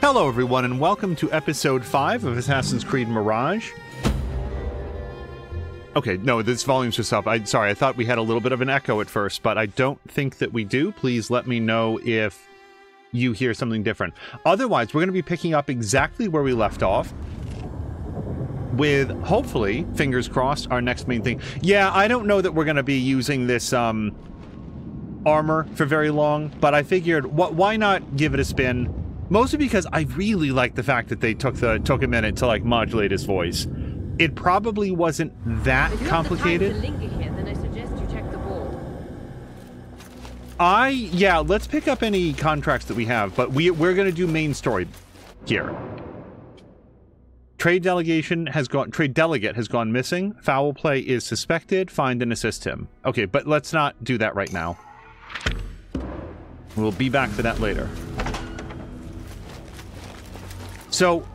Hello everyone and welcome to episode 5 of Assassin's Creed Mirage. Okay, no, this volume's just up. Sorry, I thought we had a little bit of an echo at first, but I don't think that we do. Please let me know if you hear something different. Otherwise, we're going to be picking up exactly where we left off with, hopefully, fingers crossed, our next main thing. Yeah, I don't know that we're going to be using this armor for very long, but I figured, why not give it a spin? Mostly because I really like the fact that they took a minute to like modulate his voice. It probably wasn't that complicated. If you have the time to linger here, then I suggest you check the board. Yeah, let's pick up any contracts that we have, but we're gonna do main story here. Trade delegate has gone missing. Foul play is suspected. Find and assist him. Okay, but let's not do that right now. We'll be back for that later. So,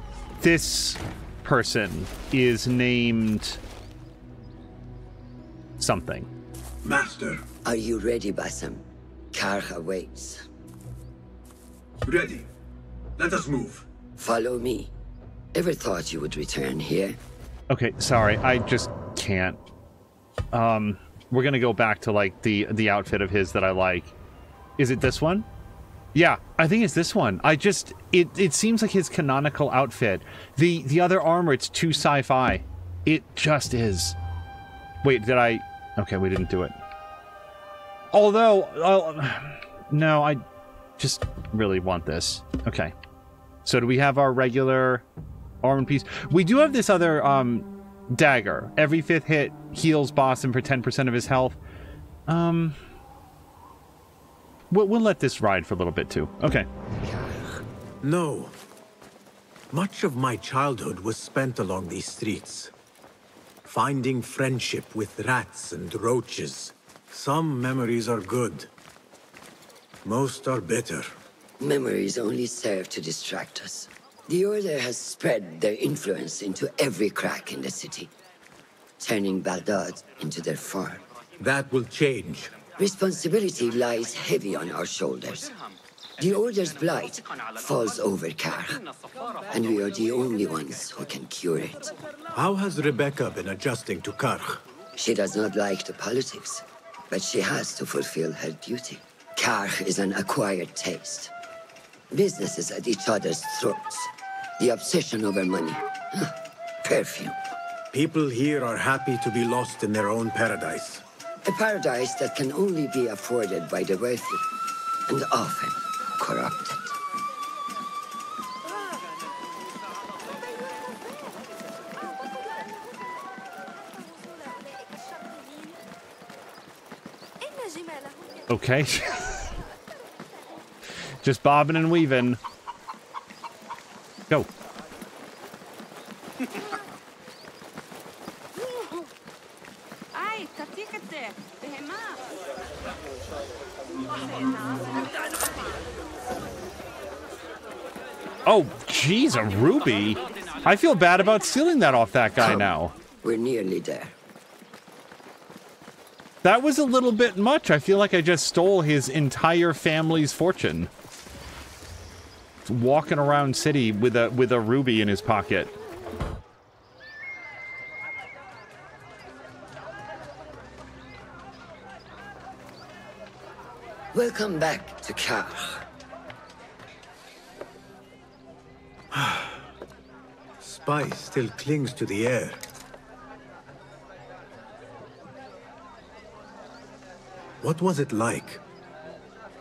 this person is named something. Master. Are you ready, Basim? Karkh awaits. Ready. Let us move. Follow me. Ever thought you would return here? Okay, sorry, I just can't. We're gonna go back to like the outfit of his that I like. Is it this one? Yeah, I think it's this one. It seems like his canonical outfit. The other armor, it's too sci-fi. It just is. Wait, did I? Okay, we didn't do it. Although, no, I just really want this. Okay. So do we have our regular armor piece? We do have this other dagger. Every 5th hit heals Basim for 10% of his health. We'll let this ride for a little bit too. Okay. No. Much of my childhood was spent along these streets. Finding friendship with rats and roaches. Some memories are good. Most are bitter. Memories only serve to distract us. The Order has spread their influence into every crack in the city, turning Baghdad into their farm. That will change. Responsibility lies heavy on our shoulders. The Order's blight falls over Karkh, and we are the only ones who can cure it. How has Rebecca been adjusting to Karkh? She does not like the politics, but she has to fulfill her duty. Karkh is an acquired taste. Businesses at each other's throats. The obsession over money. Perfume. People here are happy to be lost in their own paradise. A paradise that can only be afforded by the wealthy, and often corrupted. Okay. Just bobbing and weaving. Go. Oh, jeez, a ruby? I feel bad about stealing that off that guy now. We're nearly there. That was a little bit much. I feel like I just stole his entire family's fortune. Walking around city with a ruby in his pocket. Welcome back to Karkh. Spice still clings to the air. What was it like?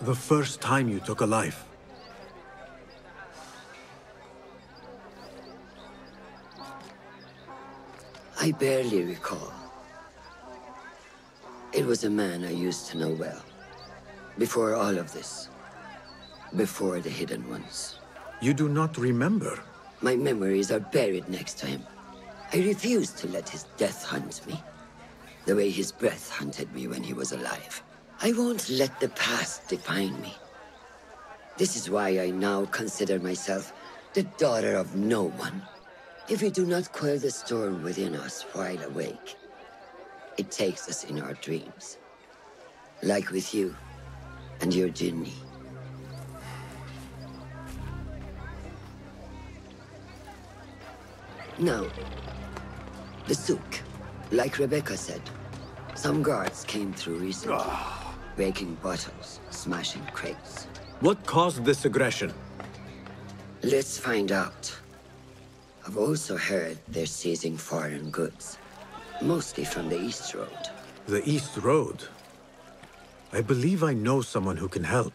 The first time you took a life? I barely recall. It was a man I used to know well. Before all of this. Before the Hidden Ones. You do not remember? My memories are buried next to him. I refuse to let his death hunt me. The way his breath hunted me when he was alive. I won't let the past define me. This is why I now consider myself the daughter of no one. If we do not quell the storm within us while awake, it takes us in our dreams. Like with you and your Jinni. Now, the souk. Like Rebecca said, some guards came through recently, breaking bottles, smashing crates. What caused this aggression? Let's find out. I've also heard they're seizing foreign goods, mostly from the East Road. The East Road? I believe I know someone who can help.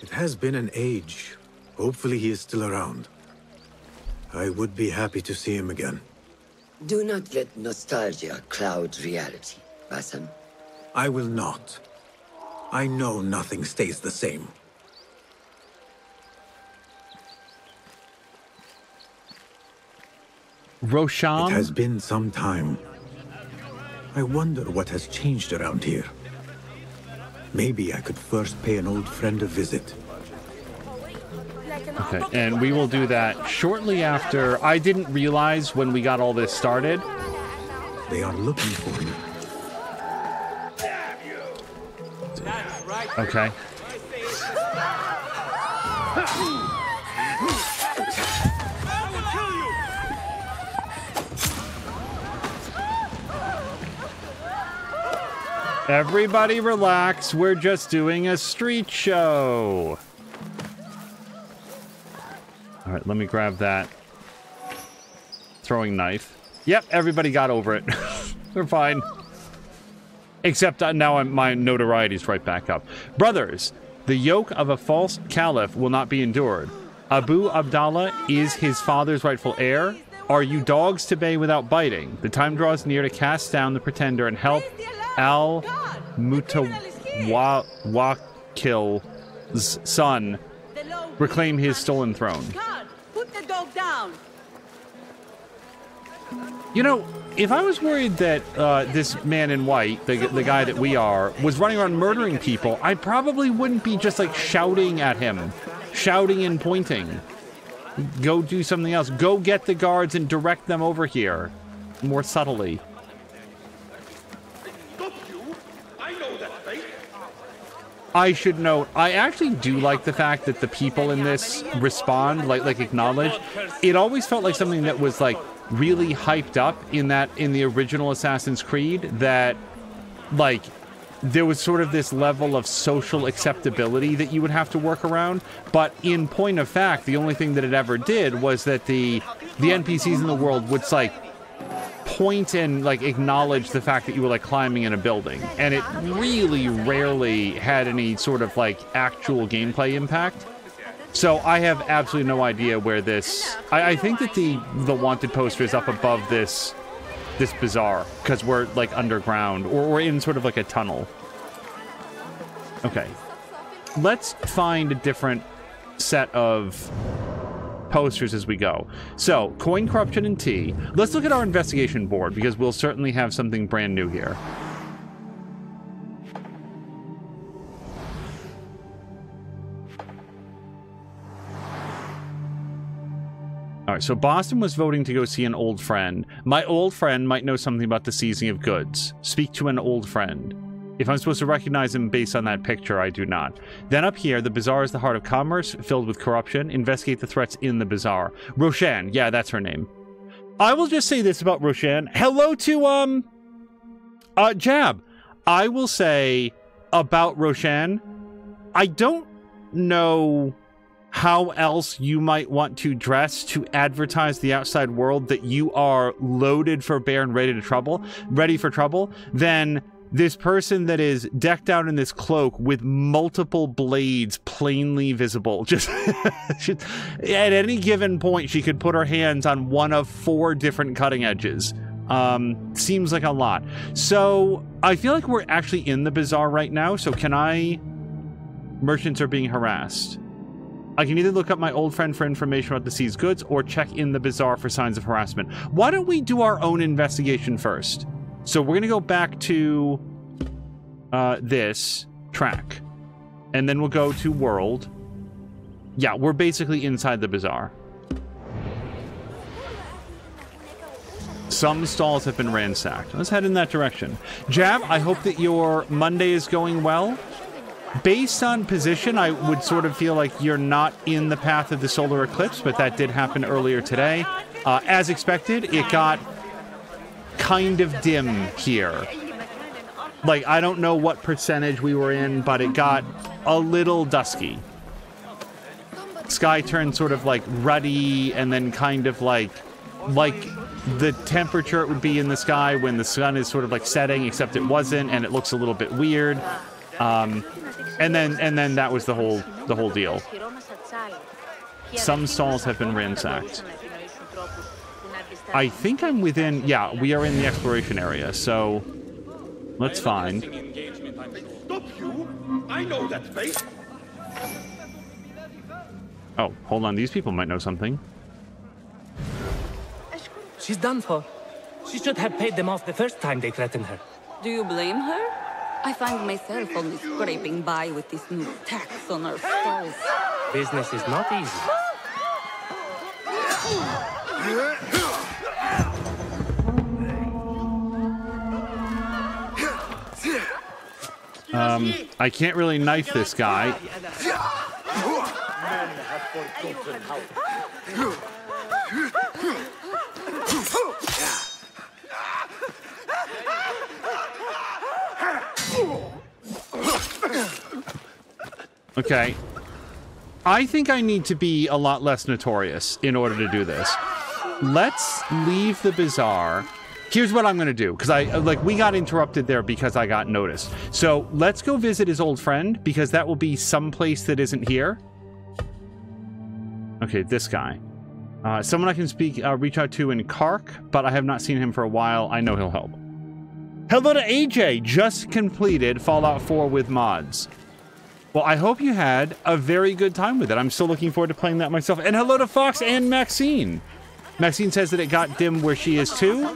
It has been an age. Hopefully he is still around. I would be happy to see him again. Do not let nostalgia cloud reality, Basim. I will not. I know nothing stays the same. Roshan? It has been some time. I wonder what has changed around here. Maybe I could first pay an old friend a visit. Okay, and we will do that shortly after. I didn't realize when we got all this started. They are looking for me. Okay. Everybody relax, we're just doing a street show. All right, let me grab that throwing knife. Yep, everybody got over it. We're fine. Except now my notoriety is right back up. Brothers, the yoke of a false caliph will not be endured. Abu Abdallah is his father's rightful heir. Are you dogs to bay without biting? The time draws near to cast down the pretender and help al-Mutawakkil's son reclaim his stolen throne. Put the dog down. You know, if I was worried that this man in white, the guy that we are, was running around murdering people, I probably wouldn't be just like shouting at him, shouting and pointing. Go do something else. Go get the guards and direct them over here more subtly. I should note, I actually do like the fact that the people in this respond, like acknowledge. It always felt like something that was like really hyped up in the original Assassin's Creed, that like there was sort of this level of social acceptability that you would have to work around. But in point of fact, the only thing that it ever did was that the NPCs in the world would like point and like acknowledge the fact that you were like climbing in a building, and it really rarely had any sort of like actual gameplay impact. So I have absolutely no idea where this. I think that the wanted poster is up above this bazaar because we're like underground, or we're in sort of like a tunnel. Okay, let's find a different set of posters as we go. So, coin corruption and tea. Let's look at our investigation board because we'll certainly have something brand new here. All right, so Boston was voting to go see an old friend. My old friend might know something about the seizing of goods. Speak to an old friend. If I'm supposed to recognize him based on that picture, I do not. Then up here, the bazaar is the heart of commerce, filled with corruption. Investigate the threats in the bazaar. Roshan, yeah, that's her name. I will just say this about Roshan. Hello to, Jab. I will say about Roshan, I don't know how else you might want to dress to advertise the outside world that you are loaded for bear and ready for trouble, than this person that is decked out in this cloak with multiple blades plainly visible. Just at any given point, she could put her hands on one of 4 different cutting edges. Seems like a lot. So I feel like we're actually in the bazaar right now. So can I... Merchants are being harassed. I can either look up my old friend for information about the seized goods or check in the bazaar for signs of harassment. Why don't we do our own investigation first? So we're going to go back to this track, and then we'll go to world. Yeah, we're basically inside the bazaar. Some stalls have been ransacked. Let's head in that direction. Jab, I hope that your Monday is going well. Based on position, I would sort of feel like you're not in the path of the solar eclipse, but that did happen earlier today. As expected, it got kind of dim here. Like, I don't know what percentage we were in, but it got a little dusky. Sky turned sort of like ruddy and then kind of like the temperature it would be in the sky when the sun is sort of like setting, except it wasn't, and it looks a little bit weird. And then that was the whole deal. Some stalls have been ransacked. I think I'm within, yeah, we are in the exploration area, so let's find. Stop you! I know that face. Oh, hold on, these people might know something. She's done for. She should have paid them off the first time they threatened her. Do you blame her? I find myself only scraping by with this new tax on our stalls. Business is not easy. I can't really knife this guy. Okay. I think I need to be a lot less notorious in order to do this. Let's leave the bazaar. Here's what I'm going to do, because we got interrupted there because I got noticed. So let's go visit his old friend, because that will be someplace that isn't here. Okay, this guy. Someone I can reach out to in Karkh, but I have not seen him for a while. I know he'll help. Hello to AJ, just completed Fallout 4 with mods. Well, I hope you had a very good time with it. I'm still looking forward to playing that myself. And hello to Fox and Maxine. Maxine says that it got dim where she is too.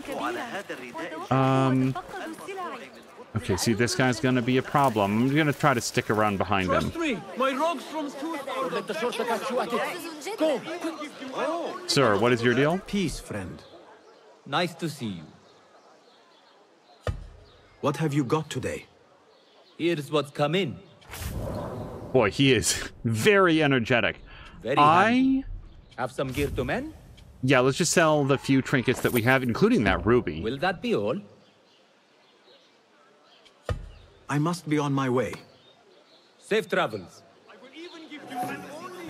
Okay, see, this guy's gonna be a problem. I'm gonna try to stick around behind him. Trust me, my rogues from school. Let the shorter catch you at it. Go. Sir, what is your deal? Peace, friend. Nice to see you. What have you got today? Here's what's come in. Boy, he is very energetic. Very handy. Have some gear to mend? Yeah, let's just sell the few trinkets that we have, including that ruby. Will that be all? I must be on my way. Safe travels.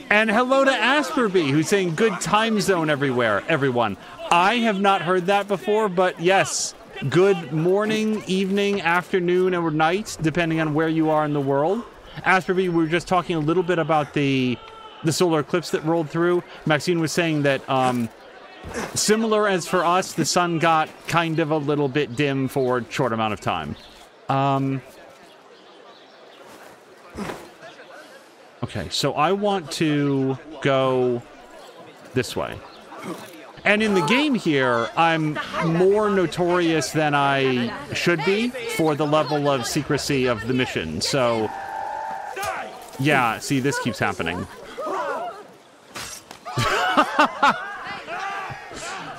And hello to Asperby, who's saying good time zone everywhere, everyone. I have not heard that before, but yes, good morning, evening, afternoon, or night, depending on where you are in the world. Asperby, we were just talking a little bit about the solar eclipse that rolled through. Maxine was saying that similar as for us, the sun got kind of a little bit dim for a short amount of time. Okay, so I want to go this way. And in the game here, I'm more notorious than I should be for the level of secrecy of the mission. So, yeah, see, this keeps happening.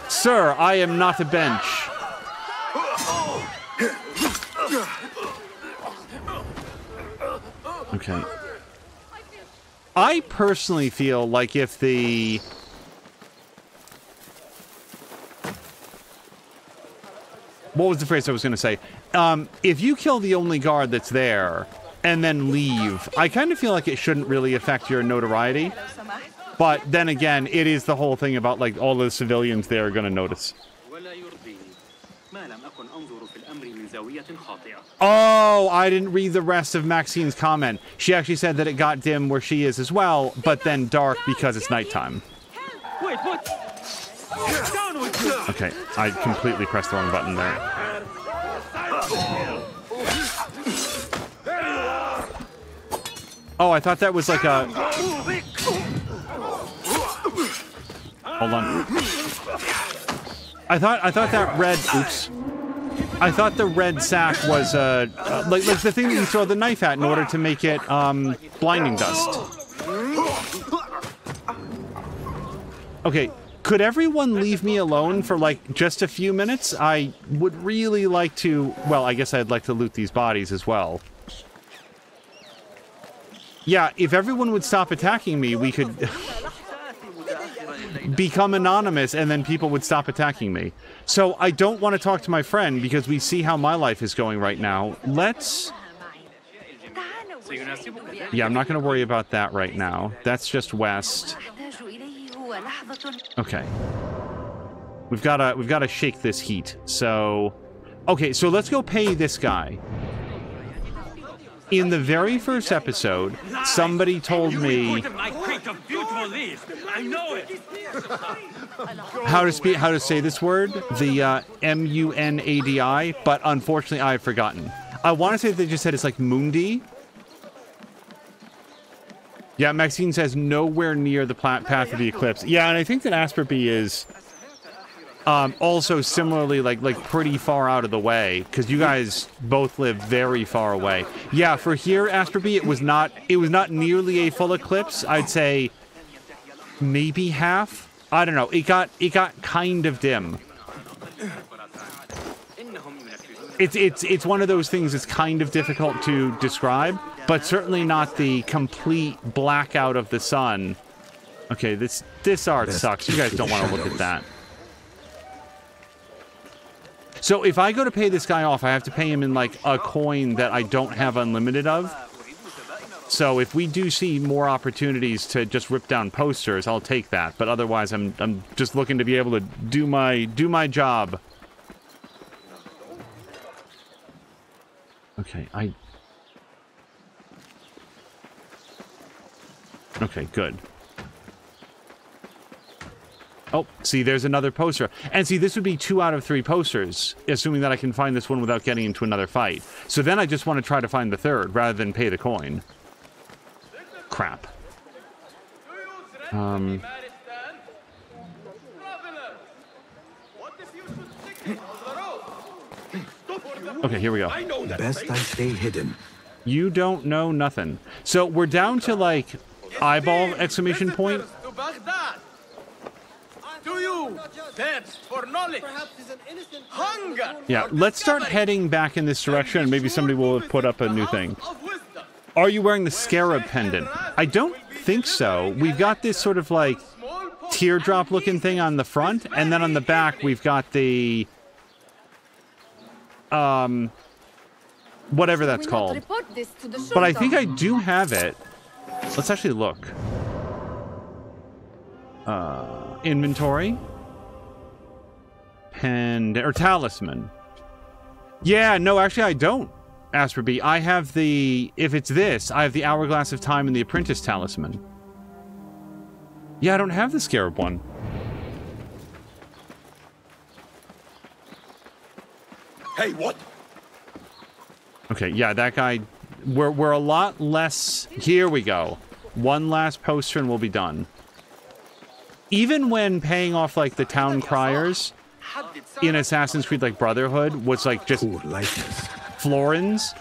Sir, I am not a bench. Okay. I personally feel like if the... What was the phrase I was going to say? If you kill the only guard that's there and then leave, I kind of feel like it shouldn't really affect your notoriety. But then again, it is the whole thing about, like, all the civilians there are going to notice. Oh, I didn't read the rest of Maxine's comment. She actually said that it got dim where she is as well, but then dark because it's nighttime. Wait, what? Down with you. Okay, I completely pressed the wrong button there. Oh, I thought that was like a... Hold on. I thought that red... Oops. I thought the red sack was like the thing that you throw the knife at in order to make it blinding dust. Okay, could everyone leave me alone for like just a few minutes? I would really like to. Well, I guess I'd like to loot these bodies as well. Yeah, if everyone would stop attacking me, we could become anonymous, and then people would stop attacking me. So I don't want to talk to my friend because we see how my life is going right now. Let's... Yeah, I'm not going to worry about that right now. That's just west. Okay. We've got to shake this heat. So, okay, so let's go pay this guy. In the very first episode, somebody told me how to say this word, the M-U-N-A-D-I, but unfortunately I've forgotten. I want to say that they just said it's like Mundi. Yeah, Maxine says nowhere near the path of the eclipse. Yeah, and I think that Asperby is also similarly like pretty far out of the way, because you guys both live very far away. Yeah, for here, Asperby, it was not nearly a full eclipse. I'd say maybe half. I don't know. It got kind of dim. It's one of those things that's kind of difficult to describe, but certainly not the complete blackout of the sun. Okay, this art sucks. You guys don't want to look at that. So if I go to pay this guy off, I have to pay him in like a coin that I don't have unlimited of. So if we do see more opportunities to just rip down posters, I'll take that. But otherwise, I'm just looking to be able to do my job. Okay, okay, good. Oh, see, there's another poster. And see, this would be 2 out of 3 posters, assuming that I can find this one without getting into another fight. So then I just want to try to find the third, rather than pay the coin. Crap. Okay, here we go. Best I stay hidden. You don't know nothing. So we're down to, like, eyeball exclamation point. Do you thirst for knowledge? Hunger. Yeah, let's start heading back in this direction, and maybe somebody will put up a new thing. Are you wearing the scarab pendant? I don't think so. We've got this sort of, like, teardrop-looking thing on the front, and then on the back we've got the... whatever that's called. But I think I do have it. Let's actually look. Inventory. Or talisman. Yeah, no, actually I don't, Asperby. I have the... If it's this, I have the Hourglass of Time and the Apprentice Talisman. Yeah, I don't have the Scarab one. Hey, what? Okay, yeah, that guy... We're a lot less... Here we go. One last poster and we'll be done. Even when paying off, like, the town criers in Assassin's Creed, like, Brotherhood was, like, just florins,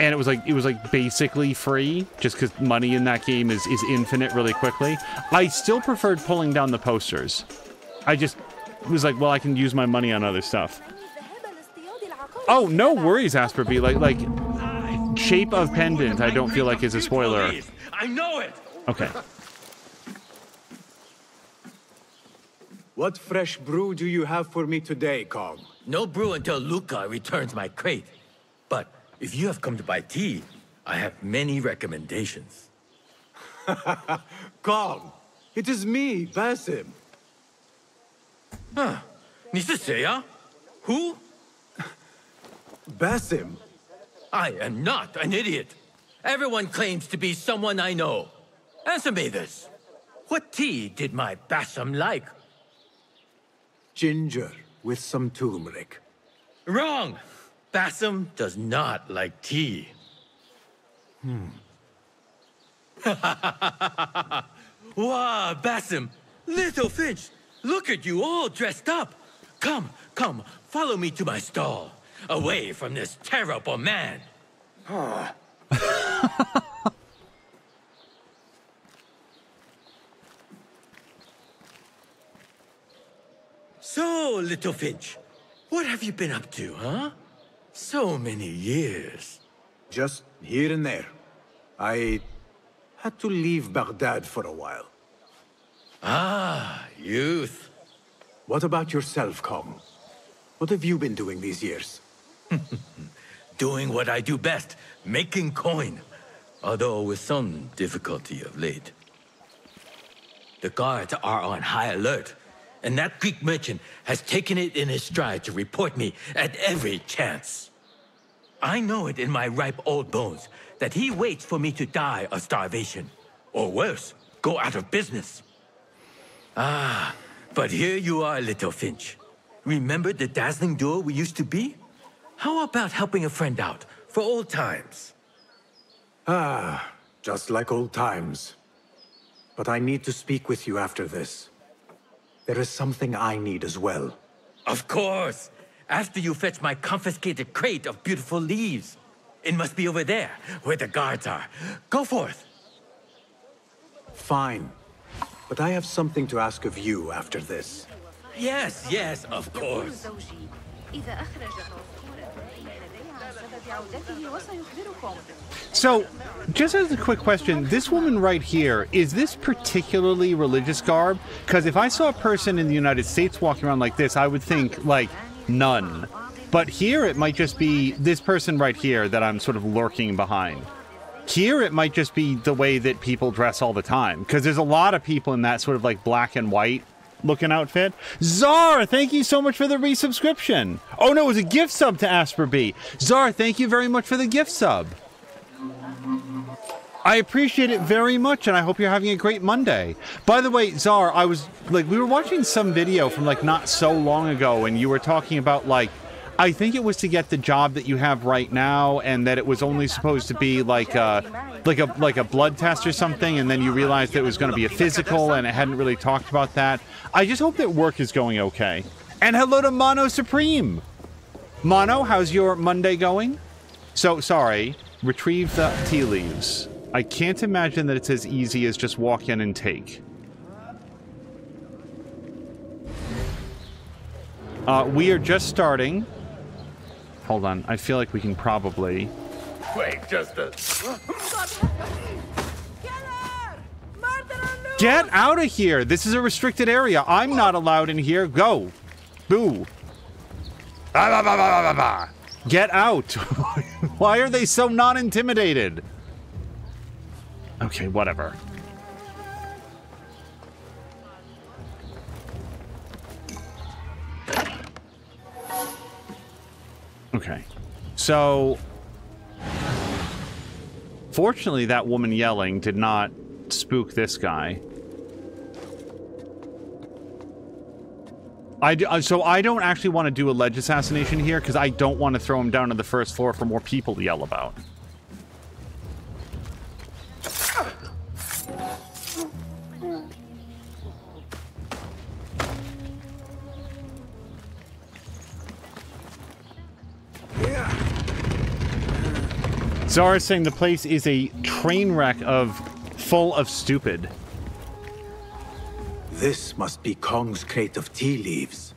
and it was like basically free, just because money in that game is infinite really quickly. I still preferred pulling down the posters. I just was like, well, I can use my money on other stuff. Oh, no worries, Asperby. Like, shape of pendant, I don't feel like is a spoiler. I know it. Okay. What fresh brew do you have for me today, Karkh? No brew until Luca returns my crate. But if you have come to buy tea, I have many recommendations. Karkh, it is me, Basim. Huh. 你是谁啊? Who? Basim? I am not an idiot. Everyone claims to be someone I know. Answer me this. What tea did my Basim like? Ginger with some turmeric. Wrong! Basim does not like tea. Wow, Basim! Little Finch! Look at you all dressed up! Come, follow me to my stall. Away from this terrible man. So, Little Finch, what have you been up to, huh? So many years. Just here and there. I had to leave Baghdad for a while. Ah, youth. What about yourself, Kong? What have you been doing these years? Doing what I do best, making coin. Although with some difficulty of late. The guards are on high alert, and that Greek merchant has taken it in his stride to report me at every chance. I know it in my ripe old bones that he waits for me to die of starvation, or worse, go out of business. Ah, but here you are, little Finch. Remember the dazzling duo we used to be? How about helping a friend out, for old times? Ah, just like old times. But I need to speak with you after this. There is something I need as well. Of course! After you fetch my confiscated crate of beautiful leaves. It must be over there, where the guards are. Go forth! Fine. But I have something to ask of you after this. Yes, yes, of course. So, just as a quick question, this woman right here, is this particularly religious garb? Because if I saw a person in the United States walking around like this, I would think, like, none. But here it might just be this person right here that I'm sort of lurking behind. Here it might just be the way that people dress all the time. Because there's a lot of people in that sort of like black and white looking outfit. Czar, thank you so much for the resubscription. Oh no, it was a gift sub to Asper B. Czar, thank you very much for the gift sub. I appreciate it very much, and I hope you're having a great Monday. By the way, Czar, I was like, we were watching some video from like not so long ago, and you were talking about like, I think it was to get the job that you have right now, and that it was only supposed to be like a blood test or something, and then you realized that it was going to be a physical, and it hadn't really talked about that. I just hope that work is going okay. And hello to Mono Supreme. Mono, how's your Monday going? So, sorry, retrieve the tea leaves. I can't imagine that it's as easy as just walk in and take. We are just starting. Hold on, I feel like we can probably... Wait, just a... Get out of here! This is a restricted area. I'm not allowed in here. Go. Boo. Get out. Why are they so non-intimidated? Okay, whatever. Okay. So, fortunately, that woman yelling did not spook this guy. So I don't actually want to do a ledge assassination here because I don't want to throw him down to the first floor for more people to yell about. Zara is saying the place is a train wreck full of stupid. This must be Kong's crate of tea leaves.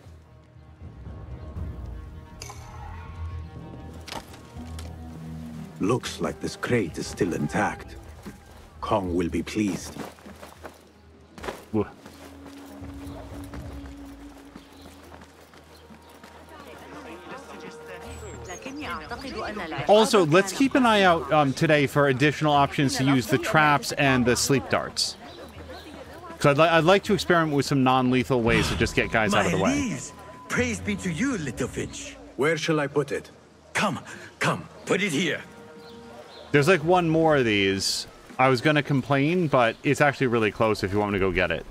Looks like this crate is still intact. Kong will be pleased. Whoa. Also, let's keep an eye out today for additional options to use the traps and the sleep darts. So I'd like to experiment with some non-lethal ways to just get guys out of the way. Leaves. Praise be to you, little Finch. Where shall I put it? Come, put it here. There's like one more of these. I was going to complain, but it's actually really close if you want me to go get it.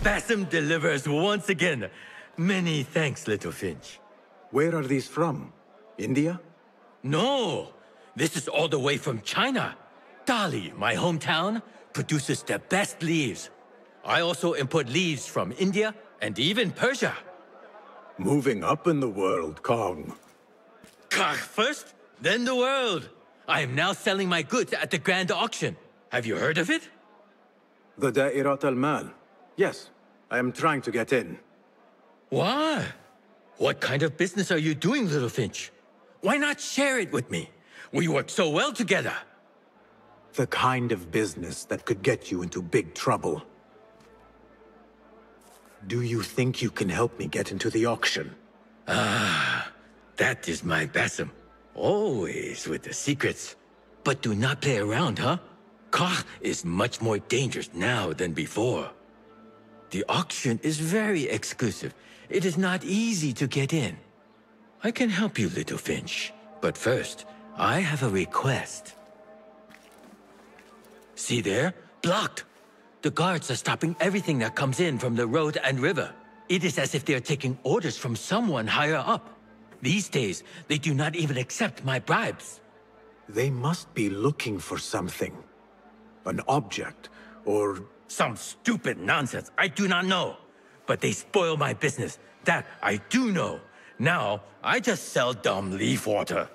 Basim delivers once again. Many thanks, little Finch. Where are these from? India? No, this is all the way from China. Dali, my hometown, produces the best leaves. I also import leaves from India and even Persia. Moving up in the world, Kong. Karkh first, then the world. I am now selling my goods at the grand auction. Have you heard of it? The Da'irat al-Mal. Yes, I am trying to get in. Why? What kind of business are you doing, little Finch? Why not share it with me? We work so well together. The kind of business that could get you into big trouble. Do you think you can help me get into the auction? That is my Basim. Always with the secrets. But do not play around, huh? Karkh is much more dangerous now than before. The auction is very exclusive. It is not easy to get in. I can help you, little Finch. But first, I have a request. See there? Blocked. The guards are stopping everything that comes in from the road and river. It is as if they are taking orders from someone higher up. These days, they do not even accept my bribes. They must be looking for something. An object, or... Some stupid nonsense, I do not know. But they spoil my business, that I do know. Now, I just sell dumb leaf water.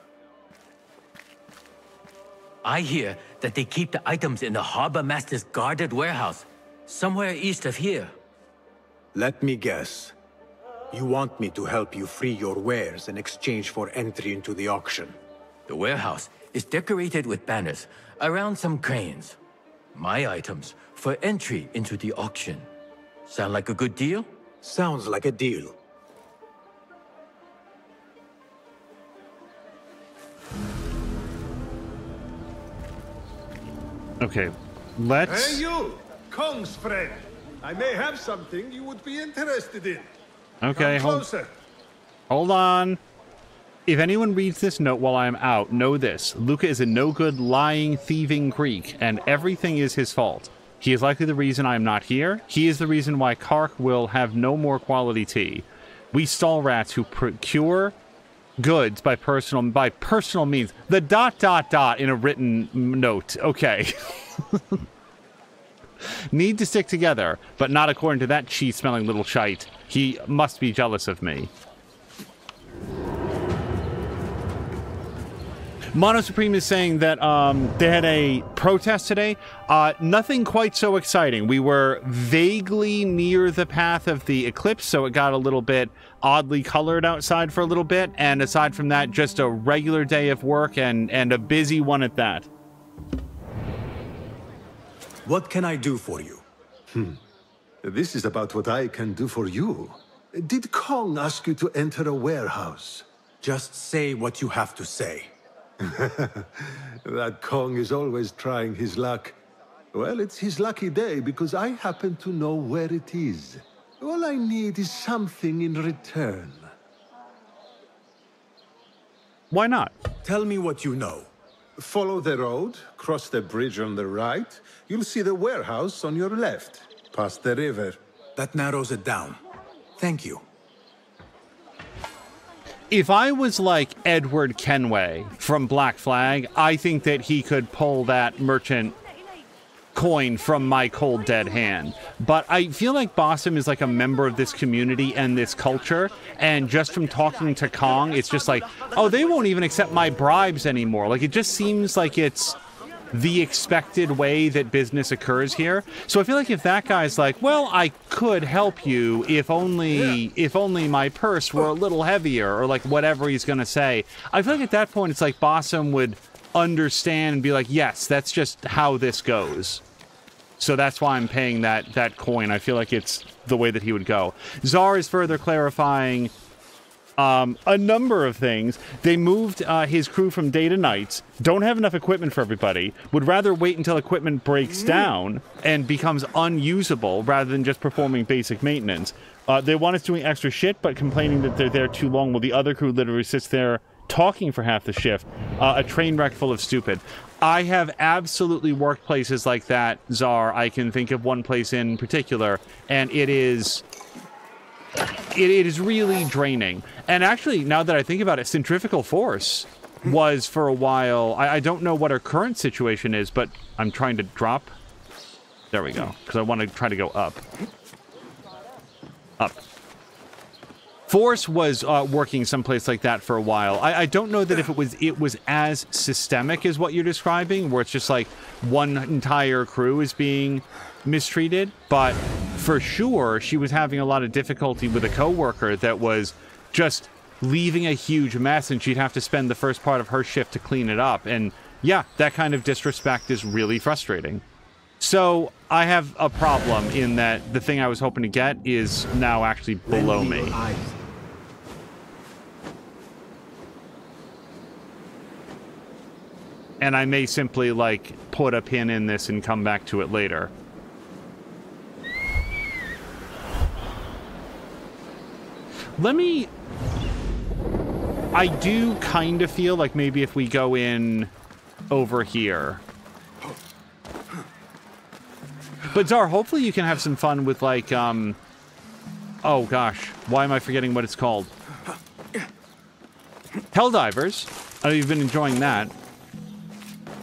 I hear that they keep the items in the harbor master's guarded warehouse, somewhere east of here. Let me guess. You want me to help you free your wares in exchange for entry into the auction. The warehouse is decorated with banners around some cranes. My items for entry into the auction. Sound like a good deal? Sounds like a deal. Okay, let's... Hey, you! Kong's friend! I may have something you would be interested in. Okay, Come closer. Hold on. If anyone reads this note while I am out, know this. Luca is a no-good, lying, thieving Greek, and everything is his fault. He is likely the reason I am not here. He is the reason why Karkh will have no more quality tea. We stall rats who procure goods by personal means. The ... in a written note. Okay. Need to stick together, but not according to that cheese-smelling little shite. He must be jealous of me. Mono Supreme is saying that they had a protest today. Nothing quite so exciting. We were vaguely near the path of the eclipse, so it got a little bit oddly colored outside for a little bit. And aside from that, just a regular day of work and a busy one at that. What can I do for you? This is about what I can do for you. Did Kong ask you to enter a warehouse? Just say what you have to say. That Kong is always trying his luck. Well, it's his lucky day because I happen to know where it is. All I need is something in return. Why not? Tell me what you know. Follow the road, cross the bridge on the right. You'll see the warehouse on your left, past the river. That narrows it down. Thank you. If I was like Edward Kenway from Black Flag, I think that he could pull that merchant coin from my cold dead hand. But I feel like Basim is like a member of this community and this culture, and just from talking to Kong, it's just like, oh, they won't even accept my bribes anymore. Like, it just seems like it's the expected way that business occurs here. So I feel like if that guy's like, well, I could help you if only my purse were a little heavier, or like whatever he's gonna say, I feel like at that point it's like Basim would understand and be like, yes, that's just how this goes. So that's why I'm paying that coin. I feel like it's the way that he would go. Czar is further clarifying a number of things. They moved his crew from day to nights, don't have enough equipment for everybody, would rather wait until equipment breaks down and becomes unusable rather than just performing basic maintenance. They want us doing extra shit, but complaining that they're there too long while the other crew literally sits there talking for half the shift. A train wreck full of stupid. I have absolutely worked places like that, Czar. I can think of one place in particular, and it is really draining. And actually, now that I think about it, centrifugal force was for a while. I don't know what our current situation is, but I'm trying to drop. There we go, because I want to try to go up. Up. Force was working someplace like that for a while. I don't know that if it was as systemic as what you're describing, where it's just like one entire crew is being mistreated, but for sure she was having a lot of difficulty with a coworker that was just leaving a huge mess, and she'd have to spend the first part of her shift to clean it up. And yeah, that kind of disrespect is really frustrating. So I have a problem in that the thing I was hoping to get is now actually below me. And I may simply, like, put a pin in this and come back to it later. I do kind of feel like maybe if we go in over here. But Zar, hopefully you can have some fun with, like, oh gosh, why am I forgetting what it's called? Helldivers. I know you've been enjoying that.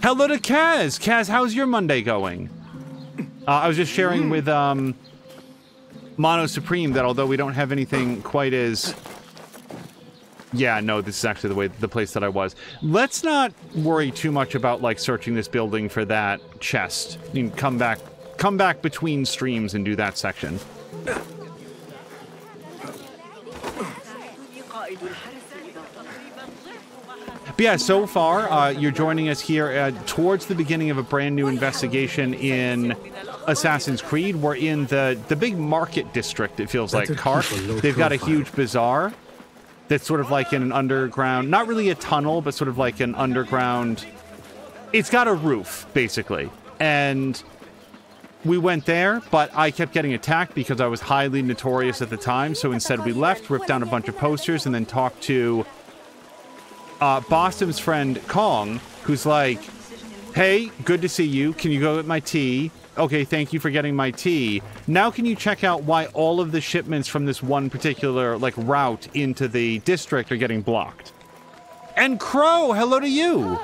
Hello to Kaz! Kaz, how's your Monday going? I was just sharing with, Mono Supreme that although we don't have anything quite as... Yeah, no, this is actually the place that I was. Let's not worry too much about, like, searching this building for that chest. You can come back between streams and do that section. But yeah, so far, you're joining us here towards the beginning of a brand new investigation in Assassin's Creed. We're in the big market district, it feels like, Karkh. They've got a huge bazaar that's sort of like in an underground, not really a tunnel, but sort of like an underground. It's got a roof, basically. And we went there, but I kept getting attacked because I was highly notorious at the time. So instead we left, ripped down a bunch of posters, and then talked to Basim's friend Kong, who's like, hey, good to see you. Can you go get my tea? Okay, thank you for getting my tea. Now can you check out why all of the shipments from this one particular, like, route into the district are getting blocked? And Crow, hello to you!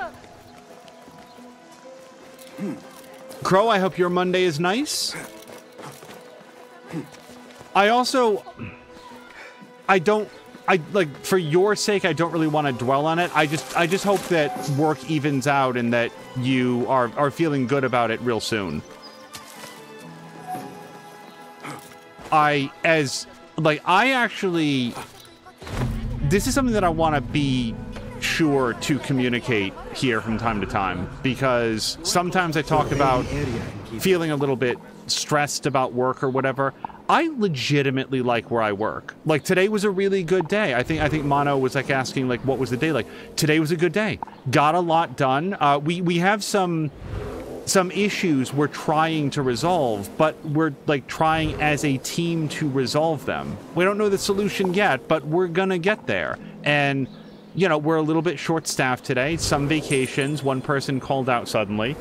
Crow, I hope your Monday is nice. For your sake, I don't really want to dwell on it. I just hope that work evens out and that you are feeling good about it real soon. This is something that I want to be sure to communicate here from time to time, because sometimes I talk about feeling a little bit stressed about work or whatever. I legitimately like where I work. Like, today was a really good day. I think Mono was, like, asking, like, what was the day like? Today was a good day. Got a lot done. We have some issues we're trying to resolve, but we're, like, trying as a team to resolve them. We don't know the solution yet, but we're gonna get there. And, you know, we're a little bit short-staffed today. Some vacations. One person called out suddenly.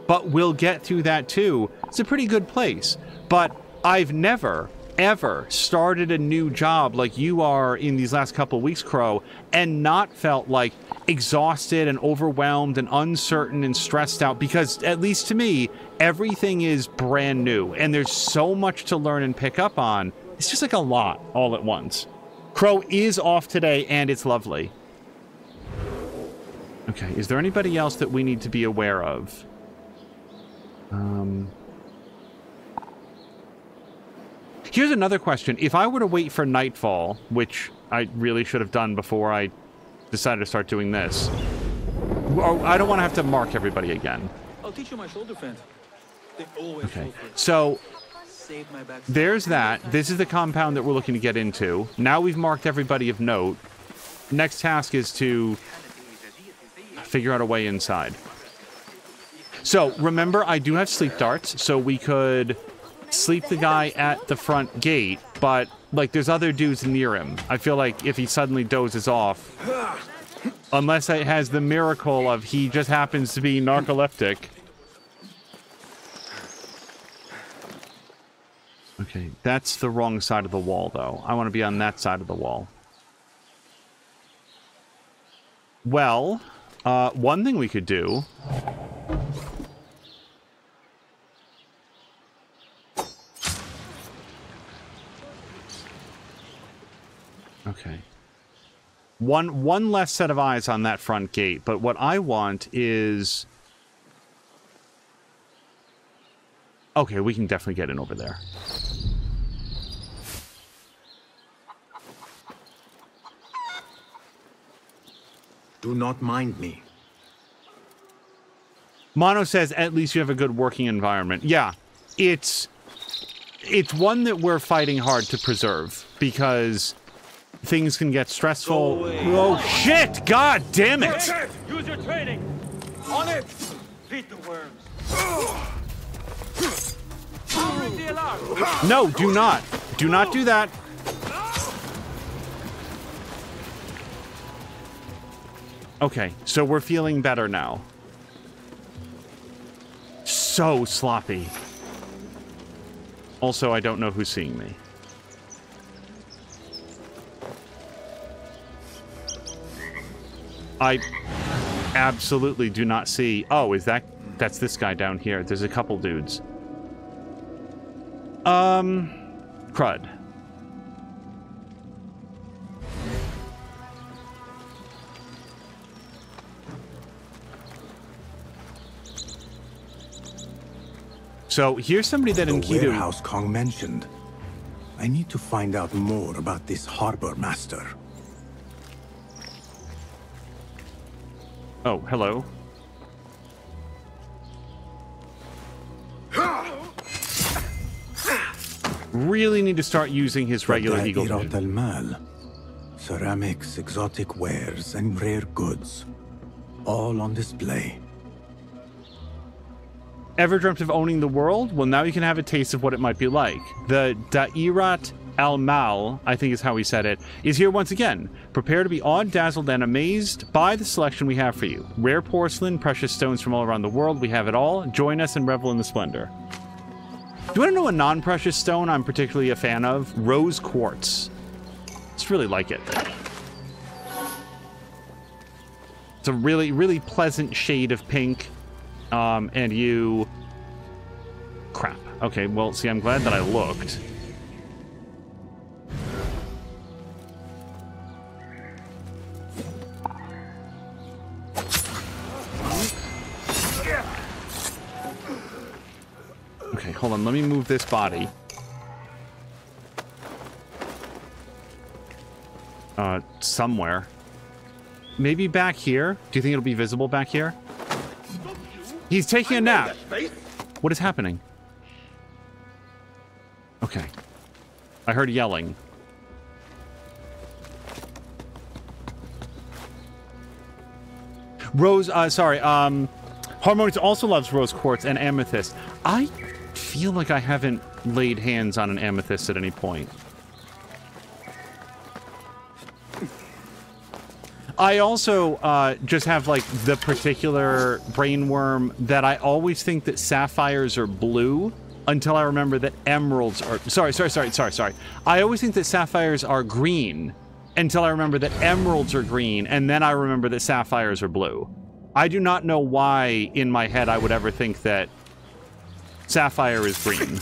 But we'll get through that too. It's a pretty good place. But I've never, ever started a new job like you are in these last couple of weeks, Crow, and not felt, like, exhausted and overwhelmed and uncertain and stressed out, because, at least to me, everything is brand new and there's so much to learn and pick up on. It's just like a lot all at once. Crow is off today and it's lovely. Okay, is there anybody else that we need to be aware of? Here's another question. If I were to wait for nightfall, which I really should have done before I decided to start doing this. I don't want to have to mark everybody again. I'll teach you my shoulder fend. Okay, so there's that. This is the compound that we're looking to get into. Now we've marked everybody of note. Next task is to figure out a way inside. So, remember, I do have sleep darts, so we could sleep the guy at the front gate, but, like, there's other dudes near him. I feel like if he suddenly dozes off, unless it has the miracle of he just happens to be narcoleptic. Okay, that's the wrong side of the wall, though. I want to be on that side of the wall. Well, one thing we could do... Okay. One less set of eyes on that front gate, but what I want is... Okay, we can definitely get in over there. Do not mind me. Mono says, at least you have a good working environment. Yeah, it's one that we're fighting hard to preserve because things can get stressful. Oh, shit! God damn it! Use your training. On it. Beat the worms. Ring the alarm. No, do not. Do not do that. Okay, so we're feeling better now. So sloppy. Also, I don't know who's seeing me. I absolutely do not see... Oh, that's this guy down here. There's a couple dudes. Crud. So here's somebody that The Enkidu... warehouse Kong mentioned. I need to find out more about this harbor master. Oh, hello. Really need to start using his regular eagle vision. Ceramics, exotic wares, and rare goods. All on display. Ever dreamt of owning the world? Well, now you can have a taste of what it might be like. The Da'irat Al-Mal, I think is how he said it, is here once again. Prepare to be awed, dazzled, and amazed by the selection we have for you. Rare porcelain, precious stones from all around the world, we have it all. Join us and revel in the splendor. Do you want to know a non-precious stone I'm particularly a fan of? Rose quartz. Just really like it. It's a really, really pleasant shade of pink. And you... Crap. Okay, well, see, I'm glad that I looked. Okay, hold on. Let me move this body. Somewhere. Maybe back here? Do you think it'll be visible back here? He's taking a nap. What is happening? Okay. I heard yelling. Rose, sorry, Harmonious also loves rose quartz and amethyst. I feel like I haven't laid hands on an amethyst at any point. I also just have, like, the particular brainworm that I always think that sapphires are blue until I remember that emeralds are... Sorry. I always think that sapphires are green until I remember that emeralds are green, and then I remember that sapphires are blue. I do not know why, in my head, I would ever think that sapphire is green.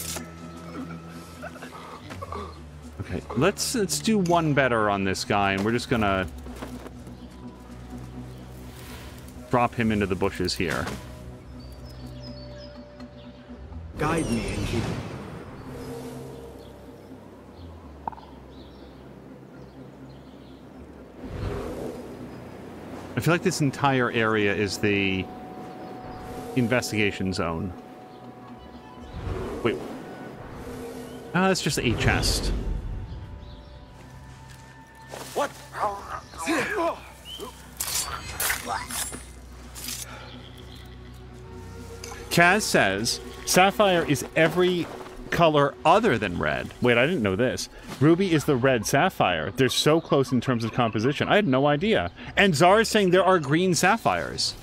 Okay, let's do one better on this guy, and we're just gonna... drop him into the bushes here. Guide me, Enki. I feel like this entire area is the investigation zone. Wait. That's just a chest. What? Kaz says, sapphire is every color other than red. Wait, I didn't know this. Ruby is the red sapphire. They're so close in terms of composition. I had no idea. And Zara is saying there are green sapphires.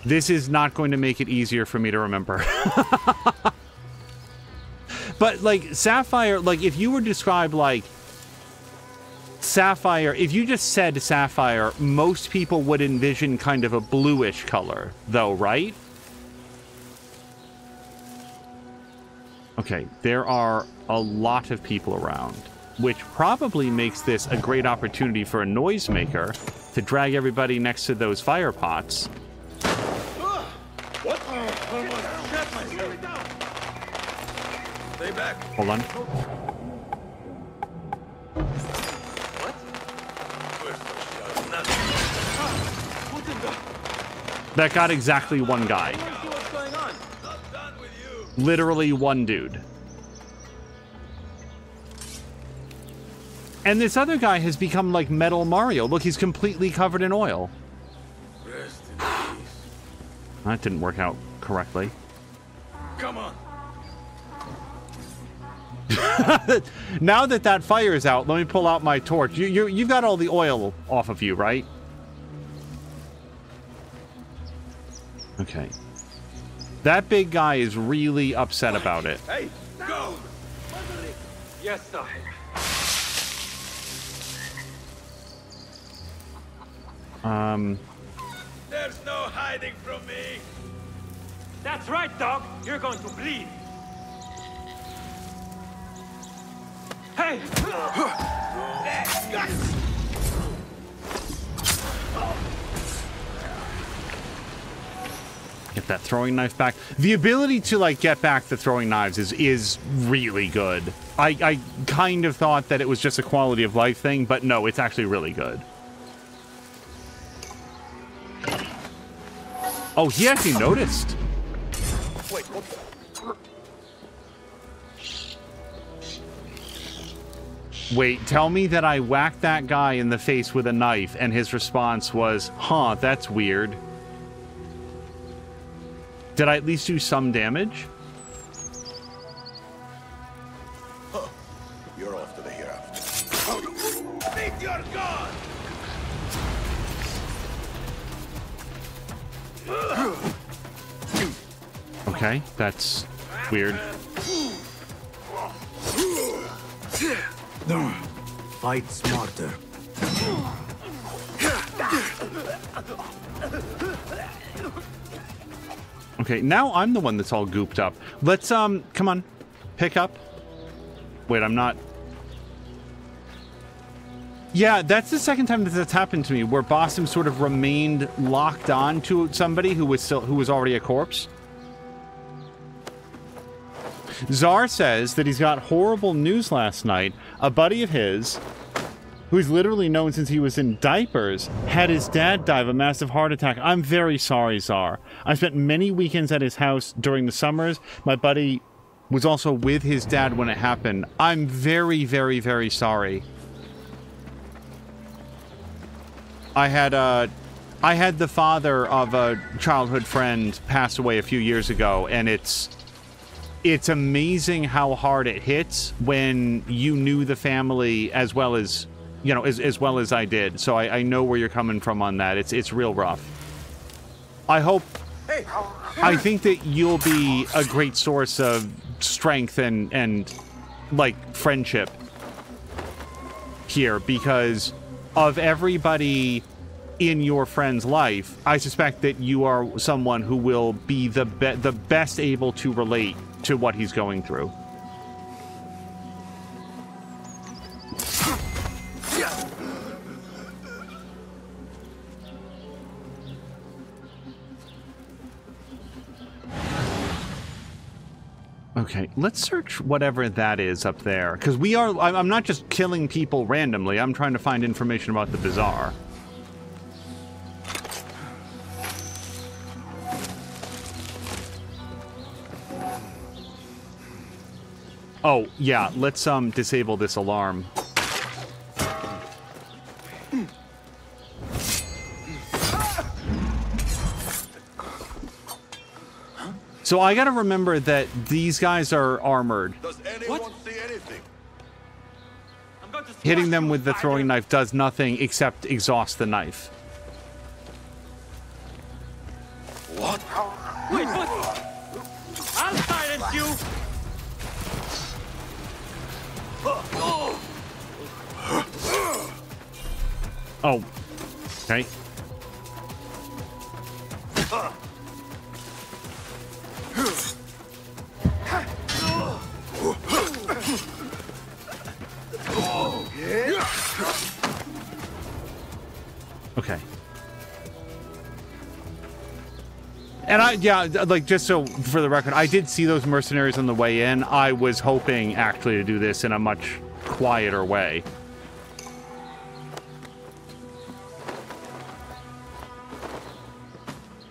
This is not going to make it easier for me to remember. But, like, sapphire, like, if you were to describe, like, sapphire, if you just said sapphire, most people would envision kind of a bluish color, though, right? Okay, there are a lot of people around, which probably makes this a great opportunity for a noisemaker to drag everybody next to those fire pots. What? Stay back. Hold on. That got exactly one guy. Literally one dude. And this other guy has become like Metal Mario. Look, he's completely covered in oil. Rest in peace. That didn't work out correctly. Come on. Now that fire is out, let me pull out my torch. You've got all the oil off of you, right? Okay. That big guy is really upset about it. Hey, go! Yes, sir. There's no hiding from me. That's right, dog. You're going to bleed. Hey! Get that throwing knife back. The ability to like get back the throwing knives is really good. I kind of thought that it was just a quality of life thing, but no, it's actually really good. Oh, he actually noticed. Wait, what? Wait, tell me that I whacked that guy in the face with a knife and his response was, huh, that's weird. Did I at least do some damage? You're off to the hereafter. Meet your god! Okay, that's weird. Fight smarter. Okay, now I'm the one that's all gooped up. Let's, come on. Pick up. Wait, I'm not... Yeah, that's the second time that that's happened to me, where Basim sort of remained locked on to somebody who was already a corpse. Czar says that he's got horrible news last night. A buddy of his, who's literally known since he was in diapers, had his dad die of a massive heart attack. I'm very sorry, Czar. I spent many weekends at his house during the summers. My buddy was also with his dad when it happened. I'm very, very, very sorry. I had the father of a childhood friend pass away a few years ago, and it's amazing how hard it hits when you knew the family as well as, you know, as well as I did. So I know where you're coming from on that. It's real rough. I think that you'll be a great source of strength and like friendship here, because of everybody in your friend's life, I suspect that you are someone who will be the best able to relate to what he's going through. Okay, let's search whatever that is up there, because I'm not just killing people randomly, I'm trying to find information about the bazaar. Oh, yeah, let's disable this alarm. So I gotta remember that these guys are armored. Does anyone see anything? Hitting them with the throwing knife does nothing except exhaust the knife. What? Wait, what? I'll silence you! Oh, okay. Okay. And yeah, like, just so for the record, I did see those mercenaries on the way in. I was hoping actually to do this in a much quieter way.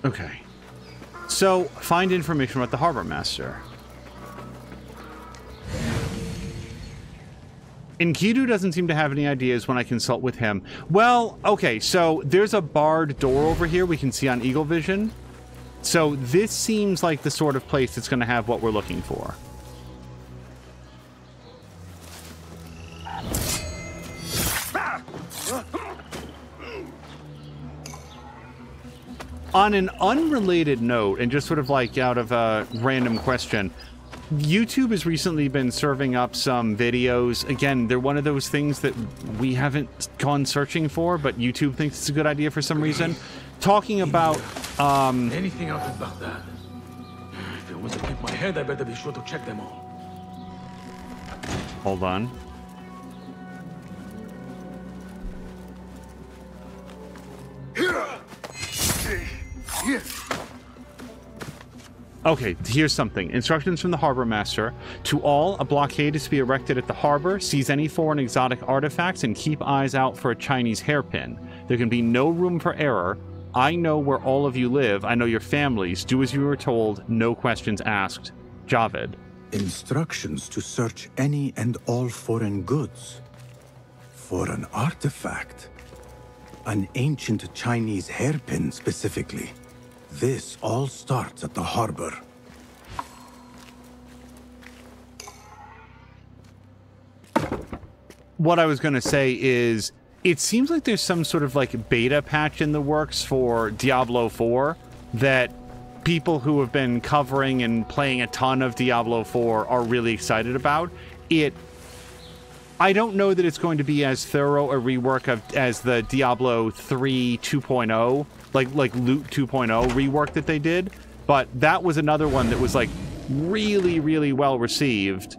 Okay. So, find information about the harbor master. Enkidu doesn't seem to have any ideas when I consult with him. Well, okay, so there's a barred door over here we can see on Eagle Vision. So this seems like the sort of place that's going to have what we're looking for. On an unrelated note, and just sort of like out of a random question, YouTube has recently been serving up some videos. Again, they're one of those things that we haven't gone searching for, but YouTube thinks it's a good idea for some reason. Talking about, Anything out of Baghdad? If it was to keep my head, I better be sure to check them all. Hold on. Okay, here's something. Instructions from the harbor master. To all, a blockade is to be erected at the harbor. Seize any foreign exotic artifacts and keep eyes out for a Chinese hairpin. There can be no room for error. I know where all of you live. I know your families. Do as you were told. No questions asked. Javed. Instructions to search any and all foreign goods. For an artifact. An ancient Chinese hairpin specifically. This all starts at the harbor. What I was going to say is, it seems like there's some sort of like beta patch in the works for Diablo 4 that people who have been covering and playing a ton of Diablo 4 are really excited about. I don't know that it's going to be as thorough a rework as the Diablo 3 2.0, like Loot 2.0 rework that they did, but that was another one that was like really, really well received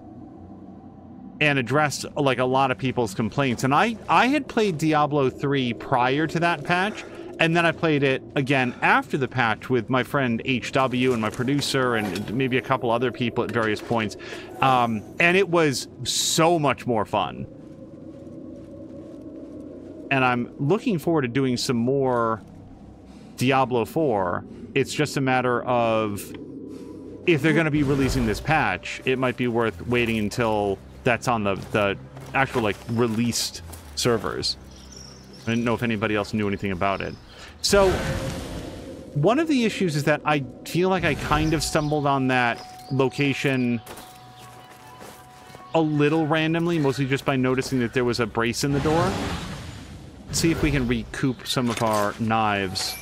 and addressed like a lot of people's complaints. And I had played Diablo 3 prior to that patch, and then I played it again after the patch with my friend HW and my producer and maybe a couple other people at various points. And it was so much more fun. And I'm looking forward to doing some more Diablo 4. It's just a matter of if they're going to be releasing this patch, it might be worth waiting until that's on the actual like released servers. I didn't know if anybody else knew anything about it. So one of the issues is that I feel like I kind of stumbled on that location a little randomly, mostly just by noticing that there was a brace in the door. Let's see if we can recoup some of our knives.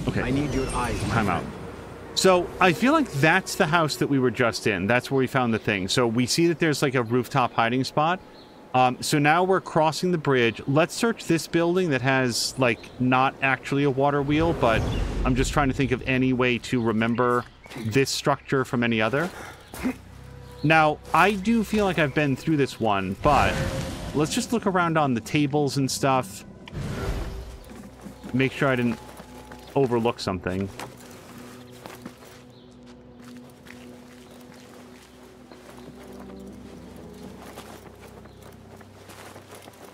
Okay. I need your eyes. Time out. So I feel like that's the house that we were just in. That's where we found the thing. So we see that there's like a rooftop hiding spot. So now we're crossing the bridge. Let's search this building that has like not actually a water wheel, but I'm just trying to think of any way to remember this structure from any other. Now, I do feel like I've been through this one, but let's just look around on the tables and stuff. Make sure I didn't overlook something.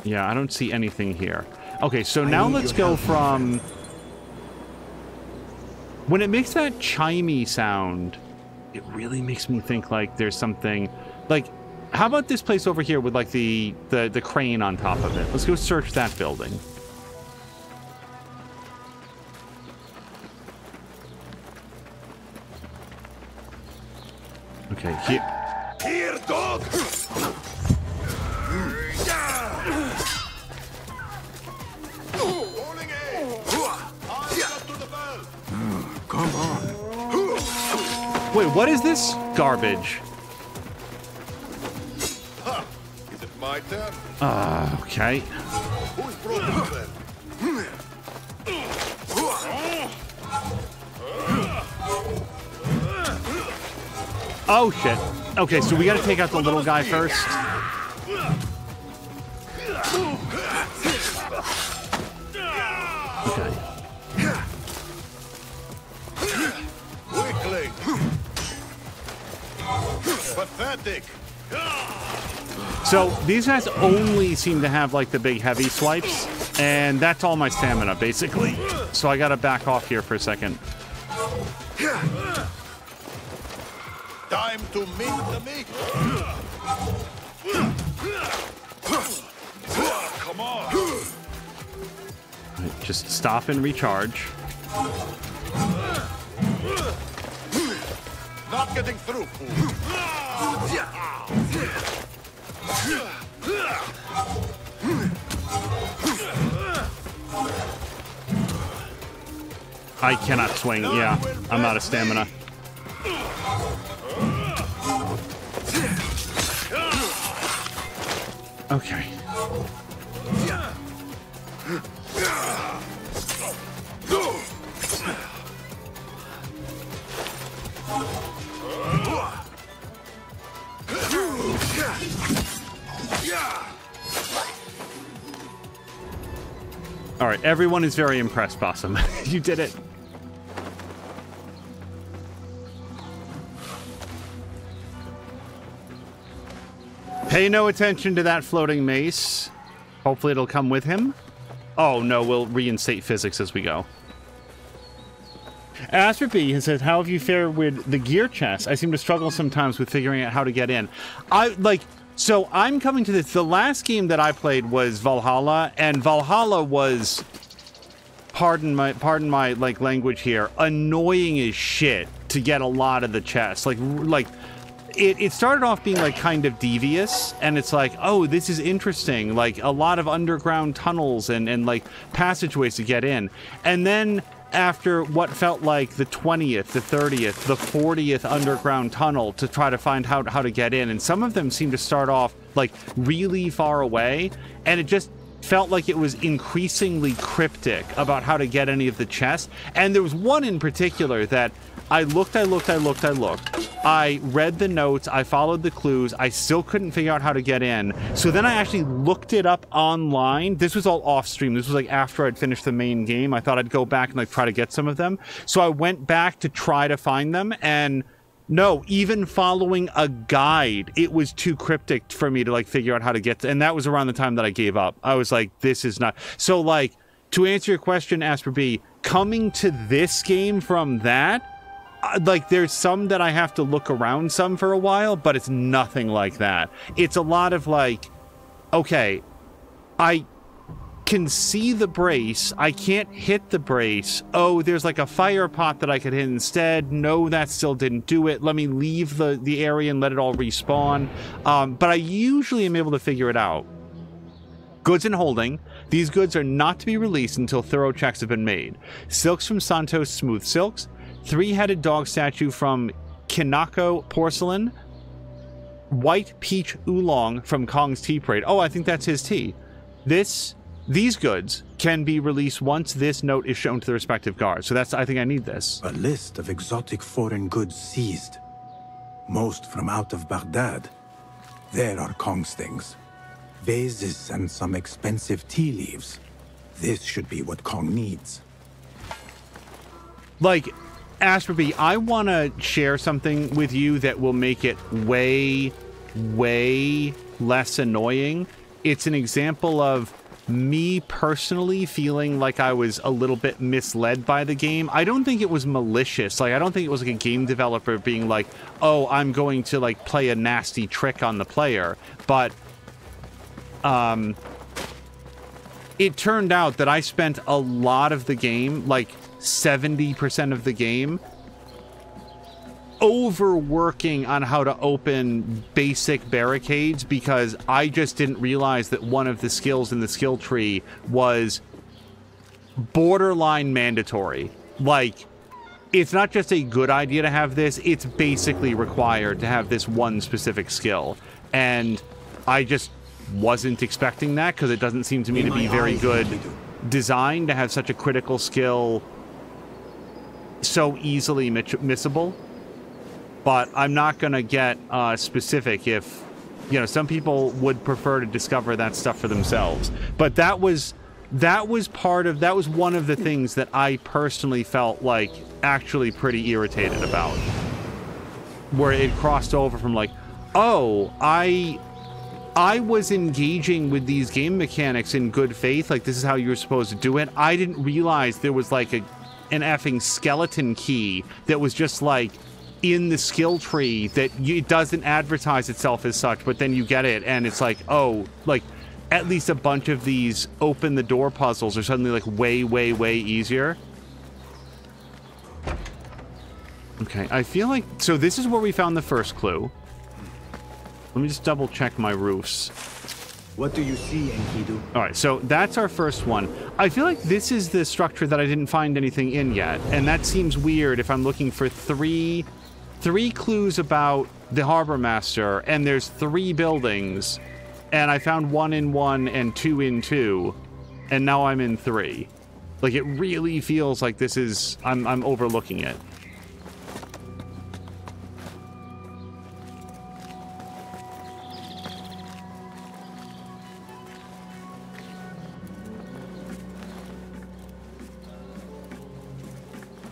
Yeah, I don't see anything here. Okay, so now let's go from... When it makes that chimey sound, it really makes me think like there's something... Like, how about this place over here with like the crane on top of it? Let's go search that building. Okay, here... Here, dog! Come on. Wait, what is this? Garbage. Huh. Is it my turn? Okay. Who's broken then? Oh, shit. Okay, so we gotta take out the little guy first. Okay. Weakling. Pathetic. So these guys only seem to have like the big heavy swipes, and that's all my stamina basically. So I gotta back off here for a second. Time to meet the meat. Come on. Right, just stop and recharge. Not getting through, fool. I cannot swing. Yeah, I'm out of stamina. Okay. All right, everyone is very impressed, Basim. You did it. Pay no attention to that floating mace. Hopefully it'll come with him. Oh, no, we'll reinstate physics as we go. Astrid B says, how have you fared with the gear chest? I seem to struggle sometimes with figuring out how to get in. So I'm coming to this. The last game that I played was Valhalla, and Valhalla was, pardon my like language here, annoying as shit to get a lot of the chests. It started off being like kind of devious, and it's like, oh, this is interesting, like a lot of underground tunnels and like passageways to get in. And then after what felt like the 20th, the 30th, the 40th underground tunnel to try to find how to get in, and some of them seemed to start off like really far away, and it just felt like it was increasingly cryptic about how to get any of the chests. And there was one in particular that I looked, I read the notes, I followed the clues, I still couldn't figure out how to get in. So then I actually looked it up online. This was all off stream. This was like after I'd finished the main game. I thought I'd go back and like try to get some of them. So I went back to try to find them, and no, even following a guide, it was too cryptic for me to like figure out how to get to, and that was around the time that I gave up. I was like, this is not. So like, to answer your question, Asper B, coming to this game from that, like there's some that I have to look around some for a while, but it's nothing like that. It's a lot of like, okay, I can see the brace, I can't hit the brace. Oh, there's like a fire pot that I could hit instead. No, that still didn't do it. Let me leave the area and let it all respawn. But I usually am able to figure it out. Goods in holding. These goods are not to be released until thorough checks have been made. Silks from Santos Smooth Silks. Three-headed dog statue from Kinako Porcelain. White peach oolong from Kong's Tea Parade. Oh, I think that's his tea. These goods can be released once this note is shown to the respective guards. So that's, I think I need this. A list of exotic foreign goods seized. Most from out of Baghdad. There are Kong's things. Vases and some expensive tea leaves. This should be what Kong needs. Like, Ashby, I want to share something with you that will make it way, way less annoying. It's an example of me personally feeling like I was a little bit misled by the game. I don't think it was malicious. Like, I don't think it was like a game developer being like, oh, I'm going to like play a nasty trick on the player. But it turned out that I spent a lot of the game, like 70% of the game, overworking on how to open basic barricades because I just didn't realize that one of the skills in the skill tree was borderline mandatory. Like, it's not just a good idea to have this, it's basically required to have this one specific skill. And I just wasn't expecting that because it doesn't seem to me to be very good designed to have such a critical skill so easily missable. But I'm not going to get specific if, you know, some people would prefer to discover that stuff for themselves. But that was one of the things that I personally felt like actually pretty irritated about. Where it crossed over from like, oh, I was engaging with these game mechanics in good faith, like this is how you were supposed to do it. I didn't realize there was like an effing skeleton key that was just like in the skill tree that it doesn't advertise itself as such, but then you get it and it's like, oh, like at least a bunch of these open the door puzzles are suddenly like way, way, way easier. Okay, I feel like, so this is where we found the first clue. Let me just double check my roofs. What do you see, Enkidu? All right, so that's our first one. I feel like this is the structure that I didn't find anything in yet, and that seems weird if I'm looking for three clues about the Harbor Master, and there's 3 buildings, and I found 1 in 1 and 2 in 2, and now I'm in 3. Like, it really feels like this is... I'm overlooking it.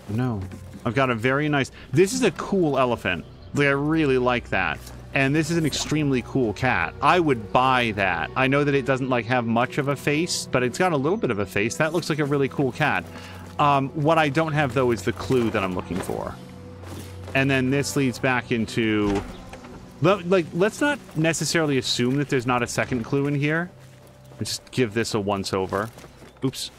No. I've got a very nice... This is a cool elephant. Like, I really like that. And this is an extremely cool cat. I would buy that. I know that it doesn't, like, have much of a face, but it's got a little bit of a face. That looks like a really cool cat. What I don't have, though, is the clue that I'm looking for. And then this leads back into... Like, let's not necessarily assume that there's not a second clue in here. Let's just give this a once-over. Oops.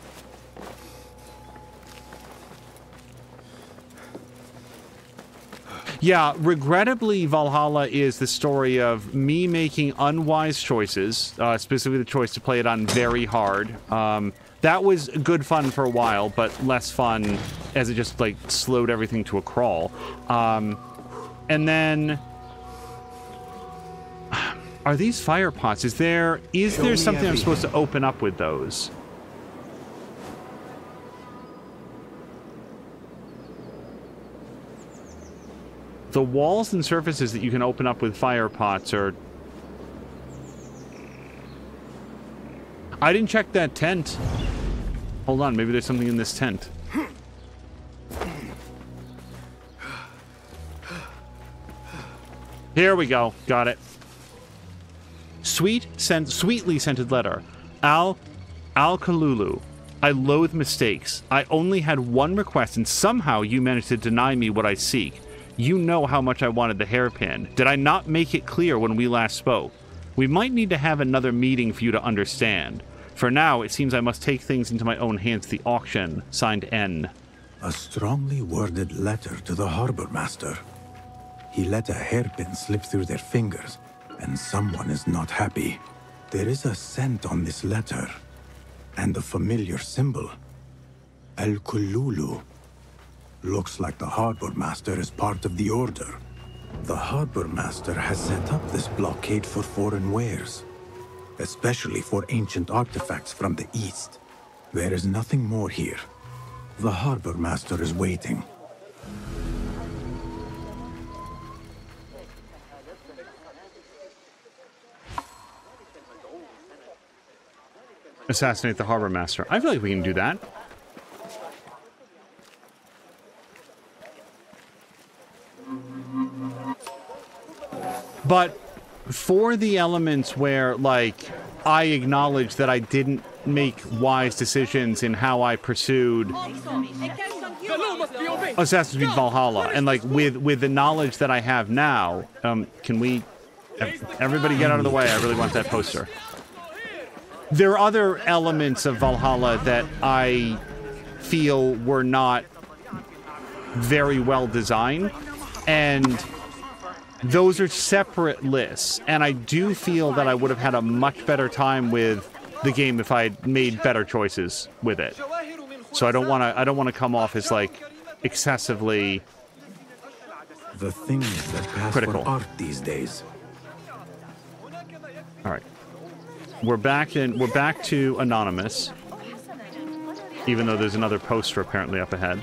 Yeah, regrettably, Valhalla is the story of me making unwise choices, specifically the choice to play it on very hard. That was good fun for a while, but less fun as it just, like, slowed everything to a crawl. And then... Are these fire pots? Is there something I'm supposed to open up with those? The walls and surfaces that you can open up with fire pots are... I didn't check that tent. Hold on, maybe there's something in this tent. Here we go. Got it. Sweetly scented letter. Al-Kalulu. I loathe mistakes. I only had one request, and somehow you managed to deny me what I seek. You know how much I wanted the hairpin. Did I not make it clear when we last spoke? We might need to have another meeting for you to understand. For now, it seems I must take things into my own hands at the auction. Signed, N. A strongly worded letter to the Harbor Master. He let a hairpin slip through their fingers, and someone is not happy. There is a scent on this letter, and a familiar symbol. Al-Kululu. Looks like the Harbor Master is part of the Order. The Harbor Master has set up this blockade for foreign wares, especially for ancient artifacts from the East. There is nothing more here. The Harbor Master is waiting. Assassinate the Harbor Master. I feel like we can do that. But for the elements where, like, I acknowledge that I didn't make wise decisions in how I pursued Assassin's Creed Valhalla, and, like, with the knowledge that I have now, can we... Everybody get out of the way. I really want that poster. There are other elements of Valhalla that I feel were not very well designed, and those are separate lists, and I do feel that I would have had a much better time with the game if I had made better choices with it. So I don't want to come off as, like, excessively the things that pass critical. For art these days. All right. We're back to Anonymous, even though there's another poster apparently up ahead.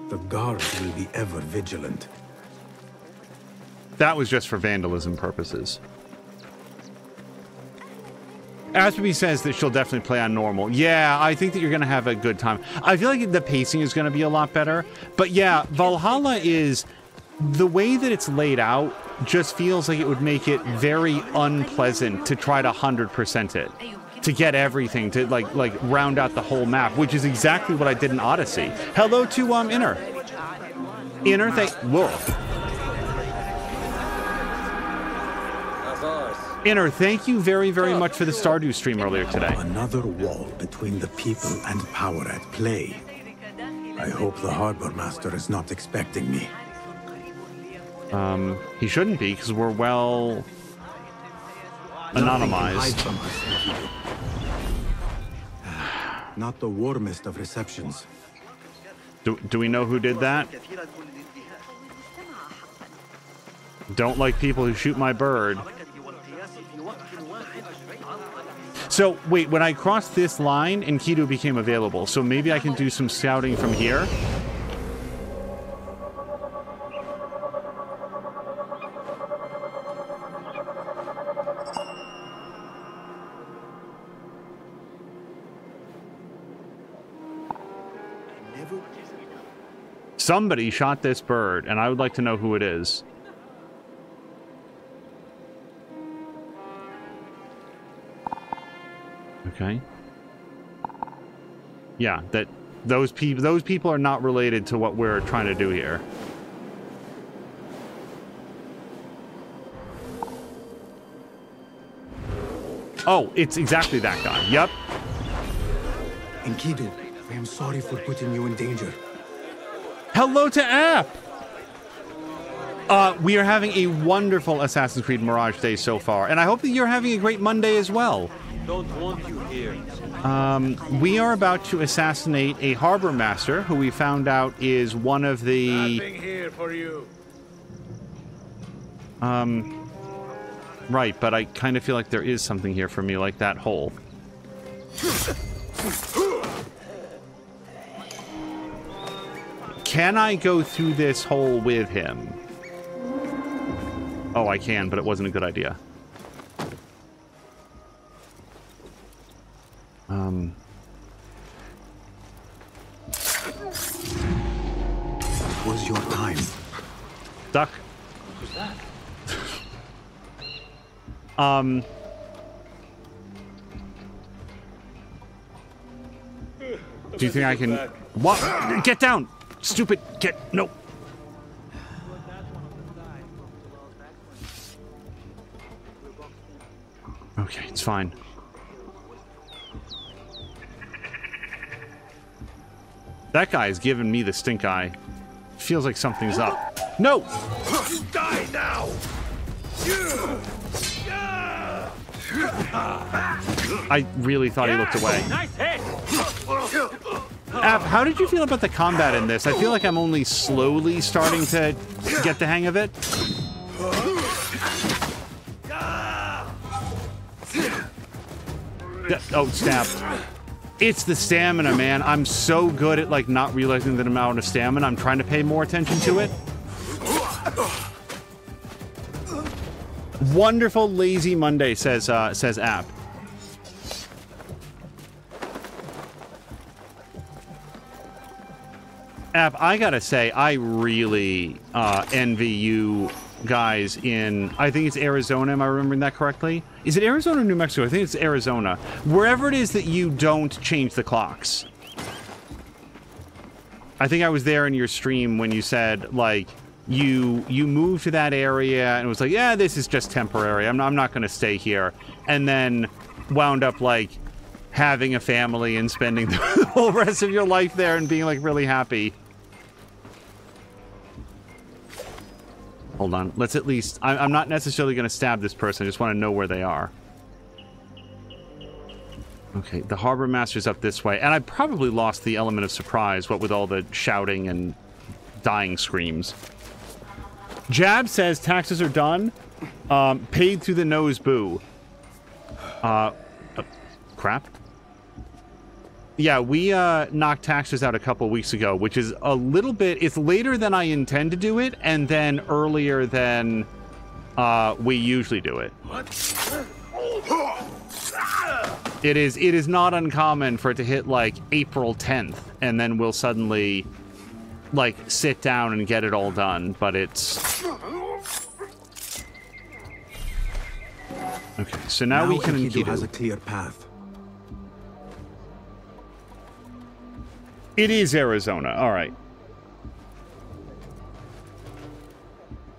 The guards will be ever vigilant. That was just for vandalism purposes. Asperby says that she'll definitely play on normal. Yeah, I think that you're going to have a good time. I feel like the pacing is going to be a lot better. But yeah, Valhalla is... The way that it's laid out just feels like it would make it very unpleasant to try to 100% it. to get everything, to like round out the whole map, which is exactly what I did in Odyssey. Hello to Inner. Inner, whoa. Inner, thank you very, very much for the Stardew stream earlier today. Another wall between the people and power at play. I hope the Harbor Master is not expecting me. He shouldn't be, because we're well anonymized. Not the warmest of receptions. Do we know who did that? Don't like people who shoot my bird. So, wait, when I crossed this line, Enkidu became available, so maybe I can do some scouting from here? Somebody shot this bird, and I would like to know who it is. Okay. Yeah, that those people are not related to what we're trying to do here. Oh, it's exactly that guy. Yep. Enkidu, I am sorry for putting you in danger. Hello to App! We are having a wonderful Assassin's Creed Mirage day so far, and I hope that you're having a great Monday as well. Don't want you here. We are about to assassinate a harbor master who we found out is one of the... Nothing here for you. Right, but I kind of feel like there is something here for me, like that hole. Can I go through this hole with him? Oh, I can, but it wasn't a good idea. It was your time. Duck. Who's that? Do you think I can... What? Get down! Stupid! No! Okay, it's fine. That guy's giving me the stink eye. Feels like something's up. No! Die now! I really thought he looked away. Nice hit! App, how did you feel about the combat in this? I feel like I'm only slowly starting to get the hang of it. Oh, snap. It's the stamina, man. I'm so good at, like, not realizing that I'm out of stamina. I'm trying to pay more attention to it. Wonderful lazy Monday, says App. App, I gotta say, I really envy you guys in, I think it's Arizona, am I remembering that correctly? Is it Arizona or New Mexico? I think it's Arizona. Wherever it is that you don't change the clocks. I think I was there in your stream when you said, like, you moved to that area and it was like, yeah, this is just temporary. I'm not going to stay here. And then wound up, like, having a family and spending the whole rest of your life there and being, like, really happy. Hold on. Let's at least... I'm not necessarily going to stab this person. I just want to know where they are. Okay, the Harbor Master's up this way. And I probably lost the element of surprise, what with all the shouting and dying screams. Jab says taxes are done. Paid through the nose, boo. Crap. Yeah, we knocked taxes out a couple weeks ago, which is a little bit... It's later than I intend to do it, and then earlier than we usually do it. It is not uncommon for it to hit, like, April 10th, and then we'll suddenly, like, sit down and get it all done, but it's... Okay, so now we can... Enkidu has a clear path. It is Arizona. All right.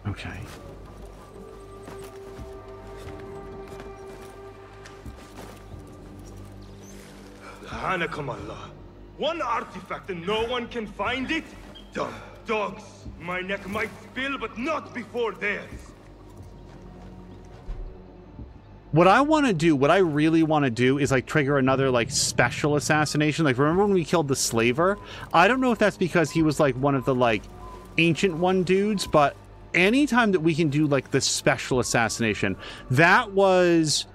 Okay. Hanakum Allah. One artifact and no one can find it? Dumb dogs. My neck might spill, but not before theirs. What I want to do, what I really want to do is like trigger another like special assassination. Like remember when we killed the slaver? I don't know if that's because he was like one of the like ancient one dudes, but anytime that we can do like the special assassination, that was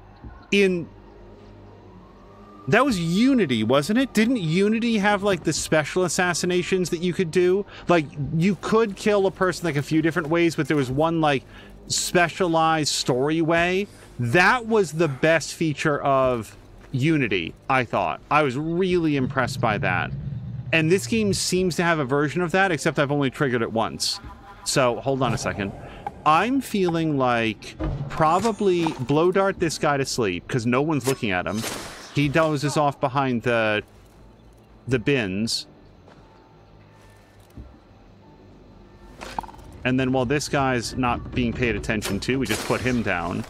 Unity, wasn't it? Didn't Unity have like the special assassinations that you could do? Like you could kill a person like a few different ways, but there was one like specialized story way. That was the best feature of Unity, I thought. I was really impressed by that. And this game seems to have a version of that, except I've only triggered it once. So, hold on a second. I'm feeling like probably blow dart this guy to sleep, because no one's looking at him. He dozes off behind the bins. And then while this guy's not being paid attention to, we just put him down.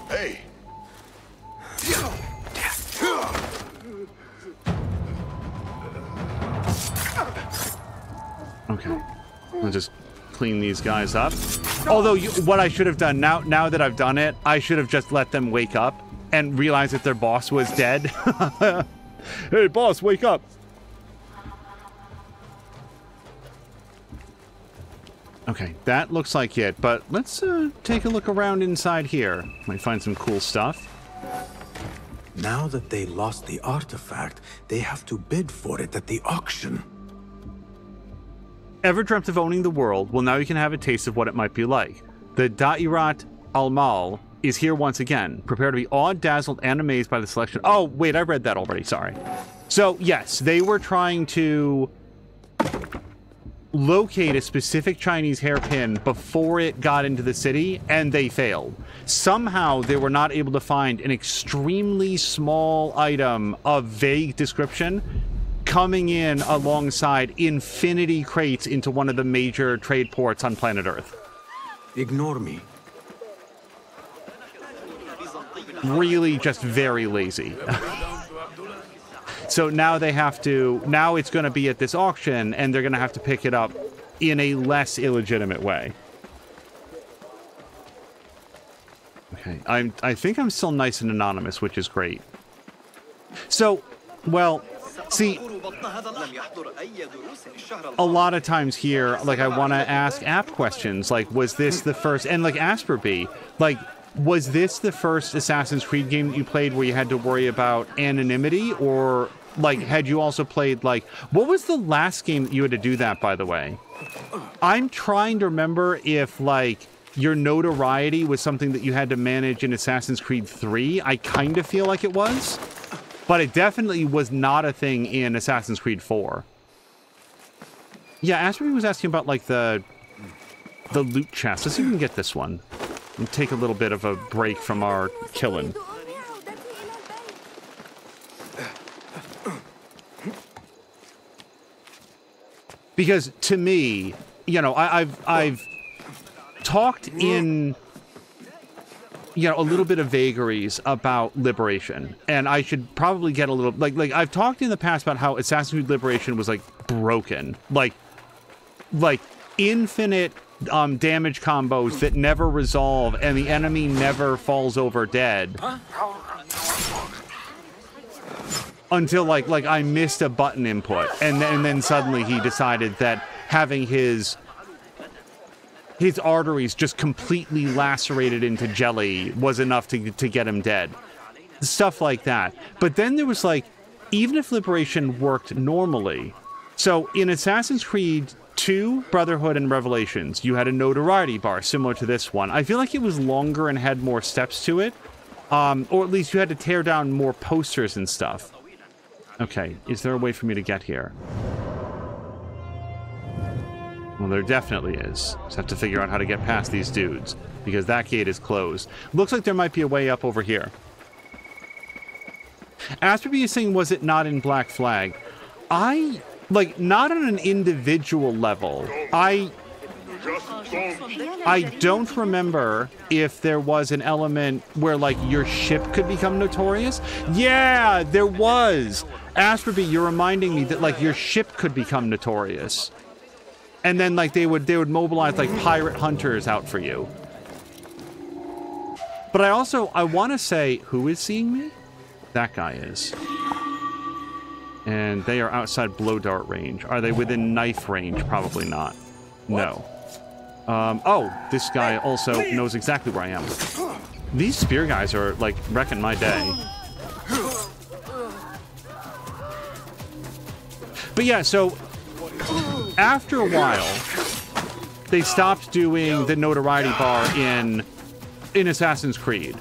Hey. Okay. I'll just clean these guys up. Although, what I should have done, now that I've done it, I should have just let them wake up and realize that their boss was dead. Hey, boss, wake up. Okay, that looks like it, but let's take a look around inside here. Might find some cool stuff. Now that they lost the artifact, they have to bid for it at the auction. Ever dreamt of owning the world? Well, now you can have a taste of what it might be like. The Da'irat al-Mal is here once again. Prepare to be awed, dazzled, and amazed by the selection. Oh, wait, I read that already, sorry. So, yes, they were trying to locate a specific Chinese hairpin before it got into the city, and they failed. Somehow, they were not able to find an extremely small item of vague description coming in alongside infinity crates into one of the major trade ports on planet Earth. Ignore me. Really just very lazy. So now they have to, now it's going to be at this auction, and they're going to have to pick it up in a less illegitimate way. Okay, I think I'm still nice and anonymous, which is great. So, well, see, a lot of times here, like, I want to ask app questions, like, was this the first, and like Asper B, like, was this the first Assassin's Creed game that you played where you had to worry about anonymity, or like had you also played like, what was the last game that you had to do that, by the way? I'm trying to remember if like your notoriety was something that you had to manage in Assassin's Creed 3. I kind of feel like it was, but it definitely was not a thing in Assassin's Creed 4. Yeah, Asper was asking about like the loot chest. Let's see if we can get this one. And take a little bit of a break from our killing. Because to me, you know, I've talked in, you know, a little bit of vagaries about Liberation, and I should probably get a little like I've talked in the past about how Assassin's Creed Liberation was like broken, like infinite damage combos that never resolve, and the enemy never falls over dead. Until like I missed a button input, and then suddenly he decided that having his arteries just completely lacerated into jelly was enough to get him dead. Stuff like that. But then there was like, even if Liberation worked normally, so in Assassin's Creed 2, Brotherhood, and Revelations, you had a notoriety bar similar to this one. I feel like it was longer and had more steps to it, or at least you had to tear down more posters and stuff. Okay, is there a way for me to get here? Well, there definitely is. Just have to figure out how to get past these dudes, because that gate is closed. Looks like there might be a way up over here. Asperby is saying, was it not in Black Flag? like, not on an individual level, I don't remember if there was an element where, like, your ship could become notorious. Yeah, there was. Asperby, you're reminding me that, like, your ship could become notorious. And then, like, they would mobilize, like, pirate hunters out for you. But I want to say, who is seeing me? That guy is. And they are outside blow dart range. Are they within knife range? Probably not. No. Oh, this guy also knows exactly where I am. These spear guys are, like, wrecking my day. But yeah, so after a while, they stopped doing the notoriety bar in Assassin's Creed.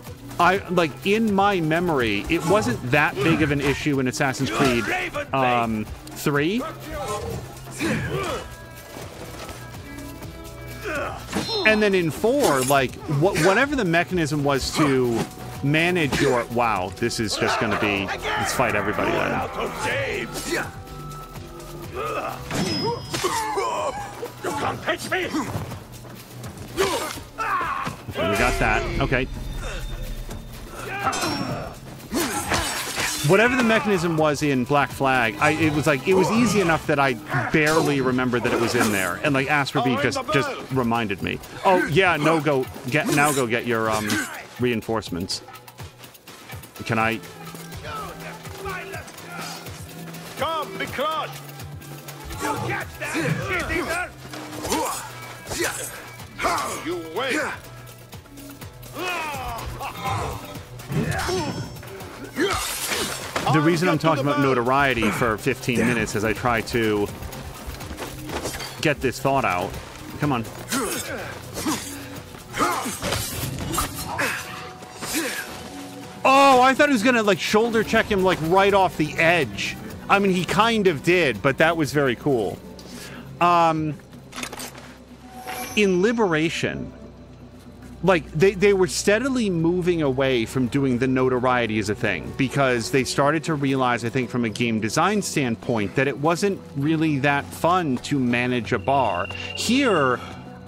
In my memory, it wasn't that big of an issue in Assassin's Creed 3. And then in 4, like, whatever the mechanism was to manage your... Wow, this is just going to be... Let's fight everybody then. You can't touch me! Okay, we got that. Okay. Whatever the mechanism was in Black Flag, it was easy enough that I barely remembered that it was in there, and like Asperby just reminded me. Oh yeah, go get your reinforcements. Can I? Come, be crushed! You catch that, shit eater! You wait! The reason I'm talking about notoriety for 15 minutes is I try to get this thought out. Come on. Oh, I thought he was gonna, like, shoulder check him, like, right off the edge. I mean, he kind of did, but that was very cool. In Liberation, like, they were steadily moving away from doing the notoriety as a thing because they started to realize, I think, from a game design standpoint, that it wasn't really that fun to manage a bar. Here,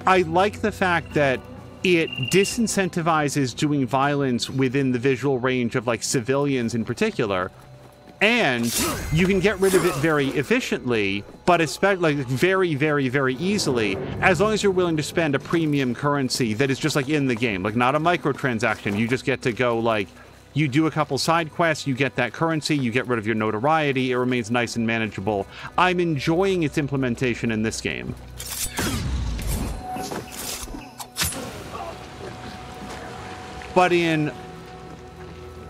I like the fact that it disincentivizes doing violence within the visual range of, like, civilians in particular, and you can get rid of it very efficiently, but especially, like, very, very, very easily, as long as you're willing to spend a premium currency that is just, like, in the game. Like, not a microtransaction. You just get to go, like, you do a couple side quests, you get that currency, you get rid of your notoriety, it remains nice and manageable. I'm enjoying its implementation in this game. But in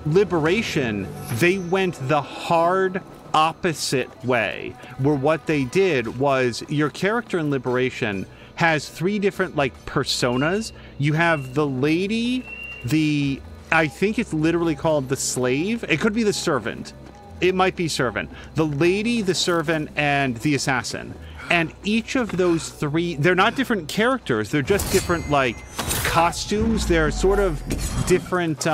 Liberation, they went the hard opposite way, where what they did was your character in Liberation has 3 different, like, personas. You have the lady, I think it's literally called the slave. It could be the servant. It might be servant. The lady, the servant, and the assassin. And each of those 3, they're not different characters, they're just different, like, costumes. They're sort of different,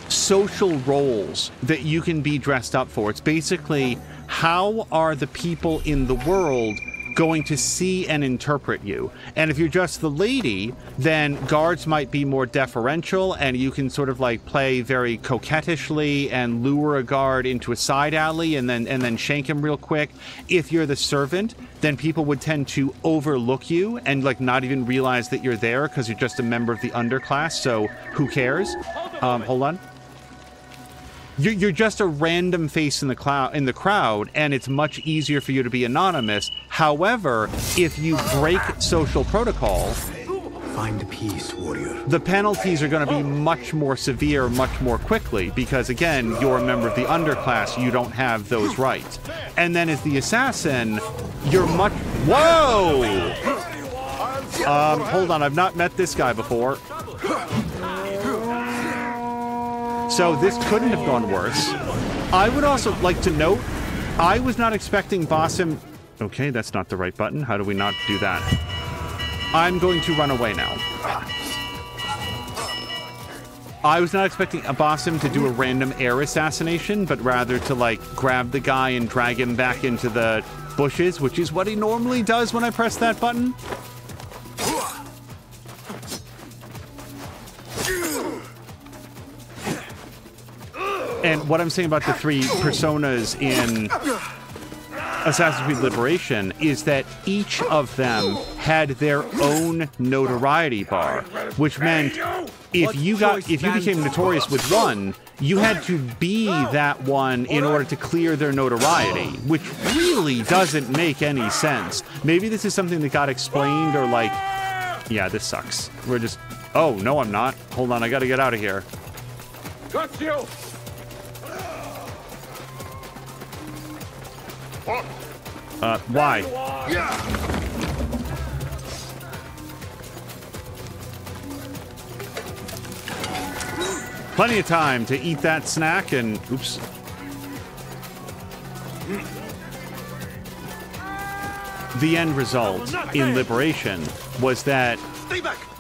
social roles that you can be dressed up for. It's basically, how are the people in the world going to see and interpret you? And if you're just the lady, then guards might be more deferential, and you can sort of, like, play very coquettishly and lure a guard into a side alley and then shank him real quick. If you're the servant, then people would tend to overlook you and, like, not even realize that you're there because you're just a member of the underclass, so who cares? Hold on. You're just a random face in the crowd, and it's much easier for you to be anonymous. However, if you break social protocol, find peace, warrior. The penalties are going to be much more severe, much more quickly, because again, you're a member of the underclass. You don't have those rights. And then as the assassin, you're much... Whoa! Hold on, I've not met this guy before. So this couldn't have gone worse. I would also like to note, I was not expecting Basim... Okay, that's not the right button. How do we not do that? I'm going to run away now. I was not expecting a Basim to do a random air assassination, but rather to, like, grab the guy and drag him back into the bushes, which is what he normally does when I press that button. And what I'm saying about the 3 personas in Assassin's Creed Liberation is that each of them had their own notoriety bar, which meant if you became notorious with one, you had to be that one in order to clear their notoriety, which really doesn't make any sense. Maybe this is something that got explained, or like, yeah, this sucks. We're just, oh, no, I'm not. Hold on, I gotta get out of here. Got you! Why? Plenty of time to eat that snack and... Oops. The end result in Liberation was that...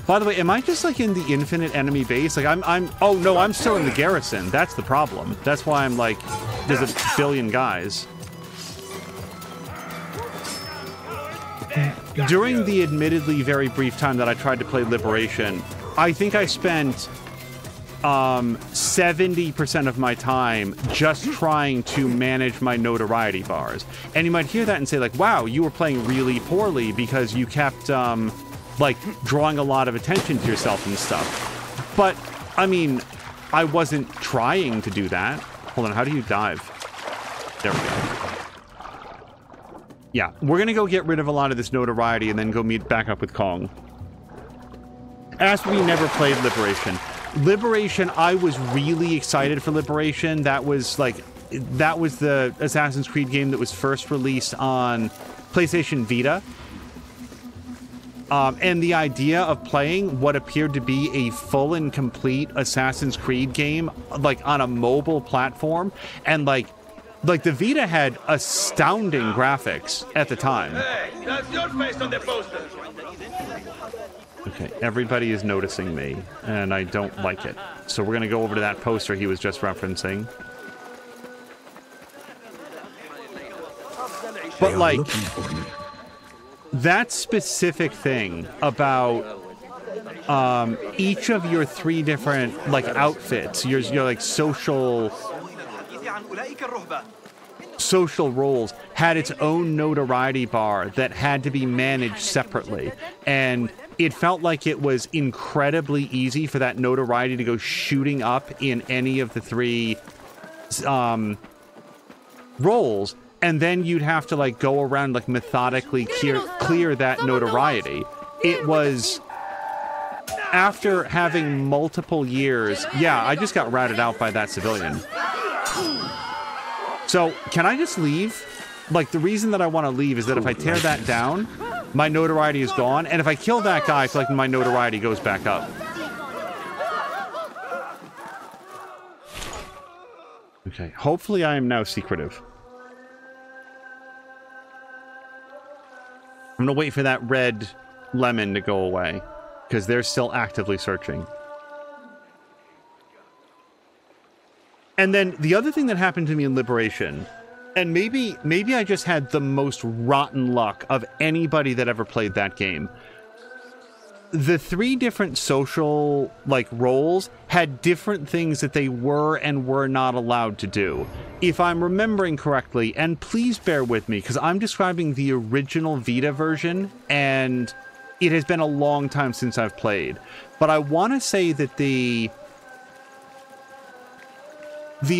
By the way, am I just like in the infinite enemy base? Like oh no, I'm still in the garrison. That's the problem. That's why I'm like, there's a billion guys. During the admittedly very brief time that I tried to play Liberation, I think I spent 70% of my time just trying to manage my notoriety bars. And you might hear that and say like, wow, you were playing really poorly because you kept like drawing a lot of attention to yourself and stuff. But I mean, I wasn't trying to do that. Hold on, how do you dive? There we go. Yeah, we're gonna go get rid of a lot of this notoriety and then go meet back up with Kong. As we never played Liberation. Liberation, I was really excited for Liberation. That was the Assassin's Creed game that was first released on PlayStation Vita. And the idea of playing what appeared to be a full and complete Assassin's Creed game, like on a mobile platform, and like the Vita had astounding graphics at the time. Hey, that's your face on the poster. Okay, everybody is noticing me, and I don't like it. So we're gonna go over to that poster he was just referencing. But like, that specific thing about each of your 3 different like outfits, your like social roles had its own notoriety bar that had to be managed separately, and it felt like it was incredibly easy for that notoriety to go shooting up in any of the 3 roles, and then you'd have to like go around like methodically clear that notoriety. It was after having multiple years. Yeah, I just got ratted out by that civilian. So can I just leave? Like, the reason that I want to leave is that if I tear that down, my notoriety is gone, and if I kill that guy, I feel like my notoriety goes back up. Okay, hopefully I am now secretive. I'm gonna wait for that red lemon to go away, because they're still actively searching. And then the other thing that happened to me in Liberation, and maybe I just had the most rotten luck of anybody that ever played that game. The 3 different social like roles had different things that they were and were not allowed to do. If I'm remembering correctly, and please bear with me because I'm describing the original Vita version and it has been a long time since I've played. But I want to say that the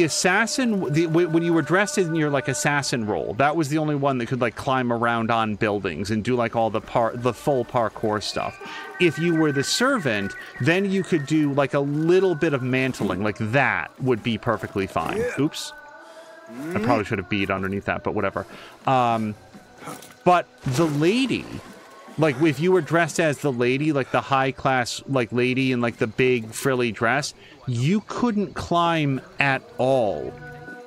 assassin, when you were dressed in your like assassin role, that was the only one that could like climb around on buildings and do like all the full parkour stuff. If you were the servant, then you could do like a little bit of mantling, like that would be perfectly fine. Oops. I probably should have beat underneath that, but whatever. But the lady, like if you were dressed as the lady, like the high class like lady in like the big frilly dress, you couldn't climb at all.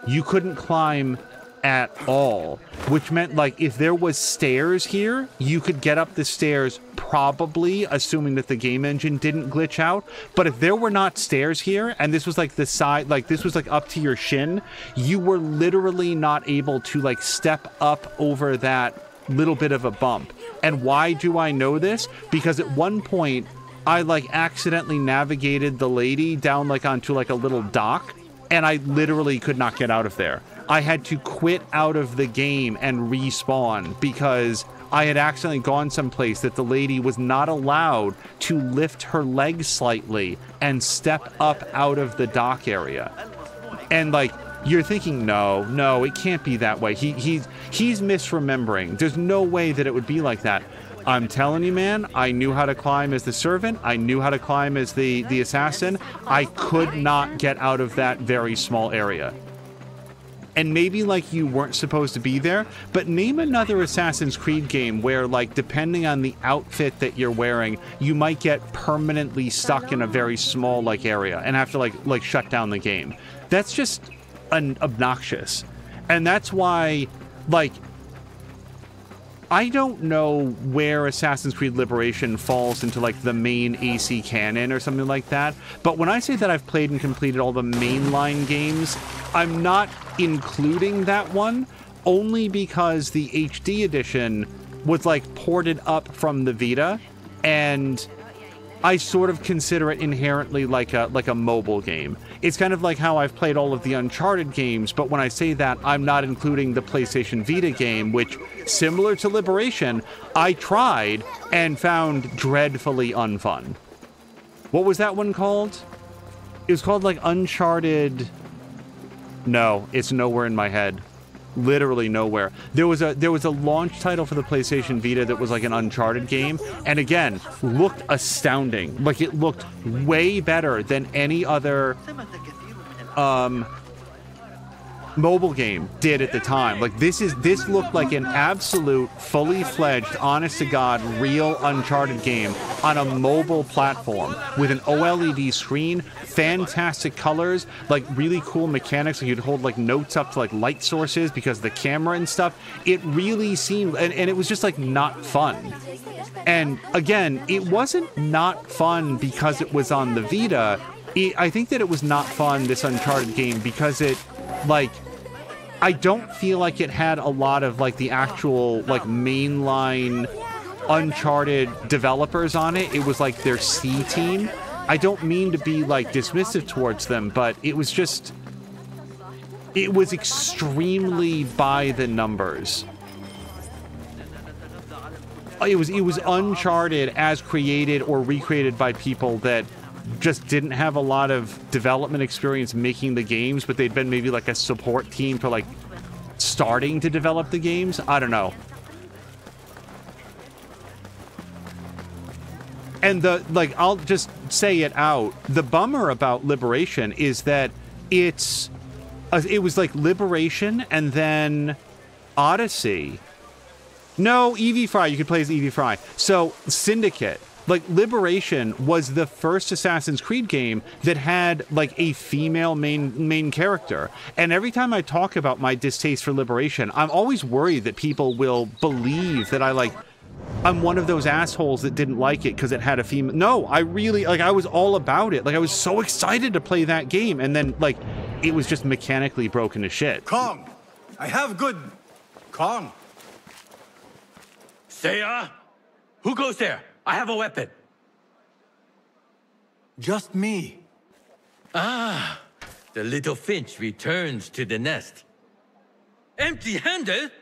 You couldn't climb at all, which meant like if there was stairs here, you could get up the stairs probably, assuming that the game engine didn't glitch out. But if there were not stairs here and this was like the side, like this was like up to your shin, you were literally not able to like step up over that little bit of a bump. And why do I know this? Because at one point I like accidentally navigated the lady down like onto like a little dock, and I literally could not get out of there. I had to quit out of the game and respawn because I had accidentally gone someplace that the lady was not allowed to lift her legs slightly and step up out of the dock area. And like, you're thinking, no, it can't be that way. He's misremembering. There's no way that it would be like that. I'm telling you, man, I knew how to climb as the servant. I knew how to climb as the assassin. I could not get out of that very small area. And maybe like you weren't supposed to be there, but name another Assassin's Creed game where like depending on the outfit that you're wearing, you might get permanently stuck in a very small like area and have to like shut down the game. That's just obnoxious. And that's why like I don't know where Assassin's Creed Liberation falls into like the main AC canon or something like that, but when I say that I've played and completed all the mainline games, I'm not including that one only because the HD edition was like ported up from the Vita, and I sort of consider it inherently like a mobile game. It's kind of like how I've played all of the Uncharted games, but when I say that, I'm not including the PlayStation Vita game, which, similar to Liberation, I tried and found dreadfully unfun. What was that one called? It was called like Uncharted... No, it's nowhere in my head. Literally nowhere. There was a launch title for the PlayStation Vita that was like an Uncharted game, and again, looked astounding. Like it looked way better than any other mobile game did at the time. Like this looked like an absolute fully fledged, honest to God, real Uncharted game on a mobile platform with an OLED screen, fantastic colors, like really cool mechanics. Like you'd hold like notes up to like light sources because of the camera and stuff. It really seemed, and it was just like not fun. And again, it wasn't not fun because it was on the Vita. I think that it was not fun, this Uncharted game, because it, like, I don't feel like it had a lot of, like, the actual, like, mainline Uncharted developers on it. It was, like, their C team. I don't mean to be, like, dismissive towards them, but it was just... It was extremely by the numbers. It was Uncharted as created or recreated by people that just didn't have a lot of development experience making the games, but they'd been maybe like a support team for like starting to develop the games. I don't know. And I'll just say it out. The bummer about Liberation is that it was like Liberation and then Odyssey. No, Evie Fry. You could play as Evie Fry. So Syndicate. Like, Liberation was the first Assassin's Creed game that had, like, a female main character. And every time I talk about my distaste for Liberation, I'm always worried that people will believe that I'm one of those assholes that didn't like it because it had a female... No, I really... Like, I was all about it. Like, I was so excited to play that game. And then, like, it was just mechanically broken to shit. Kong! I have good... Kong! Seiya? Who goes there? I have a weapon. Just me. Ah, the little finch returns to the nest. Empty-handed?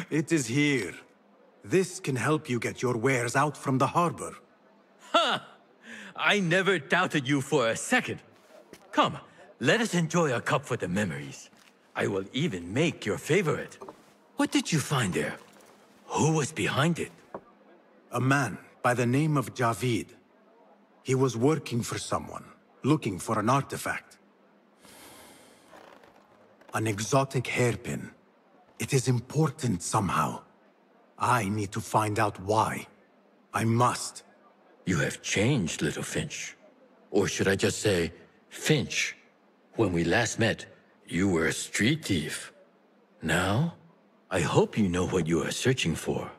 It is here. This can help you get your wares out from the harbor. Ha! I never doubted you for a second. Come, let us enjoy a cup for the memories. I will even make your favorite. What did you find there? Who was behind it? A man by the name of Javid. He was working for someone, looking for an artifact. An exotic hairpin. It is important somehow. I need to find out why. I must. You have changed, little Finch. Or should I just say, Finch. When we last met, You were a street thief. Now, I hope you know what you are searching for.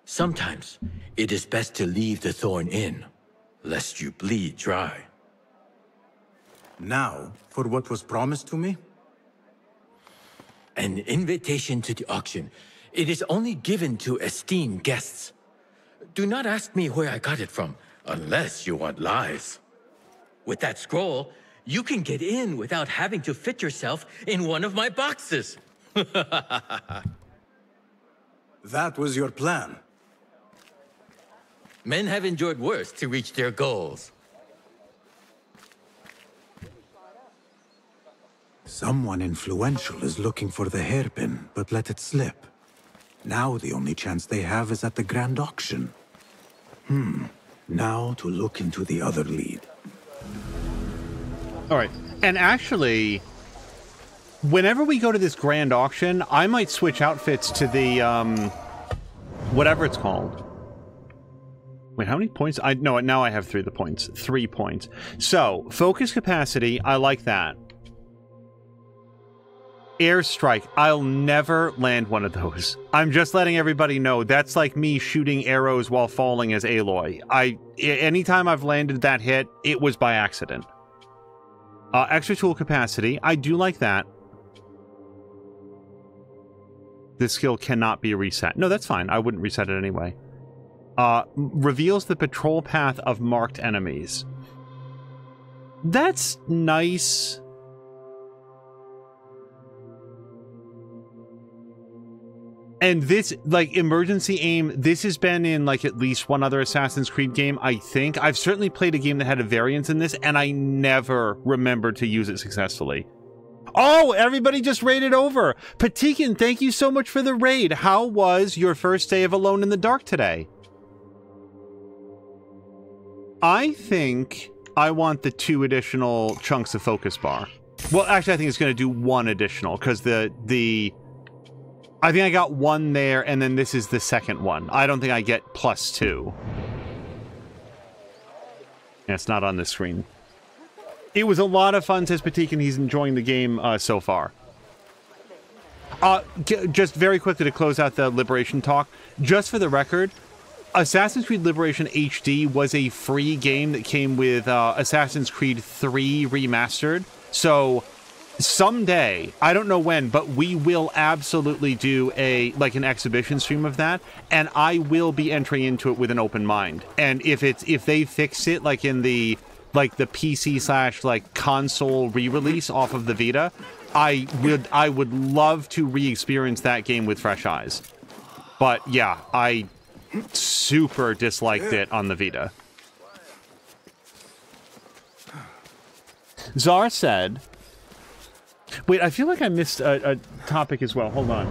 Sometimes, it is best to leave the thorn in, lest you bleed dry. Now, for what was promised to me? An invitation to the auction. It is only given to esteemed guests. Do not ask me where I got it from, unless you want lies. With that scroll, you can get in without having to fit yourself in one of my boxes. That was your plan. Men have endured worse to reach their goals. Someone influential is looking for the hairpin, but let it slip. Now the only chance they have is at the grand auction. Now to look into the other lead. All right. And actually, whenever we go to this grand auction, I might switch outfits to the, whatever it's called. Wait, how many points? No, now I have 3 of the points. 3 points. So, focus capacity, I like that. Airstrike, I'll never land one of those. I'm just letting everybody know that's like me shooting arrows while falling as Aloy. Anytime I've landed that hit, it was by accident. Extra tool capacity, I do like that. This skill cannot be reset. No, that's fine. I wouldn't reset it anyway. Reveals the patrol path of marked enemies. That's nice. And this, like, emergency aim, this has been in, like, at least one other Assassin's Creed game, I think. I've certainly played a game that had a variant in this, and I never remembered to use it successfully. Oh, everybody just raided over! Patikin, thank you so much for the raid. How was your first day of Alone in the Dark today? I think I want the 2 additional chunks of focus bar. Well, actually, I think it's going to do 1 additional, because I think I got 1 there, and then this is the second one. I don't think I get +2. Yeah, it's not on the screen. It was a lot of fun, says Patik, and he's enjoying the game so far. Just very quickly to close out the Liberation talk, just for the record, Assassin's Creed Liberation HD was a free game that came with Assassin's Creed 3 Remastered. So someday, I don't know when, but we will absolutely do an exhibition stream of that, and I will be entering into it with an open mind. And if they fix it like in the PC / console re-release off of the Vita, I would love to re-experience that game with fresh eyes. But yeah, I super disliked it on the Vita. Czar said, wait, I feel like I missed a topic as well. Hold on.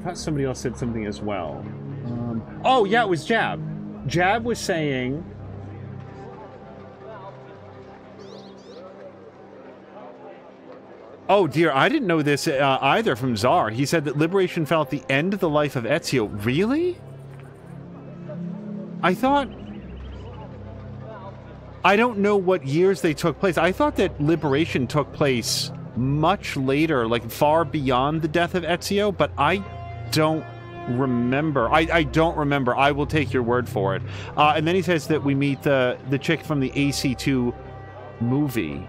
I thought somebody else said something as well. Oh, yeah, it was Jab. Jab was saying... Oh, dear, I didn't know this either from Czar. He said that Liberation fell at the end of the life of Ezio. Really? I thought... I don't know what years they took place. I thought that Liberation took place much later, like far beyond the death of Ezio, but I don't remember. I don't remember. I will take your word for it. And then he says that we meet the chick from the AC2 movie.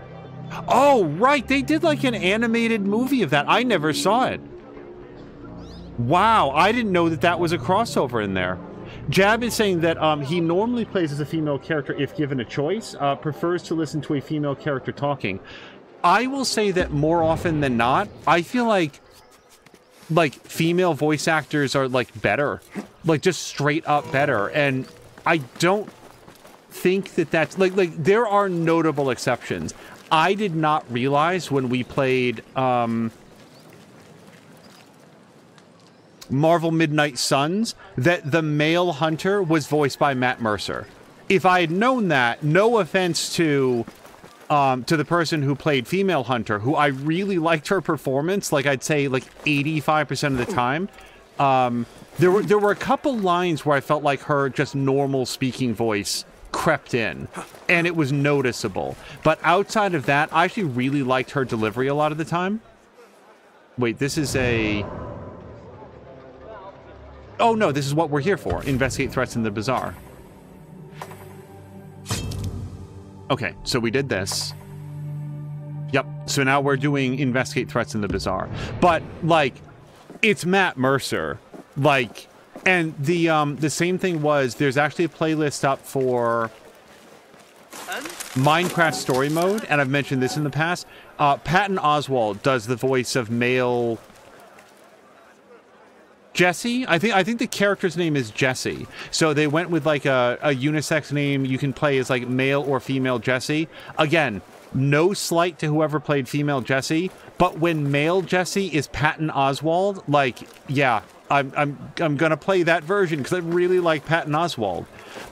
Oh, right. They did like an animated movie of that. I never saw it. Wow. I didn't know that that was a crossover in there. Jab is saying that he normally plays as a female character if given a choice, prefers to listen to a female character talking. I will say that more often than not, I feel like female voice actors are like better, like just straight up better. And I don't think that that's like there are notable exceptions. I did not realize when we played Marvel Midnight Suns that the male hunter was voiced by Matt Mercer. If I had known that, no offense to the person who played female hunter, who I really liked her performance, like I'd say like 85% of the time. There were a couple lines where I felt like her just normal speaking voice crept in, and it was noticeable. But outside of that, I actually really liked her delivery a lot of the time. Wait, this is a... Oh no, this is what we're here for. Investigate threats in the bazaar. Okay, so we did this. Yep, so now we're doing investigate threats in the bazaar. But, like, it's Matt Mercer. Like, and the same thing was, there's actually a playlist up for Minecraft Story Mode, and I've mentioned this in the past. Patton Oswalt does the voice of male Jesse. I think the character's name is Jesse. So they went with like a unisex name. You can play as like male or female Jesse. Again, no slight to whoever played female Jesse, but when male Jesse is Patton Oswalt, like, yeah, I'm gonna play that version because I really like Patton Oswalt.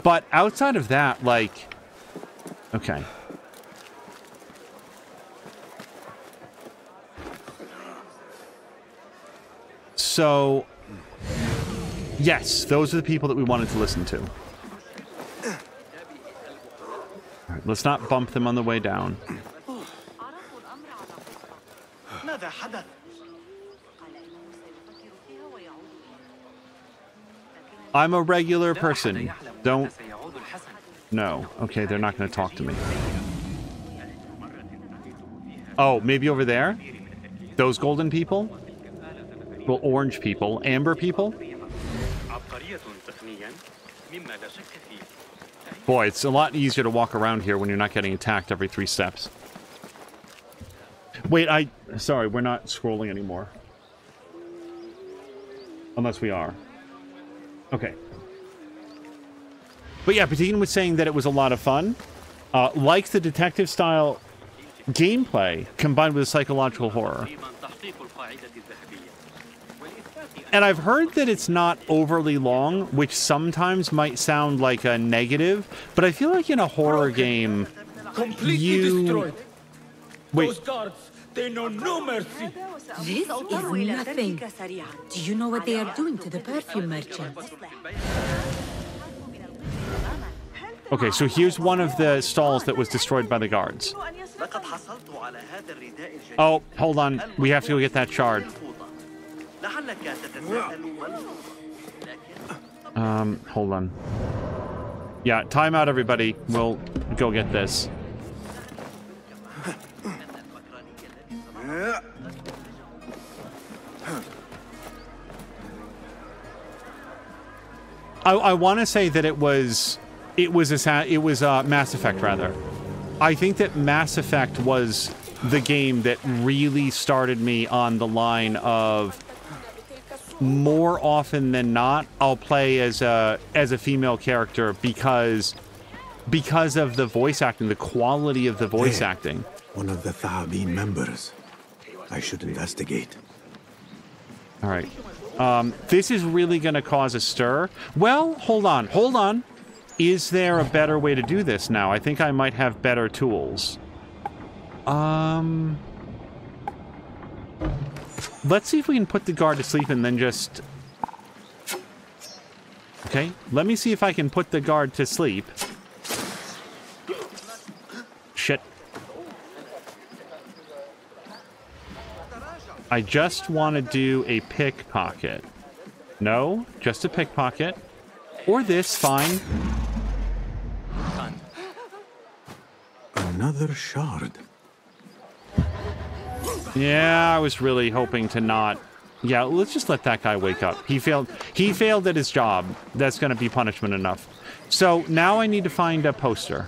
But outside of that, like, okay. So, yes, those are the people that we wanted to listen to. All right, let's not bump them on the way down. I'm a regular person. Don't... No. Okay, they're not going to talk to me. Oh, maybe over there? Those golden people? Well, orange people. Amber people? Boy, it's a lot easier to walk around here when you're not getting attacked every 3 steps. Wait, sorry, we're not scrolling anymore. Unless we are. Okay. But yeah, Patine was saying that it was a lot of fun. Likes the detective-style gameplay combined with psychological horror. And I've heard that it's not overly long, which sometimes might sound like a negative, but I feel like in a horror game, destroyed. Wait. Those guards, they know no mercy. This is nothing. Do you know what they are doing to the perfume merchants? Okay, so here's one of the stalls that was destroyed by the guards. Oh, hold on. We have to go get that shard. Hold on. Yeah, time out, everybody. We'll go get this. I want to say that it was Mass Effect, rather. I think that Mass Effect was the game that really started me on the line of, more often than not, I'll play as a female character because of the voice acting, the quality of the voice acting. One of the Thaabin members. I should investigate. All right. This is really going to cause a stir. Well, hold on. Is there a better way to do this now? I think I might have better tools. Let's see if we can put the guard to sleep and then just... Okay, let me see if I can put the guard to sleep. Shit. I just want to do a pickpocket. No, just a pickpocket. Or this, fine. Another shard. Yeah, I was really hoping to not... Yeah, let's just let that guy wake up. He failed at his job. That's going to be punishment enough. So, now I need to find a poster.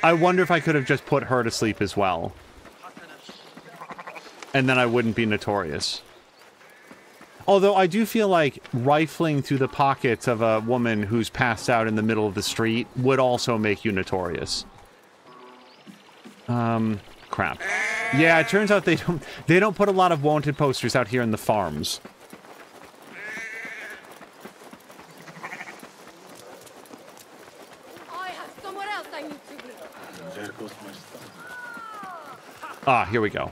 I wonder if I could have just put her to sleep as well. And then I wouldn't be notorious. Although I do feel like rifling through the pockets of a woman who's passed out in the middle of the street would also make you notorious. Crap. Yeah, it turns out they don't put a lot of wanted posters out here in the farms. I have somewhere else I need to be. There goes my stuff. Ah, here we go.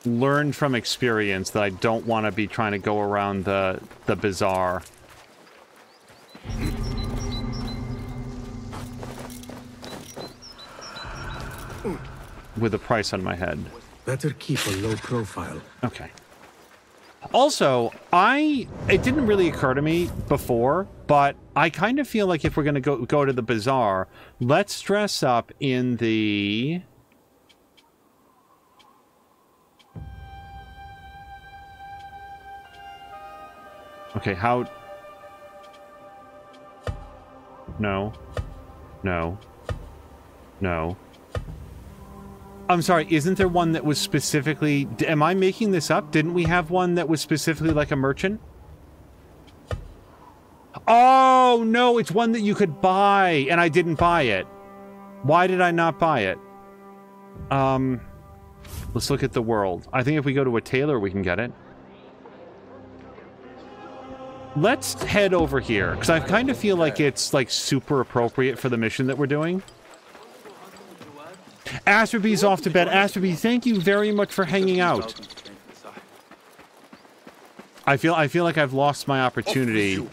learned from experience that I don't want to be trying to go around the bazaar. With a price on my head. Better keep a low profile. Okay. Also, it didn't really occur to me before, but I kind of feel like if we're going to go to the bazaar, let's dress up in the... Okay, how... No. No. No. I'm sorry, isn't there one that was specifically... Am I making this up? Didn't we have one that was specifically like a merchant? Oh, no, it's one that you could buy, and I didn't buy it. Why did I not buy it? Let's look at the world. I think if we go to a tailor, we can get it. Let's head over here, because I kind of feel like it's, like, super appropriate for the mission that we're doing. Asperby's off to bed. Asperby, thank you very much for hanging out. I feel like I've lost my opportunity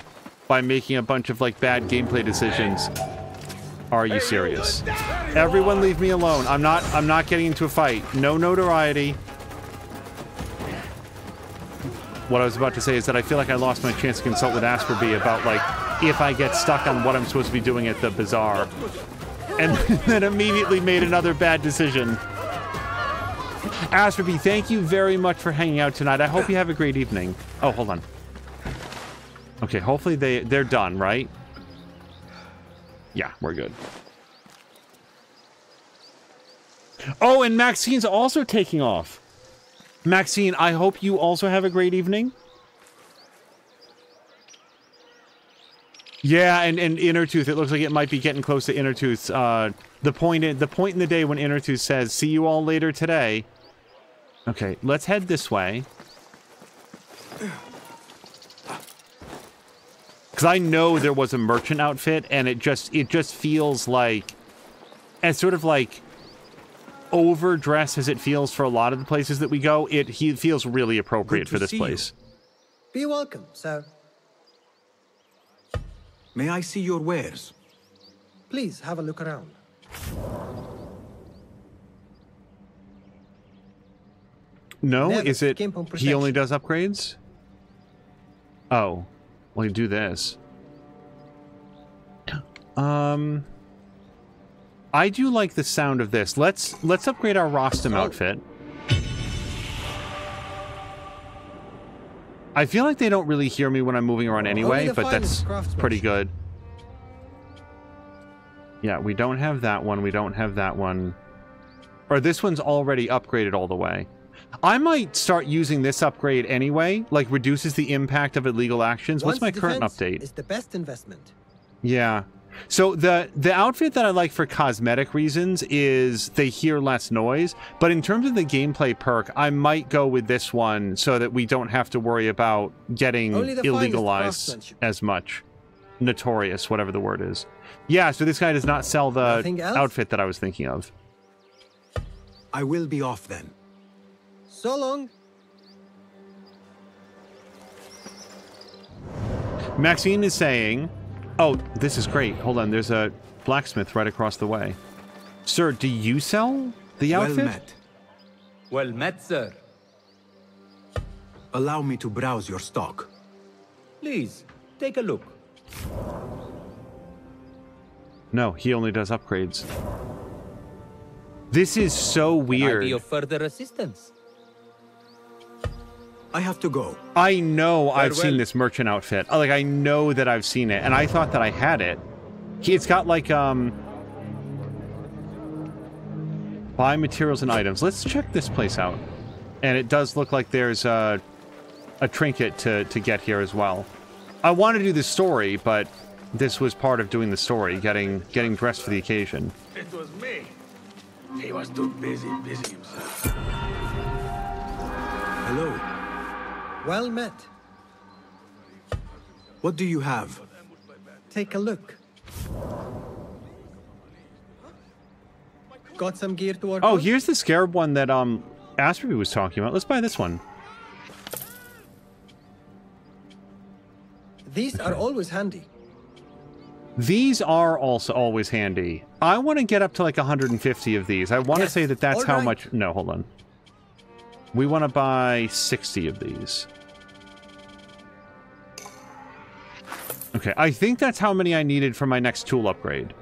by making a bunch of, like, bad gameplay decisions. Are you serious? Everyone leave me alone. I'm not getting into a fight. No notoriety. What I was about to say is that I feel like I lost my chance to consult with Asperby about, like, if I get stuck on what I'm supposed to be doing at the bazaar. And then immediately made another bad decision. Asperby, thank you very much for hanging out tonight. I hope you have a great evening. Oh, hold on. Okay, hopefully they're done, right? Yeah, we're good. Oh, and Maxine's also taking off. Maxine, I hope you also have a great evening. Yeah, and Innertooth, it looks like it might be getting close to Innertooth's, the point in the day when Innertooth says, see you all later today. Okay, let's head this way. Because I know there was a merchant outfit, and it just feels like, as sort of like overdressed as it feels for a lot of the places that we go, he feels really appropriate for this place. Be welcome, sir. May I see your wares? Please have a look around. No, Never is it skimp on he only protection. does upgrades? Oh, well, you do this. I do like the sound of this. Let's upgrade our Rostam outfit. I feel like they don't really hear me when I'm moving around anyway, but that's pretty good. Yeah, we don't have that one. We don't have that one. Or this one's already upgraded all the way. I might start using this upgrade anyway, like reduces the impact of illegal actions. What's my current update? It's the best investment. Yeah. So the outfit that I like for cosmetic reasons is they hear less noise, but in terms of the gameplay perk, I might go with this one so that we don't have to worry about getting illegalized as much. Notorious, whatever the word is. Yeah, so this guy does not sell the outfit that I was thinking of. I will be off then. So long. Maxine is saying, oh, this is great. Hold on, there's a blacksmith right across the way. Sir, do you sell the outfit? Well met. Well met, sir. Allow me to browse your stock. Please, take a look. No, he only does upgrades. This is so weird. Can I be of further assistance? I have to go. I know I've seen this merchant outfit. Like, I know that I've seen it, and I thought that I had it. It's got, like, buy materials and items. Let's check this place out. And it does look like there's a trinket to get here as well. I want to do the story, but this was part of doing the story, getting dressed for the occasion. It was me. He was too busy himself. Hello. Well met. What do you have? Take a look. Got some gear to work Oh, on? here's the scarab one that Asperby was talking about. Let's buy this one. These are always handy. These are also always handy. I want to get up to like 150 of these. I want to say that that's how much... No, hold on. We want to buy 60 of these. Okay, I think that's how many I needed for my next tool upgrade.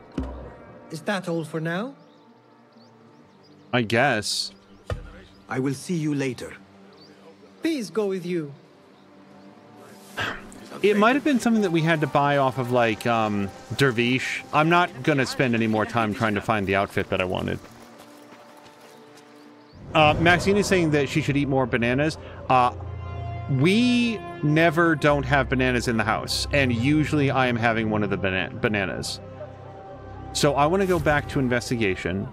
Is that all for now? I guess. I will see you later. Peace go with you. It might have been something that we had to buy off of, like, Dervish. I'm not going to spend any more time trying to find the outfit that I wanted. Maxine is saying that she should eat more bananas. We never don't have bananas in the house, and usually I am having one of the bananas. So I want to go back to investigation.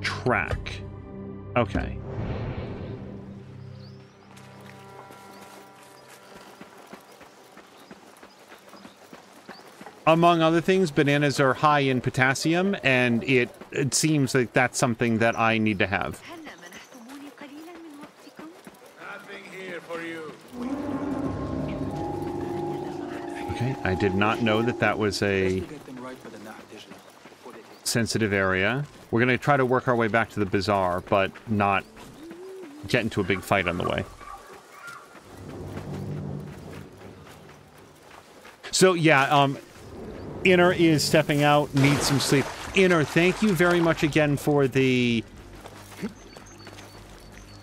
Track. Okay. Among other things, bananas are high in potassium, and it seems like that's something that I need to have. Nothing here for you. Okay, I did not know that that was a sensitive area. We're going to try to work our way back to the bazaar, but not get into a big fight on the way. So, yeah, Inner is stepping out, needs some sleep. Inner, thank you very much again for the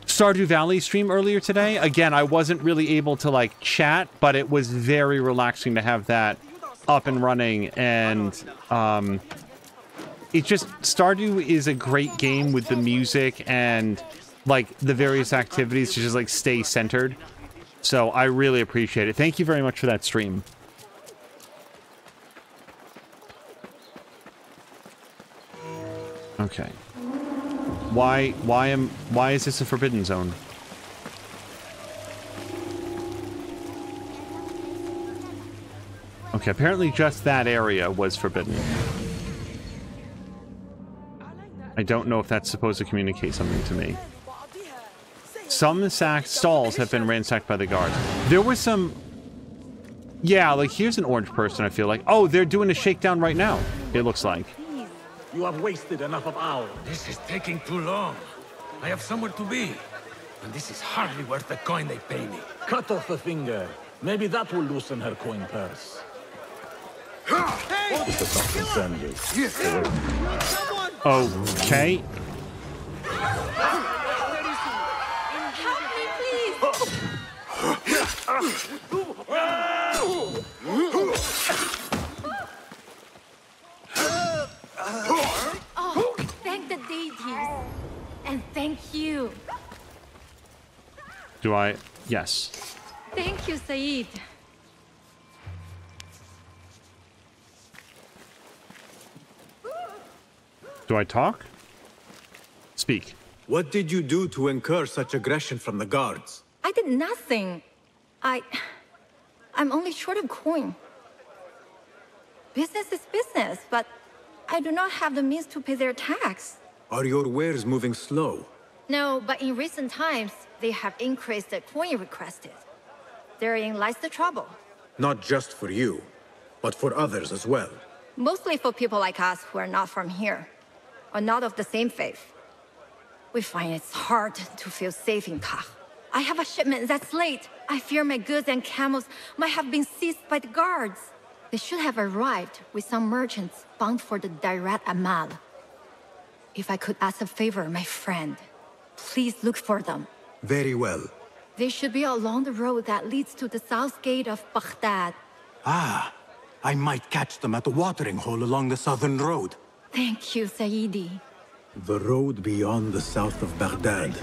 Stardew Valley stream earlier today. Again, I wasn't really able to, like, chat, but it was very relaxing to have that up and running. And, it just... Stardew is a great game with the music and, like, the various activities to just, like, stay centered. So, I really appreciate it. Thank you very much for that stream. Okay. Why is this a forbidden zone? Okay, apparently just that area was forbidden. I don't know if that's supposed to communicate something to me. Some stalls have been ransacked by the guards. There was some... Yeah, like, here's an orange person, I feel like. Oh, they're doing a shakedown right now, it looks like. You have wasted enough of ours. This is taking too long. I have somewhere to be. And this is hardly worth the coin they pay me. Cut off a finger. Maybe that will loosen her coin purse. Hey! Okay. Help me, please! Oh, thank the deities. And thank you. Do I? Yes. Thank you, Saeed. Do I talk? Speak. What did you do to incur such aggression from the guards? I did nothing. I'm only short of coin. Business is business, but I do not have the means to pay their tax. Are your wares moving slow? No, but in recent times, they have increased the coin requested. Therein lies the trouble. Not just for you, but for others as well. Mostly for people like us who are not from here, or not of the same faith. We find it's hard to feel safe in Karkh. I have a shipment that's late. I fear my goods and camels might have been seized by the guards. They should have arrived with some merchants bound for the Direct Amal. If I could ask a favor, my friend, please look for them. Very well. They should be along the road that leads to the south gate of Baghdad. Ah, I might catch them at the watering hole along the southern road. Thank you, Saidi. The road beyond the south of Baghdad.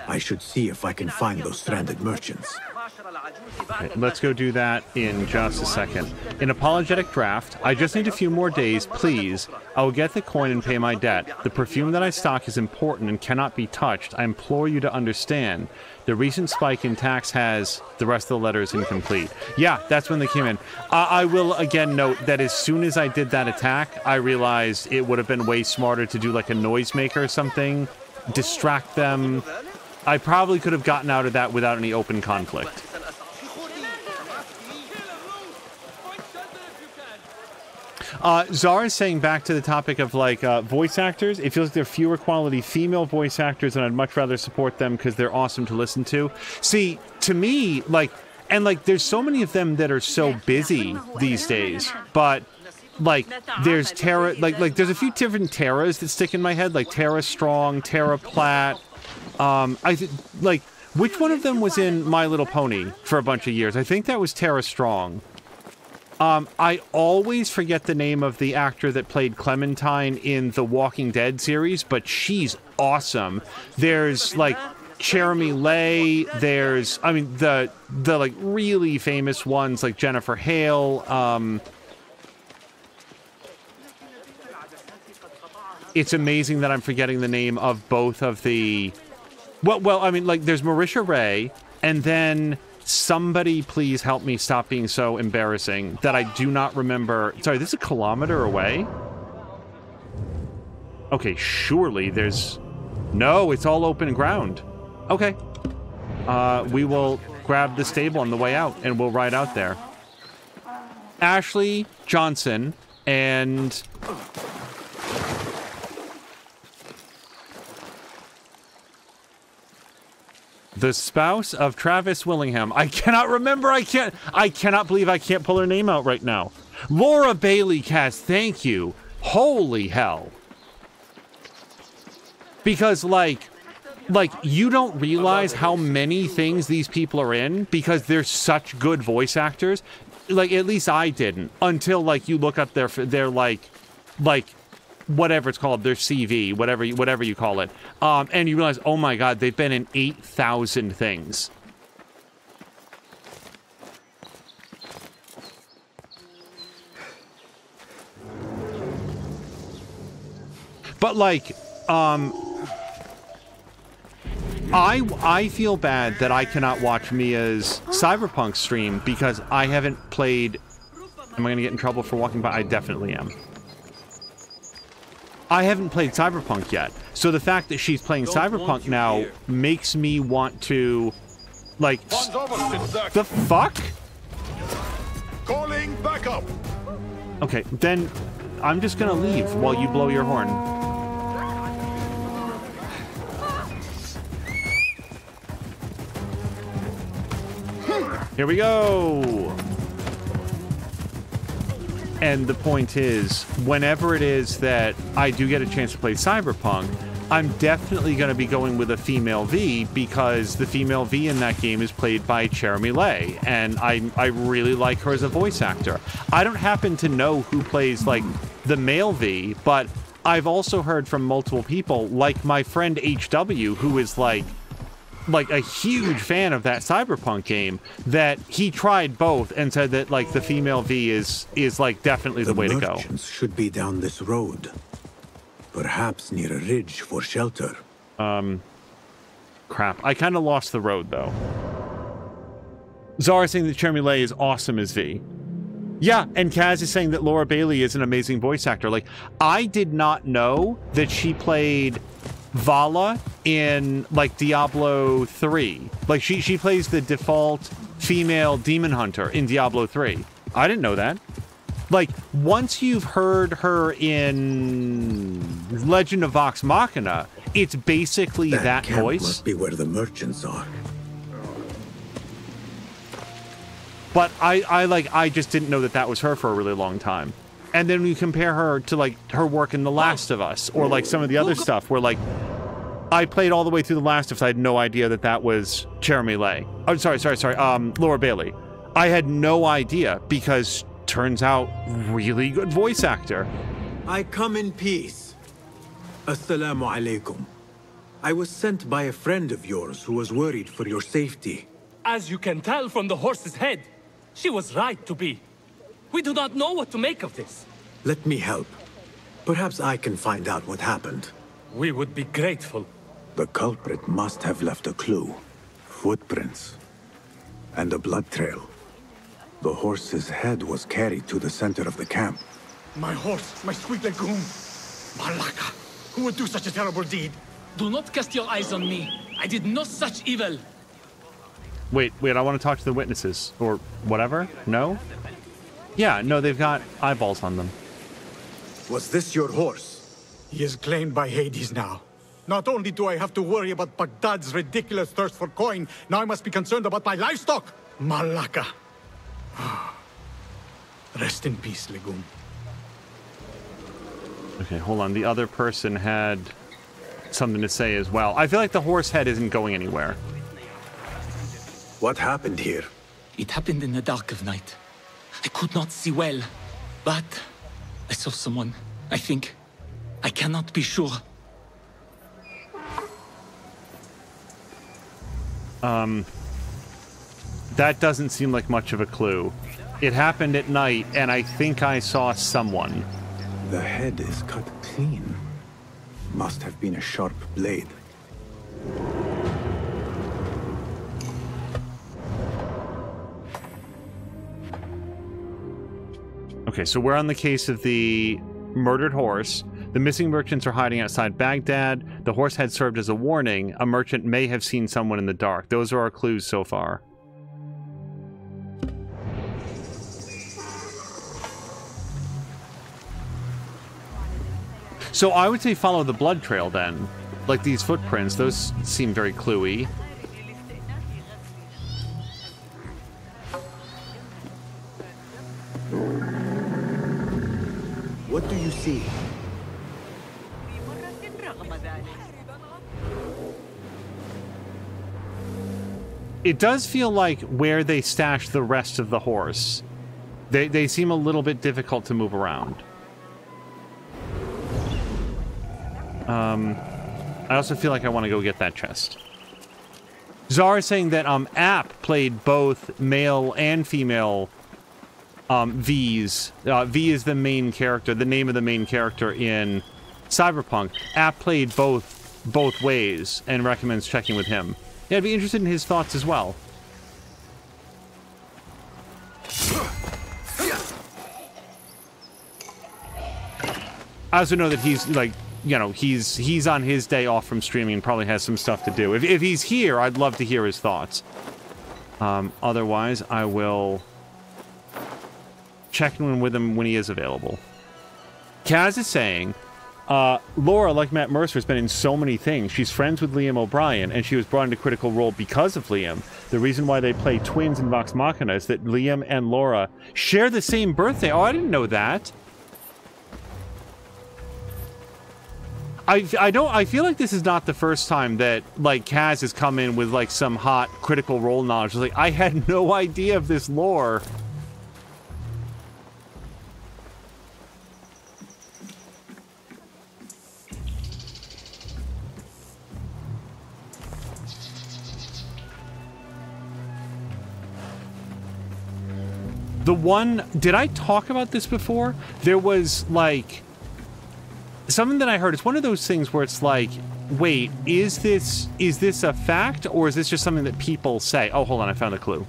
I should see if I can find those stranded merchants. Okay, let's go do that in just a second. An apologetic draft. I just need a few more days, please. I will get the coin and pay my debt. The perfume that I stock is important and cannot be touched. I implore you to understand. The recent spike in tax has... The rest of the letter is incomplete. Yeah, that's when they came in. I will again note that as soon as I did that attack, I realized it would have been way smarter to do like a noisemaker or something distract them. I probably could have gotten out of that without any open conflict. Zara is saying, back to the topic of like voice actors, it feels like there are fewer quality female voice actors, and I'd much rather support them because they're awesome to listen to. See, to me, like, and like, there's so many of them that are so busy these days, but like, there's Tara, like there's a few different Taras that stick in my head, like Tara Strong, Tara Platt. Like, which one of them was in My Little Pony for a bunch of years? I think that was Tara Strong. I always forget the name of the actor that played Clementine in the Walking Dead series, but she's awesome. There's, like, Jeremy Lay, there's, I mean, the like, really famous ones, like Jennifer Hale. It's amazing that I'm forgetting the name of both of the... Well, I mean, like, there's Marisha Ray, and then... Somebody please help me stop being so embarrassing that I do not remember. Sorry, this is a kilometer away? Okay, surely there's... No, it's all open ground. Okay. We will grab the stable on the way out, and we'll ride out there. Ashley Johnson and... The spouse of Travis Willingham. I cannot remember. I cannot believe I can't pull her name out right now. Laura Bailey, Cass, thank you. Holy hell. Because, like, you don't realize how many things these people are in because they're such good voice actors. Like, at least I didn't. Until, like, you look up their like... whatever it's called, their CV, whatever you call it, and you realize, oh my god, they've been in 8,000 things. But like, I feel bad that I cannot watch Mia's Cyberpunk stream because I haven't played. Am I going to get in trouble for walking by? I definitely am. I haven't played Cyberpunk yet, so the fact that she's playing Cyberpunk now makes me want to, like, the fuck? Calling backup. Okay, then I'm just gonna leave while you blow your horn. Here we go. And the point is, whenever it is that I do get a chance to play Cyberpunk, I'm definitely going to be going with a female V because the female V in that game is played by Jeremy Lay, and I really like her as a voice actor. I don't happen to know who plays, like, the male V, but I've also heard from multiple people, like my friend HW, who is, like a huge fan of that Cyberpunk game, that he tried both and said that, like, the female V is like definitely the way to go. Merchants should be down this road, perhaps near a ridge for shelter. Crap. I kind of lost the road though. Zara saying that Jeremy Lay is awesome as V. Yeah, and Kaz is saying that Laura Bailey is an amazing voice actor. Like, I did not know that she played Vala in, like, Diablo 3. Like, she plays the default female demon hunter in Diablo 3. I didn't know that. Like, once you've heard her in Legend of Vox Machina, it's basically that camp voice. Must be where the merchants are. But I just didn't know that that was her for a really long time. And then when you compare her to, like, her work in The Last of Us, or, like, some of the other stuff where, like, I played all the way through The Last of Us, I had no idea that that was Jeremy Lay. Oh, sorry, Laura Bailey. I had no idea, because turns out, really good voice actor. I come in peace. Assalamu alaikum. I was sent by a friend of yours who was worried for your safety. As you can tell from the horse's head, she was right to be. We do not know what to make of this. Let me help. Perhaps I can find out what happened. We would be grateful. The culprit must have left a clue. Footprints. And a blood trail. The horse's head was carried to the center of the camp. My horse, my sweet legume. Malaka, who would do such a terrible deed? Do not cast your eyes on me. I did no such evil. Wait, I want to talk to the witnesses. Or whatever? No? Yeah, no, they've got eyeballs on them. Was this your horse? He is claimed by Hades now. Not only do I have to worry about Baghdad's ridiculous thirst for coin, now I must be concerned about my livestock. Malaka. Rest in peace, Legume. Okay, hold on. The other person had something to say as well. I feel like the horse head isn't going anywhere. What happened here? It happened in the dark of night. I could not see well, but I saw someone, I think. I cannot be sure. That doesn't seem like much of a clue. It happened at night, and I think I saw someone. The head is cut clean. Must have been a sharp blade. Okay, so we're on the case of the murdered horse. The missing merchants are hiding outside Baghdad. The horse head served as a warning. A merchant may have seen someone in the dark. Those are our clues so far. So I would say follow the blood trail then. Like these footprints, those seem very cluey. What do you see? It does feel like where they stashed the rest of the horse. They seem a little bit difficult to move around. I also feel like I want to go get that chest. Zara is saying that App played both male and female V's. V is the main character, the name of the main character in Cyberpunk. App played both ways and recommends checking with him. Yeah, I'd be interested in his thoughts as well. I also know that he's like, you know, he's on his day off from streaming and probably has some stuff to do. If he's here, I'd love to hear his thoughts. Otherwise, I will check in with him when he is available. Kaz is saying, Laura, like Matt Mercer, has been in so many things. She's friends with Liam O'Brien, and she was brought into Critical Role because of Liam. The reason why they play twins in Vox Machina is that Liam and Laura share the same birthday. Oh, I didn't know that. I feel like this is not the first time that, like, Kaz has come in with, like, some hot Critical Role knowledge. Like, I had no idea of this lore. The one... Did I talk about this before? There was, like... Something that I heard, it's one of those things where it's like, wait, is this a fact, or is this just something that people say? Oh, hold on, I found a clue.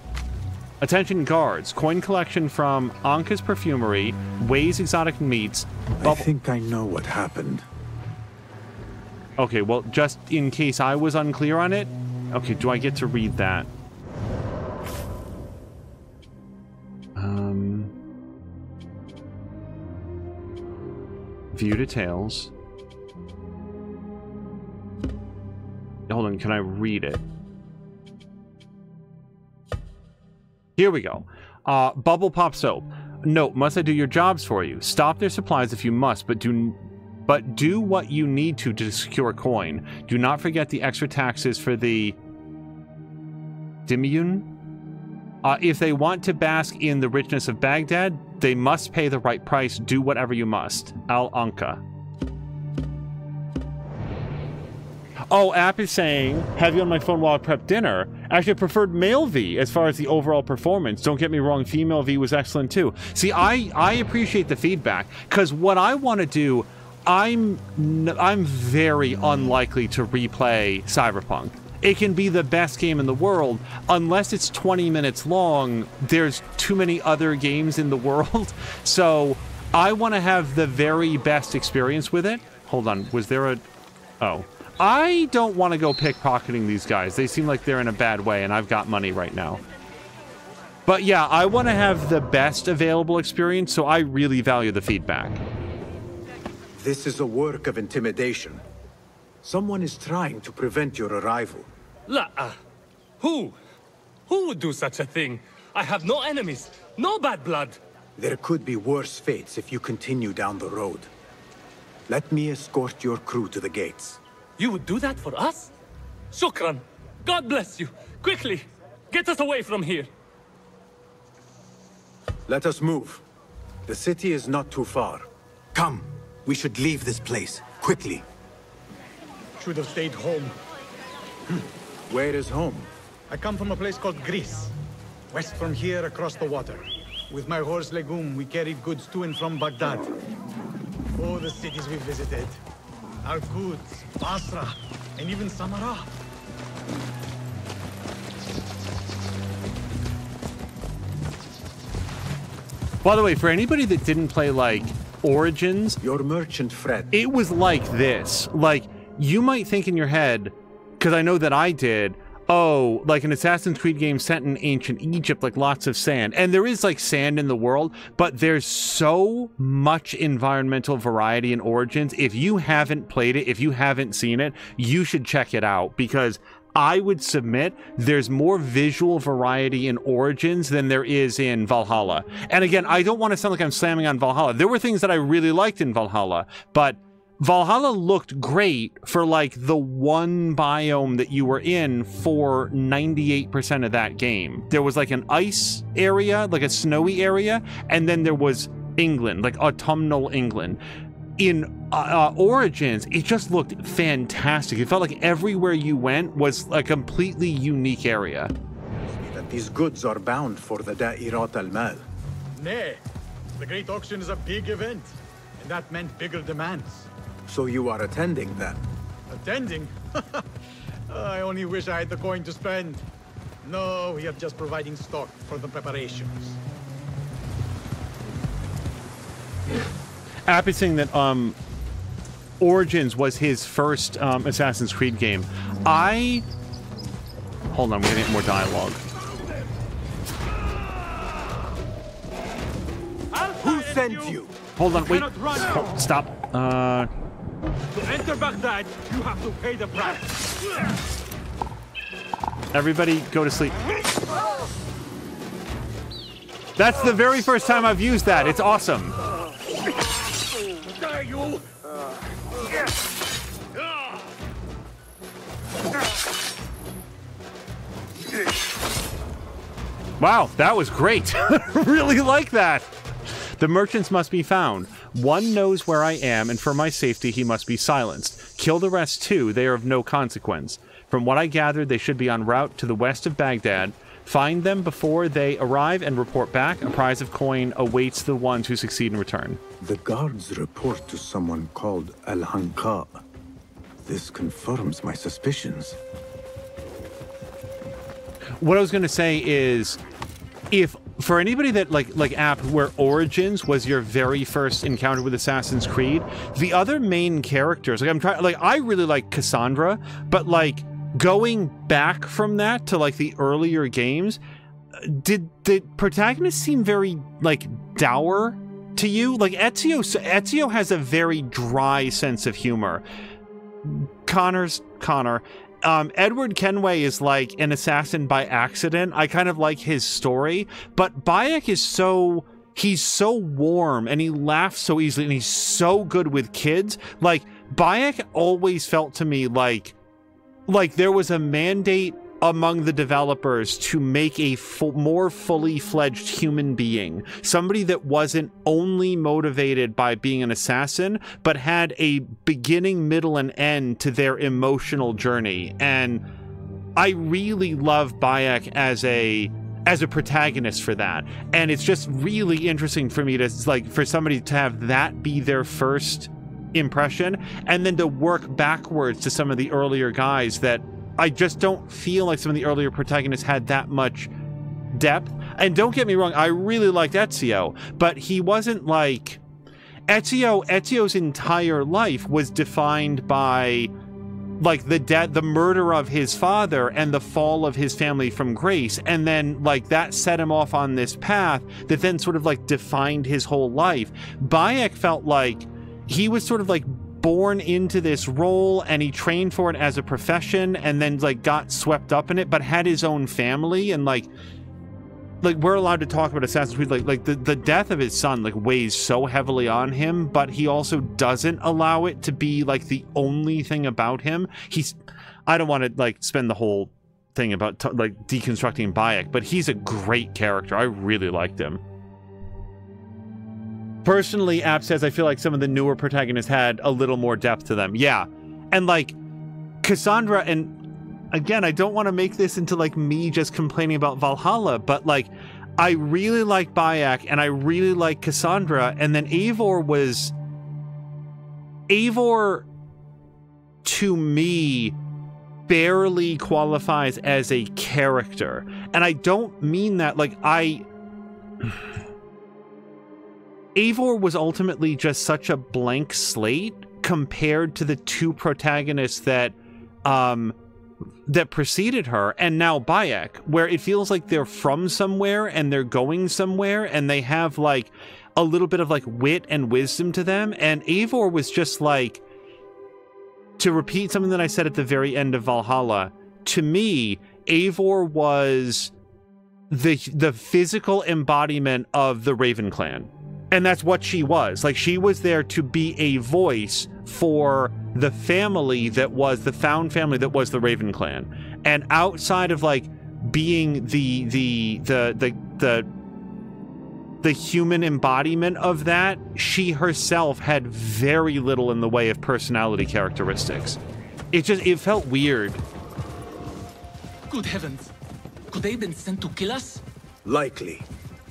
Attention guards, coin collection from Anka's Perfumery, Way's Exotic Meats, I think I know what happened. Okay, well, just in case I was unclear on it, okay, do I get to read that? View details. Hold on, can I read it? Here we go. Bubble Pop Soap. Note, must I do your jobs for you? Stop their supplies if you must, but do what you need to secure coin. Do not forget the extra taxes for the Dimyun. If they want to bask in the richness of Baghdad, they must pay the right price. Do whatever you must. Al Anka. Oh, App is saying, have you on my phone while I prep dinner? Actually, I preferred male V as far as the overall performance. Don't get me wrong, female V was excellent too. See, I appreciate the feedback, because what I want to do, I'm very unlikely to replay Cyberpunk. It can be the best game in the world. Unless it's 20 minutes long, there's too many other games in the world. So I want to have the very best experience with it. Hold on, was there a... Oh. I don't want to go pickpocketing these guys. They seem like they're in a bad way, and I've got money right now. But yeah, I want to have the best available experience, so I really value the feedback. This is a work of intimidation. Someone is trying to prevent your arrival. Who? Who would do such a thing? I have no enemies, no bad blood. There could be worse fates if you continue down the road. Let me escort your crew to the gates. You would do that for us? Shukran. God bless you. Quickly, get us away from here. Let us move. The city is not too far. Come, we should leave this place, quickly. Should have stayed home. Where is home? I come from a place called Greece. West from here, across the water. With my horse Legume, we carried goods to and from Baghdad. Oh, the cities we visited. Al-Quds, Basra, and even Samarra. By the way, for anybody that didn't play, like, Origins... Your merchant friend. It was like this. Like, you might think in your head, because I know that I did, oh, like an Assassin's Creed game set in ancient Egypt, like lots of sand. And there is, like, sand in the world, but there's so much environmental variety in Origins. If you haven't played it, if you haven't seen it, you should check it out, because I would submit there's more visual variety in Origins than there is in Valhalla. And again, I don't want to sound like I'm slamming on Valhalla. There were things that I really liked in Valhalla, but Valhalla looked great for like the one biome that you were in for 98% of that game. There was like an ice area, like a snowy area, and then there was England, like autumnal England. In Origins, it just looked fantastic. It felt like everywhere you went was a completely unique area. That these goods are bound for the Da'irat al-Mal. Nay, the Great Auction is a big event, and that meant bigger demands. So you are attending then? Attending? I only wish I had the coin to spend. No, we are just providing stock for the preparations. App is saying that Origins was his first Assassin's Creed game. Hold on, we're gonna get more dialogue. Who sent you? Hold on, wait. Stop. To enter Baghdad, you have to pay the price. Everybody go to sleep. That's the very first time I've used that. It's awesome. You. Wow, that was great. Really like that. The merchants must be found. One knows where I am, and for my safety he must be silenced. Kill the rest too, they are of no consequence. From what I gathered, they should be en route to the west of Baghdad. Find them before they arrive and report back. A prize of coin awaits the ones who succeed in return. The guards report to someone called Al-Hanqa. This confirms my suspicions. What I was going to say is, if for anybody that like App, where Origins was your very first encounter with Assassin's Creed, the other main characters, I really like Cassandra, but like going back from that to like the earlier games, did the protagonist seem very like dour to you? Like Ezio has a very dry sense of humor. Connor's Connor. Edward Kenway is like an assassin by accident. I kind of like his story, but Bayek is he's so warm and he laughs so easily and he's so good with kids. Like Bayek always felt to me like there was a mandate among the developers to make a more fully fledged human being, somebody that wasn't only motivated by being an assassin, but had a beginning, middle, and end to their emotional journey. And I really love Bayek as a protagonist for that. And it's just really interesting for me to for somebody to have that be their first impression, and then to work backwards to some of the earlier guys that I just don't feel like some of the earlier protagonists had that much depth. And don't get me wrong, I really liked Ezio, but he wasn't like... Ezio's entire life was defined by like the murder of his father and the fall of his family from grace, and then like that set him off on this path that then sort of like defined his whole life. Bayek felt like he was sort of like born into this role and he trained for it as a profession and then like got swept up in it, but had his own family. And like we're allowed to talk about Assassin's Creed, like the death of his son like weighs so heavily on him, but he also doesn't allow it to be like the only thing about him. I don't want to like spend the whole thing about like deconstructing Bayek, but he's a great character. I really liked him. Personally, App says, I feel like some of the newer protagonists had a little more depth to them. Yeah. And like Cassandra, and again, I don't want to make this into like me just complaining about Valhalla, but like I really like Bayek and I really like Cassandra, and then Eivor to me barely qualifies as a character. And I don't mean that like Eivor was ultimately just such a blank slate compared to the two protagonists that preceded her, and now Bayek, where it feels like they're from somewhere and they're going somewhere and they have like a little bit of like wit and wisdom to them. And Eivor was just like, to repeat something that I said at the very end of Valhalla, to me, Eivor was the physical embodiment of the Raven clan. And that's what she was. Like, she was there to be a voice for the family that was the found family that was the Raven clan. And outside of like being the human embodiment of that, she herself had very little in the way of personality characteristics. It felt weird. Good heavens. Could they have been sent to kill us? Likely.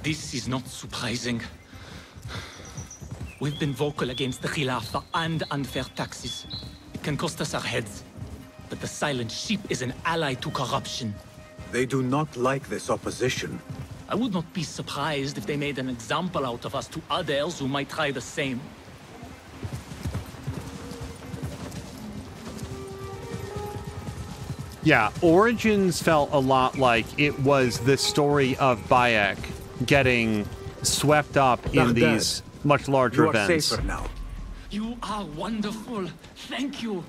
This is not surprising. We've been vocal against the Khilafah and unfair taxes. It can cost us our heads. But the Silent Sheep is an ally to corruption. They do not like this opposition. I would not be surprised if they made an example out of us to others who might try the same. Yeah, Origins felt a lot like it was the story of Bayek getting swept up in these much larger events. You are safer now. You are wonderful. Thank you.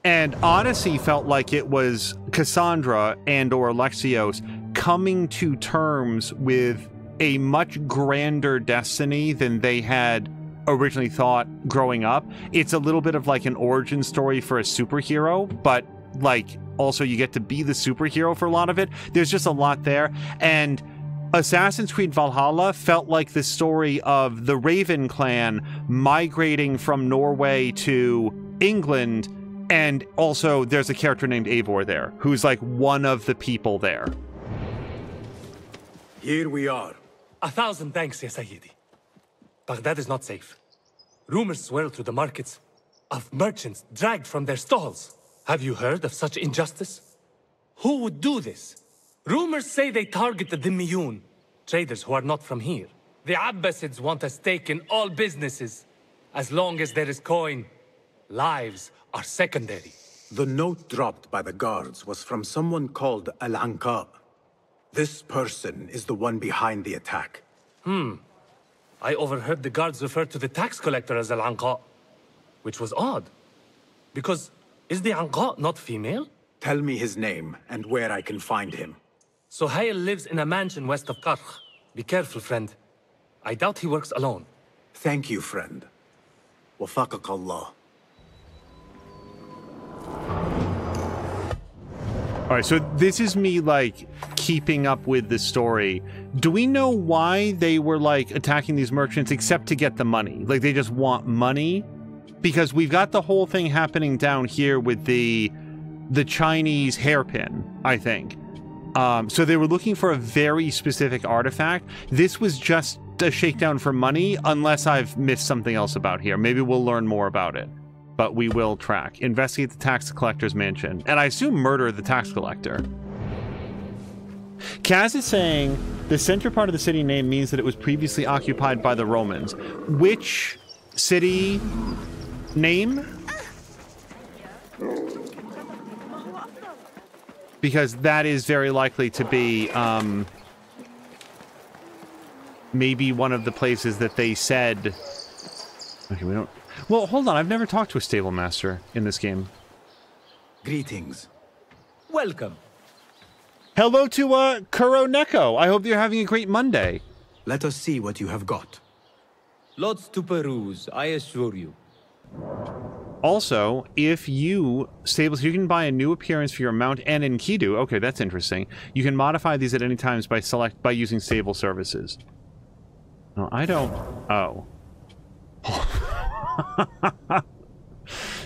And Odyssey felt like it was Cassandra and or Alexios coming to terms with a much grander destiny than they had originally thought growing up. It's a little bit of like an origin story for a superhero, but like also you get to be the superhero for a lot of it. There's just a lot there. And Assassin's Creed Valhalla felt like the story of the Raven clan migrating from Norway to England. And also there's a character named Eivor there, who's like one of the people there. Here we are. 1,000 thanks, Ya Sayyidi. Baghdad is not safe. Rumors swirl through the markets of merchants dragged from their stalls. Have you heard of such injustice? Who would do this? Rumors say they target the Dhimmiyun, traders who are not from here. The Abbasids want a stake in all businesses. As long as there is coin, lives are secondary. The note dropped by the guards was from someone called Al-Anqa. This person is the one behind the attack. I overheard the guards refer to the tax collector as Al-Anqa, which was odd. Because, is the Anqa not female? Tell me his name and where I can find him. Sohail lives in a mansion west of Karkh. Be careful, friend. I doubt he works alone. Thank you, friend. Wafaqak Allah. All right, so this is me, like, keeping up with the story. Do we know why they were, like, attacking these merchants except to get the money? Like, they just want money? Because we've got the whole thing happening down here with the Chinese hairpin, I think. So they were looking for a very specific artifact. This was just a shakedown for money, unless I've missed something else about here. Maybe we'll learn more about it. But we will track. Investigate the tax collector's mansion. And I assume murder the tax collector. Kaz is saying the center part of the city name means that it was previously occupied by the Romans. Which city name? Because that is very likely to be, maybe one of the places that they said... Okay, we don't... Well, hold on. I've never talked to a stable master in this game. Greetings. Welcome. Hello to, Kuro Neko. I hope you're having a great Monday. Let us see what you have got. Lots to peruse, I assure you. Also, if you stables, you can buy a new appearance for your mount and Enkidu. Okay, that's interesting. You can modify these at any times by using stable services. No, I don't. Oh.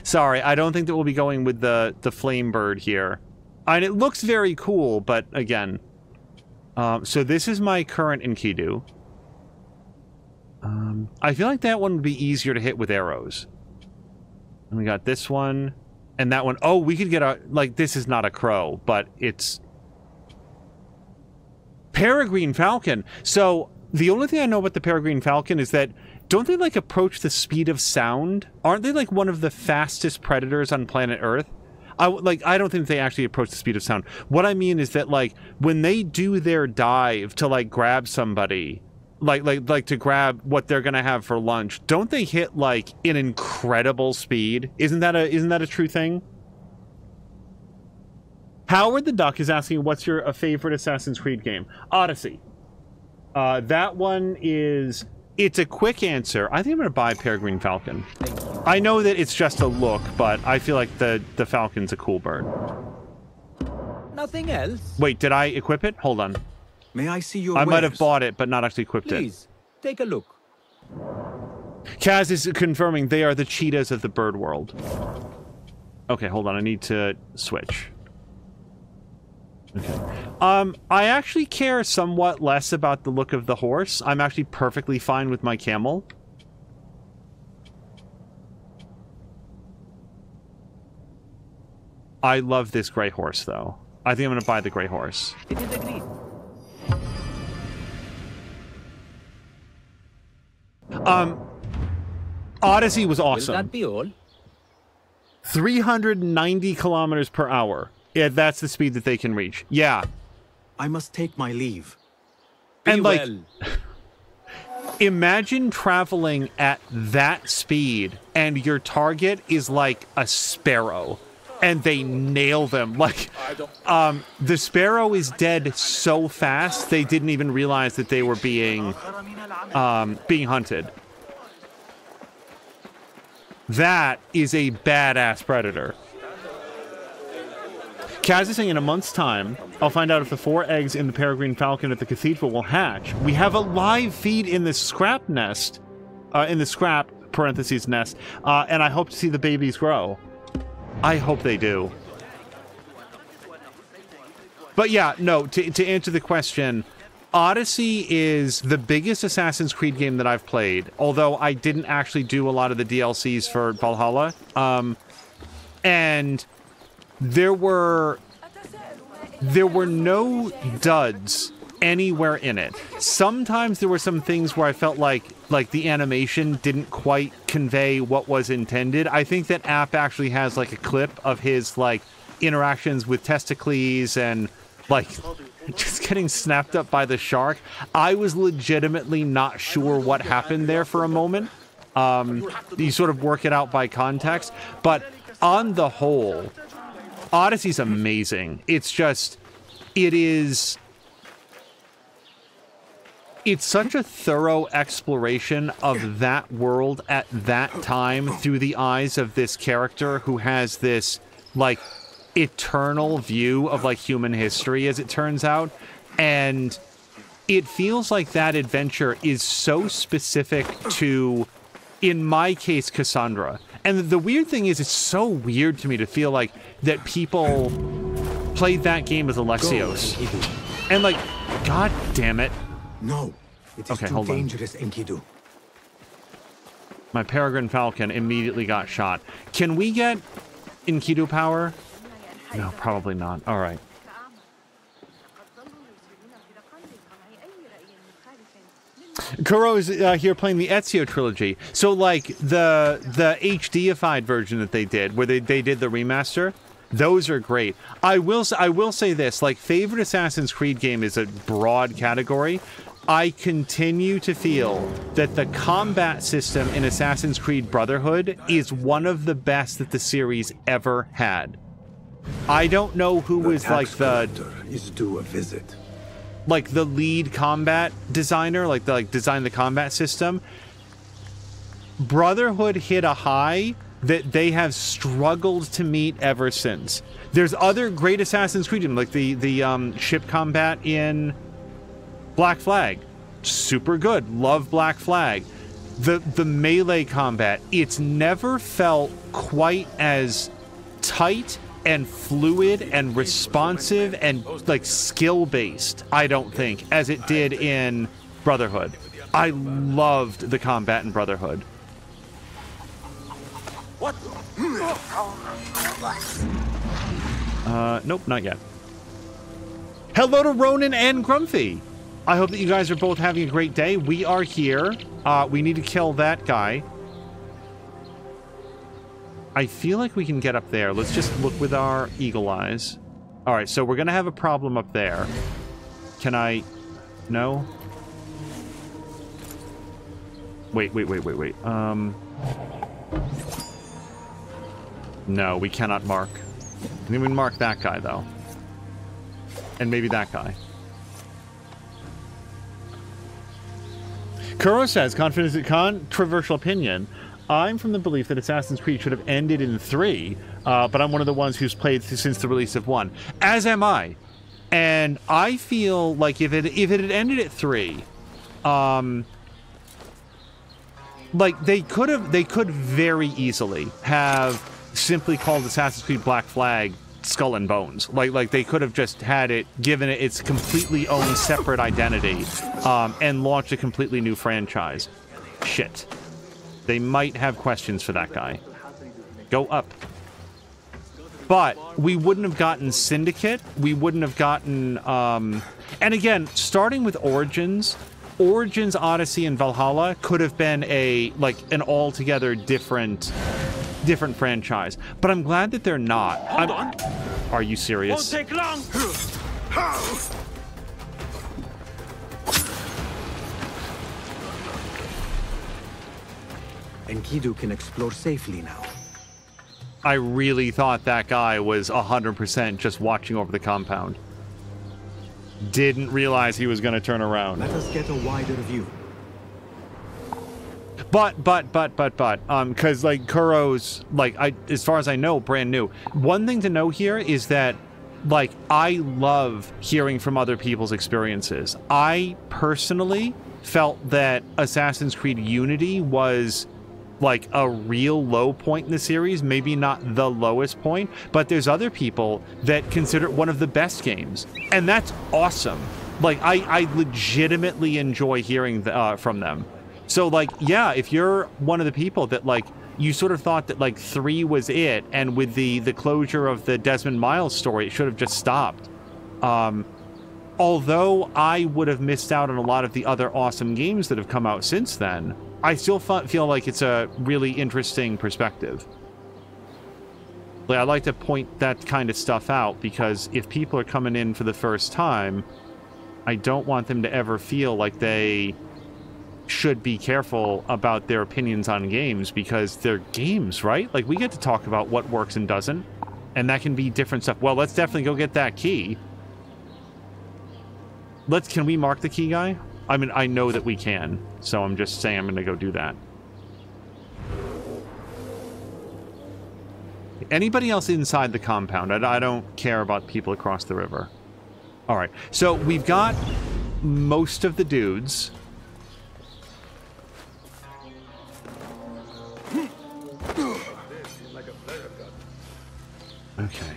Sorry, I don't think that we'll be going with the flame bird here. And it looks very cool, but again. So this is my current Enkidu. I feel like that one would be easier to hit with arrows. And we got this one, and that one. Oh, we could get a... Like, this is not a crow, but it's... Peregrine Falcon. So, the only thing I know about the Peregrine Falcon is that... Don't they, like, approach the speed of sound? Aren't they, like, one of the fastest predators on planet Earth? I don't think they actually approach the speed of sound. What I mean is that, like, when they do their dive to, like, grab somebody... Like to grab what they're gonna have for lunch, don't they hit like an incredible speed? Isn't that a true thing? Howard the Duck is asking, what's your favorite Assassin's Creed game? Odyssey. That one is... It's a quick answer. I think I'm gonna buy Peregrine Falcon. I know that it's just a look, but I feel like the Falcon's a cool bird. Nothing else? Wait, did I equip it? Hold on. May I see your I wares? might have bought it, but not actually equipped it. Please, take a look. Kaz is confirming they are the cheetahs of the bird world. Okay, hold on. I need to switch. Okay. I actually care somewhat less about the look of the horse. I'm actually perfectly fine with my camel. I love this gray horse, though. I think I'm going to buy the gray horse. It is agreed. Odyssey was awesome. Will that be all? 390 kilometers per hour. Yeah, that's the speed that they can reach. Yeah. I must take my leave. And like, imagine traveling at that speed and your target is like a sparrow and they nail them. Like, the sparrow is dead so fast they didn't even realize that they were being hunted. That is a badass predator. Kaz is saying in a month's time, I'll find out if the 4 eggs in the Peregrine Falcon at the cathedral will hatch. We have a live feed in the scrap nest, in the scrap, parentheses, nest, and I hope to see the babies grow. I hope they do. But yeah, no, to answer the question, Odyssey is the biggest Assassin's Creed game that I've played, although I didn't actually do a lot of the DLCs for Valhalla. And there were no duds anywhere in it. Sometimes there were some things where I felt like the animation didn't quite convey what was intended. I think that App actually has like a clip of his like interactions with Testicles and like just getting snapped up by the shark. I was legitimately not sure what happened there for a moment. You sort of work it out by context, but on the whole, Odyssey's amazing. It's just, it's such a thorough exploration of that world at that time through the eyes of this character who has this, like, eternal view of, like, human history, as it turns out. And it feels like that adventure is so specific to, in my case, Cassandra. And the weird thing is, it's so weird to me to feel like that people played that game as Alexios. And, like, god damn it. No, it is too dangerous, Enkidu. My Peregrine Falcon immediately got shot. Can we get Enkidu power? No, probably not. All right. Kuro is here playing the Ezio trilogy. So, like, the HDified version that they did, where they did the remaster, Those are great. I will say this, like, favorite Assassin's Creed game is a broad category. I continue to feel that the combat system in Assassin's Creed Brotherhood is one of the best that the series ever had. I don't know who was like the is due a visit. Like the lead combat designer, like designed the combat system. Brotherhood hit a high that they have struggled to meet ever since. There's other great Assassin's Creed games, like the ship combat in Black Flag. Super good. Love Black Flag. The melee combat, it's never felt quite as tight and fluid and responsive and like skill-based, I don't think, as it did in Brotherhood. I loved the combat in Brotherhood. What? Nope, not yet. Hello to Ronan and Grumpy. I hope that you guys are both having a great day. We are here. We need to kill that guy. I feel like we can get up there. Let's just look with our eagle eyes. All right, so we're going to have a problem up there. Can I... No? Wait. No, we cannot mark. I think we can mark that guy, though. And maybe that guy. Kuro says, controversial opinion. I'm from the belief that Assassin's Creed should have ended in 3, but I'm one of the ones who's played since the release of 1. As am I. And I feel like if it had ended at 3, like they could very easily have simply called Assassin's Creed Black Flag Skull and Bones. Like they could have just had it, given it its completely own separate identity, and launched a completely new franchise. Shit. They might have questions for that guy. Go up. But we wouldn't have gotten Syndicate. We wouldn't have gotten... And again, starting with Origins, Odyssey, and Valhalla could have been an altogether different franchise. But I'm glad that they're not. Hold on. Are you serious? Won't take long. Enkidu can explore safely now. I really thought that guy was 100% just watching over the compound. Didn't realize he was going to turn around. Let us get a wider view. But, because, like, Kuro's, like, as far as I know, brand new. One thing to know here is that, like, I love hearing from other people's experiences. I personally felt that Assassin's Creed Unity was like a real low point in the series, maybe not the lowest point, but there's other people that consider it one of the best games, and that's awesome. Like, I legitimately enjoy hearing from them. So, like, yeah, if you're one of the people that, like, you sort of thought that, like, 3 was it, and with the closure of the Desmond Miles story, it should have just stopped. Although I would have missed out on a lot of the other awesome games that have come out since then, I still feel like it's a really interesting perspective. Like, I like to point that kind of stuff out, because if people are coming in for the first time, I don't want them to ever feel like they should be careful about their opinions on games, because they're games, right? Like, we get to talk about what works and doesn't, and that can be different stuff. Well, let's definitely go get that key. Can we mark the key guy? I mean, I know that we can, so I'm just saying I'm going to go do that. Anybody else inside the compound? I don't care about people across the river. All right, so we've got most of the dudes. Okay.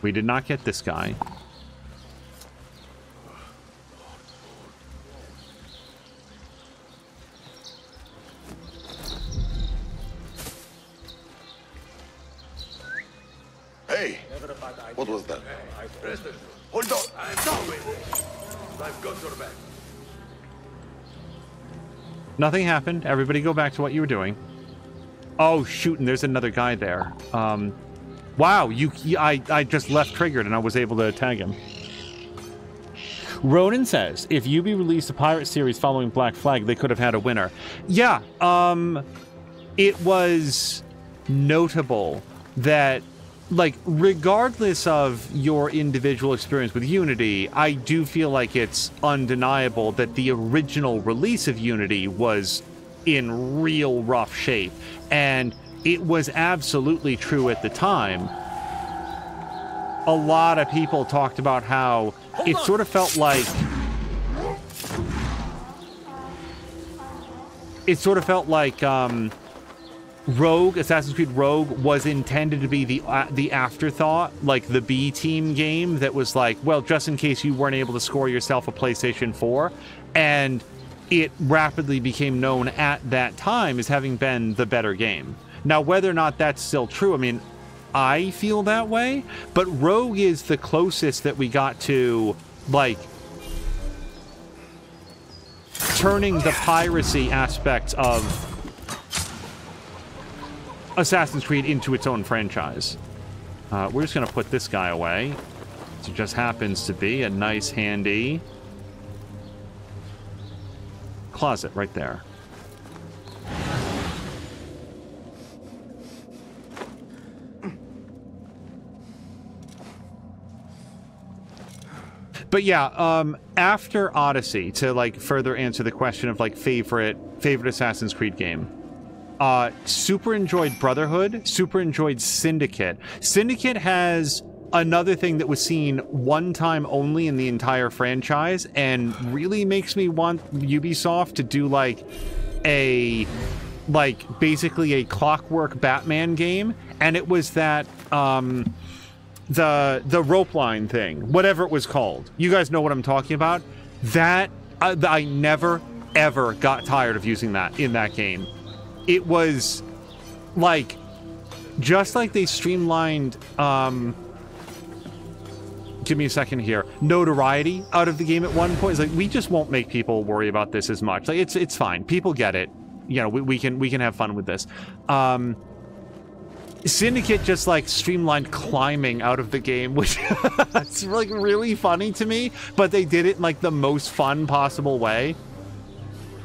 We did not get this guy. Hey, what was that? Hold on. I've got your back. Nothing happened. Everybody go back to what you were doing. Oh, shoot, and there's another guy there. Wow, I just left triggered and I was able to tag him. Ronan says, if UB released a pirate series following Black Flag, they could have had a winner. Yeah, it was notable that, like, regardless of your individual experience with Unity, I do feel like it's undeniable that the original release of Unity was in real rough shape. And it was absolutely true at the time. A lot of people talked about how it sort of felt like... Rogue, Assassin's Creed Rogue, was intended to be the afterthought, like the B team game that was like, well, just in case you weren't able to score yourself a PlayStation 4, and it rapidly became known at that time as having been the better game. Now, whether or not that's still true, I mean, I feel that way, but Rogue is the closest that we got to, like, turning the piracy aspects of Assassin's Creed into its own franchise. We're just going to put this guy away. It just happens to be a nice, handy closet right there. But yeah, after Odyssey, to like further answer the question of like favorite Assassin's Creed game, super enjoyed Brotherhood, super enjoyed Syndicate. Syndicate has another thing that was seen one time only in the entire franchise and really makes me want Ubisoft to do like basically a Clockwork Batman game, and it was that the rope line thing, whatever it was called. You guys know what I'm talking about. That I never ever got tired of using that in that game. It was like, just like they streamlined, give me a second here, notoriety out of the game at one point. It's like, we just won't make people worry about this as much. Like, it's fine. People get it. You know, we can have fun with this. Syndicate just like streamlined climbing out of the game, which it's like really funny to me, but they did it in like the most fun possible way.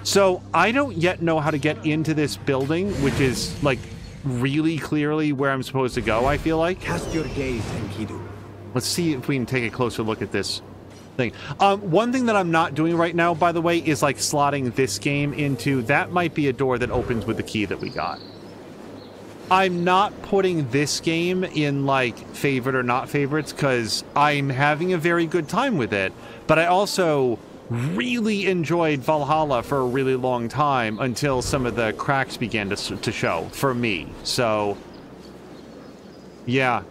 So I don't yet know how to get into this building, which is like really clearly where I'm supposed to go, I feel like. Cast your gaze, Enkidu. Let's see if we can take a closer look at this thing. One thing that I'm not doing right now, by the way, is like slotting this game into, that might be a door that opens with the key that we got. I'm not putting this game in like favorite or not favorites because I'm having a very good time with it, but I also really enjoyed Valhalla for a really long time until some of the cracks began to show for me. So yeah,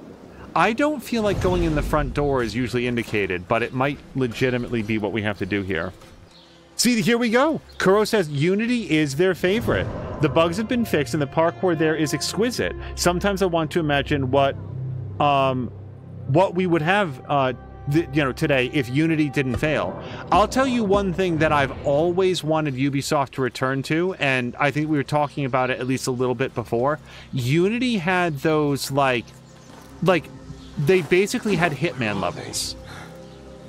I don't feel like going in the front door is usually indicated, but it might legitimately be what we have to do here. See, here we go. Kuro says Unity is their favorite. The bugs have been fixed and the parkour there is exquisite. Sometimes I want to imagine what we would have today if Unity didn't fail. I'll tell you one thing that I've always wanted Ubisoft to return to, and I think we were talking about it at least a little bit before. Unity had those like they basically had Hitman levels.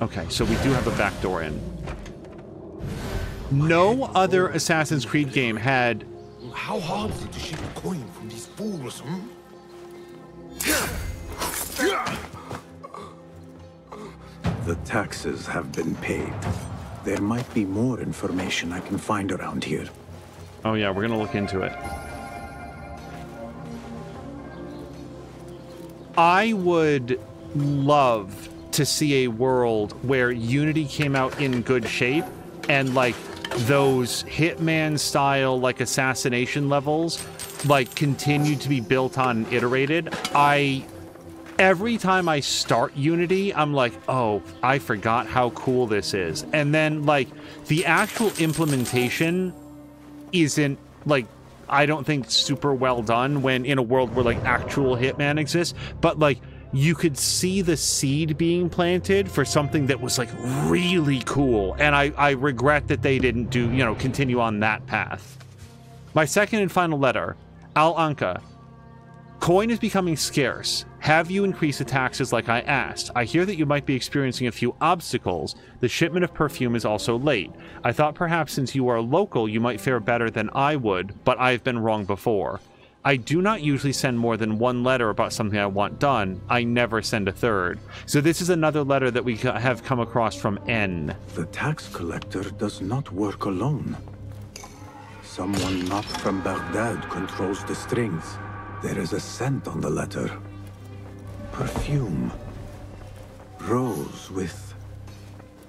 Okay, so we do have a back door in. No other Assassin's Creed game had... How hard is it to ship a coin from these fools, The taxes have been paid. There might be more information I can find around here. Oh yeah, we're gonna look into it. I would love to see a world where Unity came out in good shape and like those Hitman style like assassination levels like continued to be built on and iterated. Every time I start Unity, I'm like, oh, I forgot how cool this is. And then like the actual implementation isn't like, I don't think super well done when in a world where like actual Hitman exists, but like you could see the seed being planted for something that was like really cool. And I regret that they didn't continue on that path. My second and final letter, Al Anka. Coin is becoming scarce. Have you increased the taxes like I asked? I hear that you might be experiencing a few obstacles. The shipment of perfume is also late. I thought perhaps since you are local, you might fare better than I would, but I've been wrong before. I do not usually send more than one letter about something I want done. I never send a third. So this is another letter that we have come across from N. The tax collector does not work alone. Someone not from Baghdad controls the strings. There is a scent on the letter. Perfume. Rose with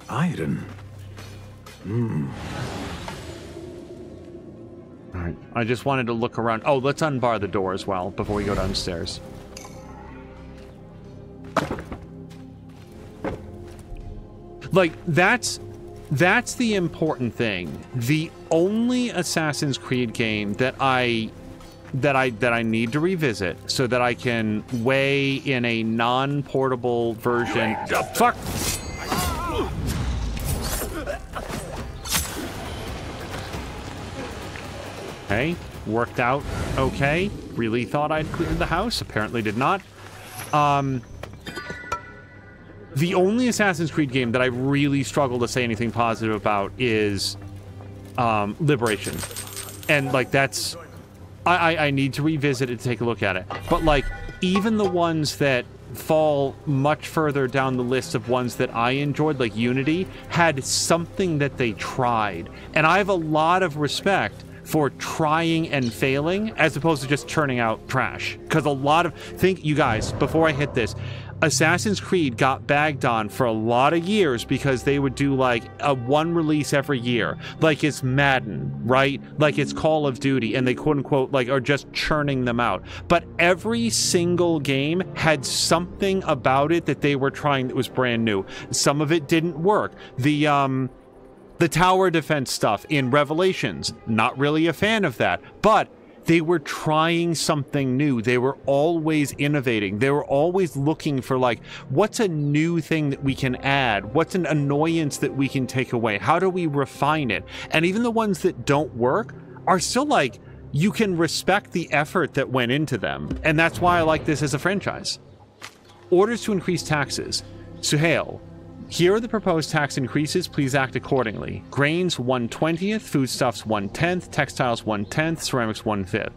iron. Alright, I just wanted to look around. Oh, let's unbar the door as well before we go downstairs. Like, that's the important thing. The only Assassin's Creed game that I need to revisit so that I can weigh in a non-portable version. Fuck! Okay, worked out okay. Really thought I'd cleared the house. Apparently did not. The only Assassin's Creed game that I really struggle to say anything positive about is Liberation. And, like, that's... I need to revisit it to take a look at it. But, like, even the ones that fall much further down the list of ones that I enjoyed, like Unity, had something that they tried. And I have a lot of respect for trying and failing as opposed to just churning out trash. Because a lot of... Think, you guys, before I hit this... Assassin's Creed got bagged on for a lot of years because they would do like a one release every year, like it's Madden, right? Like it's Call of Duty, and they quote unquote like are just churning them out. But every single game had something about it that they were trying that was brand new. Some of it didn't work. The tower defense stuff in Revelations, not really a fan of that, but they were trying something new. They were always innovating. They were always looking for, like, what's a new thing that we can add? What's an annoyance that we can take away? How do we refine it? And even the ones that don't work are still, like, you can respect the effort that went into them. And that's why I like this as a franchise. Orders to increase taxes. Suhail, here are the proposed tax increases. Please act accordingly. Grains 1/20th, foodstuffs 1/10th, textiles 1/10th, ceramics 1/5.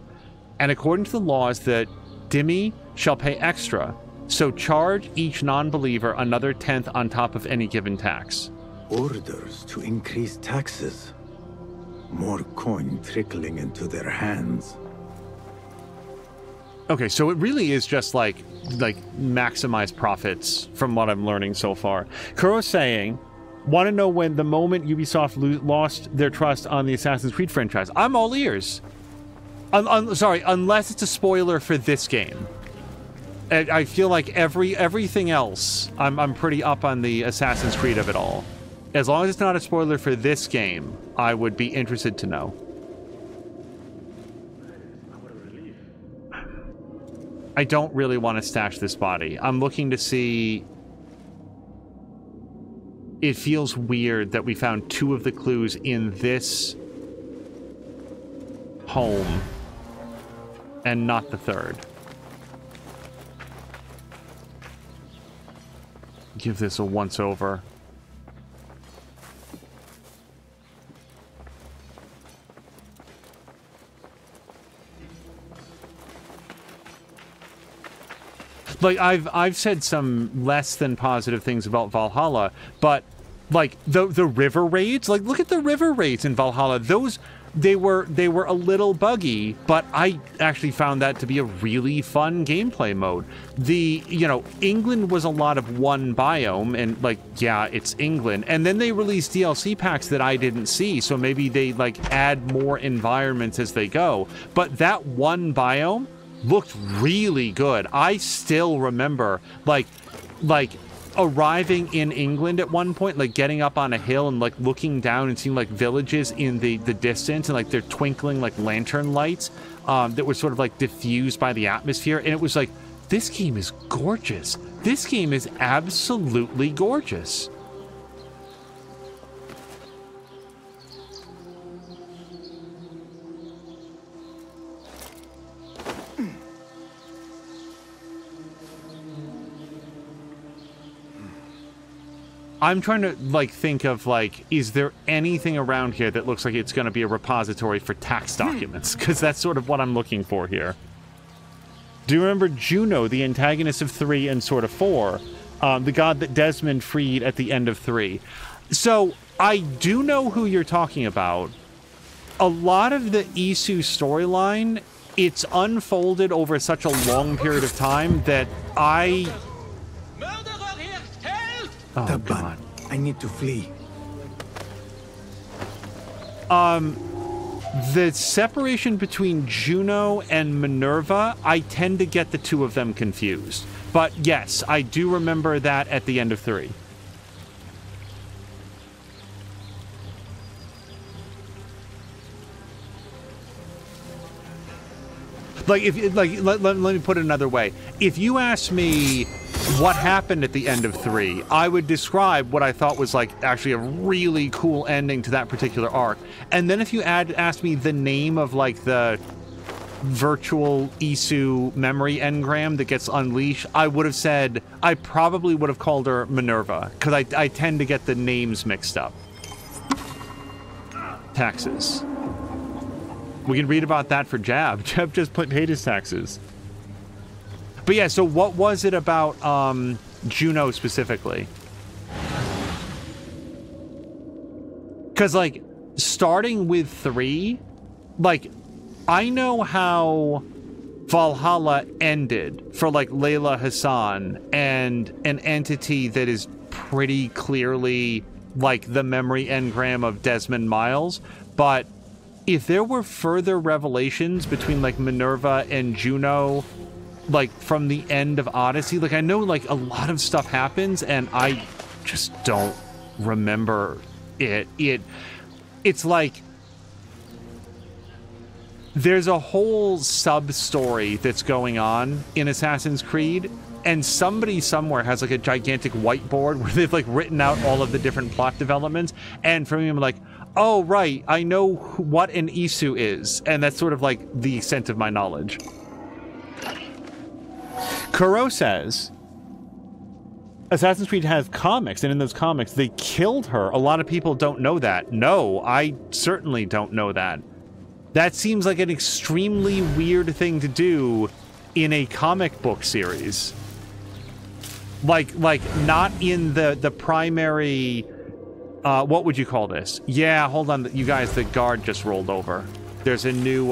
And according to the laws, that dhimmi shall pay extra, so charge each non-believer another 10th on top of any given tax. Orders to increase taxes. More coin trickling into their hands. Okay, so it really is just like maximize profits from what I'm learning so far. Kuro's saying, want to know when the moment Ubisoft lost their trust on the Assassin's Creed franchise. I'm all ears. Sorry, unless it's a spoiler for this game. I feel like everything else, I'm pretty up on the Assassin's Creed of it all. As long as it's not a spoiler for this game, I would be interested to know. I don't really want to stash this body. I'm looking to see... It feels weird that we found 2 of the clues in this home and not the 3rd. Give this a once-over. Like, I've said some less than positive things about Valhalla, but, like, the river raids, like, look at the river raids in Valhalla. Those, they were a little buggy, but I actually found that to be a really fun gameplay mode. England was a lot of one biome, and, like, yeah, it's England. And then they released DLC packs that I didn't see, so maybe they, like, add more environments as they go. But that one biome looked really good. I still remember, like arriving in England at one point, like getting up on a hill and like looking down and seeing like villages in the distance, and like they're twinkling like lantern lights that were sort of like diffused by the atmosphere. And it was like, this game is gorgeous. This game is absolutely gorgeous. I'm trying to, like, think of, like, is there anything around here that looks like it's going to be a repository for tax documents? Because that's sort of what I'm looking for here. Do you remember Juno, the antagonist of 3 and sort of 4? The god that Desmond freed at the end of 3. So, I do know who you're talking about. A lot of the Isu storyline, it's unfolded over such a long period of time that I... Oh, God. I need to flee. The separation between Juno and Minerva, I tend to get the two of them confused. But yes, I do remember that at the end of 3. Like, if let me put it another way. If you ask me what happened at the end of 3, I would describe what I thought was, like, actually a really cool ending to that particular arc. And then if you asked me the name of, like, the virtual Isu memory engram that gets unleashed, I would have said, I probably would have called her Minerva, because I tend to get the names mixed up. Taxes. We can read about that for Jab. Jab just paid his taxes. But yeah, so what was it about Juno specifically? Because, like, starting with 3, like, I know how Valhalla ended for, like, Layla Hassan and an entity that is pretty clearly, like, the memory engram of Desmond Miles, but if there were further revelations between, like, Minerva and Juno, like, from the end of Odyssey, like, I know, like, a lot of stuff happens, and I just don't remember it. It's like there's a whole sub-story that's going on in Assassin's Creed, and somebody somewhere has, like, a gigantic whiteboard where they've, like, written out all of the different plot developments, and for me, I'm like, oh, right, I know what an Isu is, and that's sort of, like, the extent of my knowledge. Kuro says, Assassin's Creed has comics, and in those comics, they killed her. A lot of people don't know that. No, I certainly don't know that. That seems like an extremely weird thing to do in a comic book series. Like not in the primary... what would you call this? Yeah, hold on, you guys, the guard just rolled over. There's a new,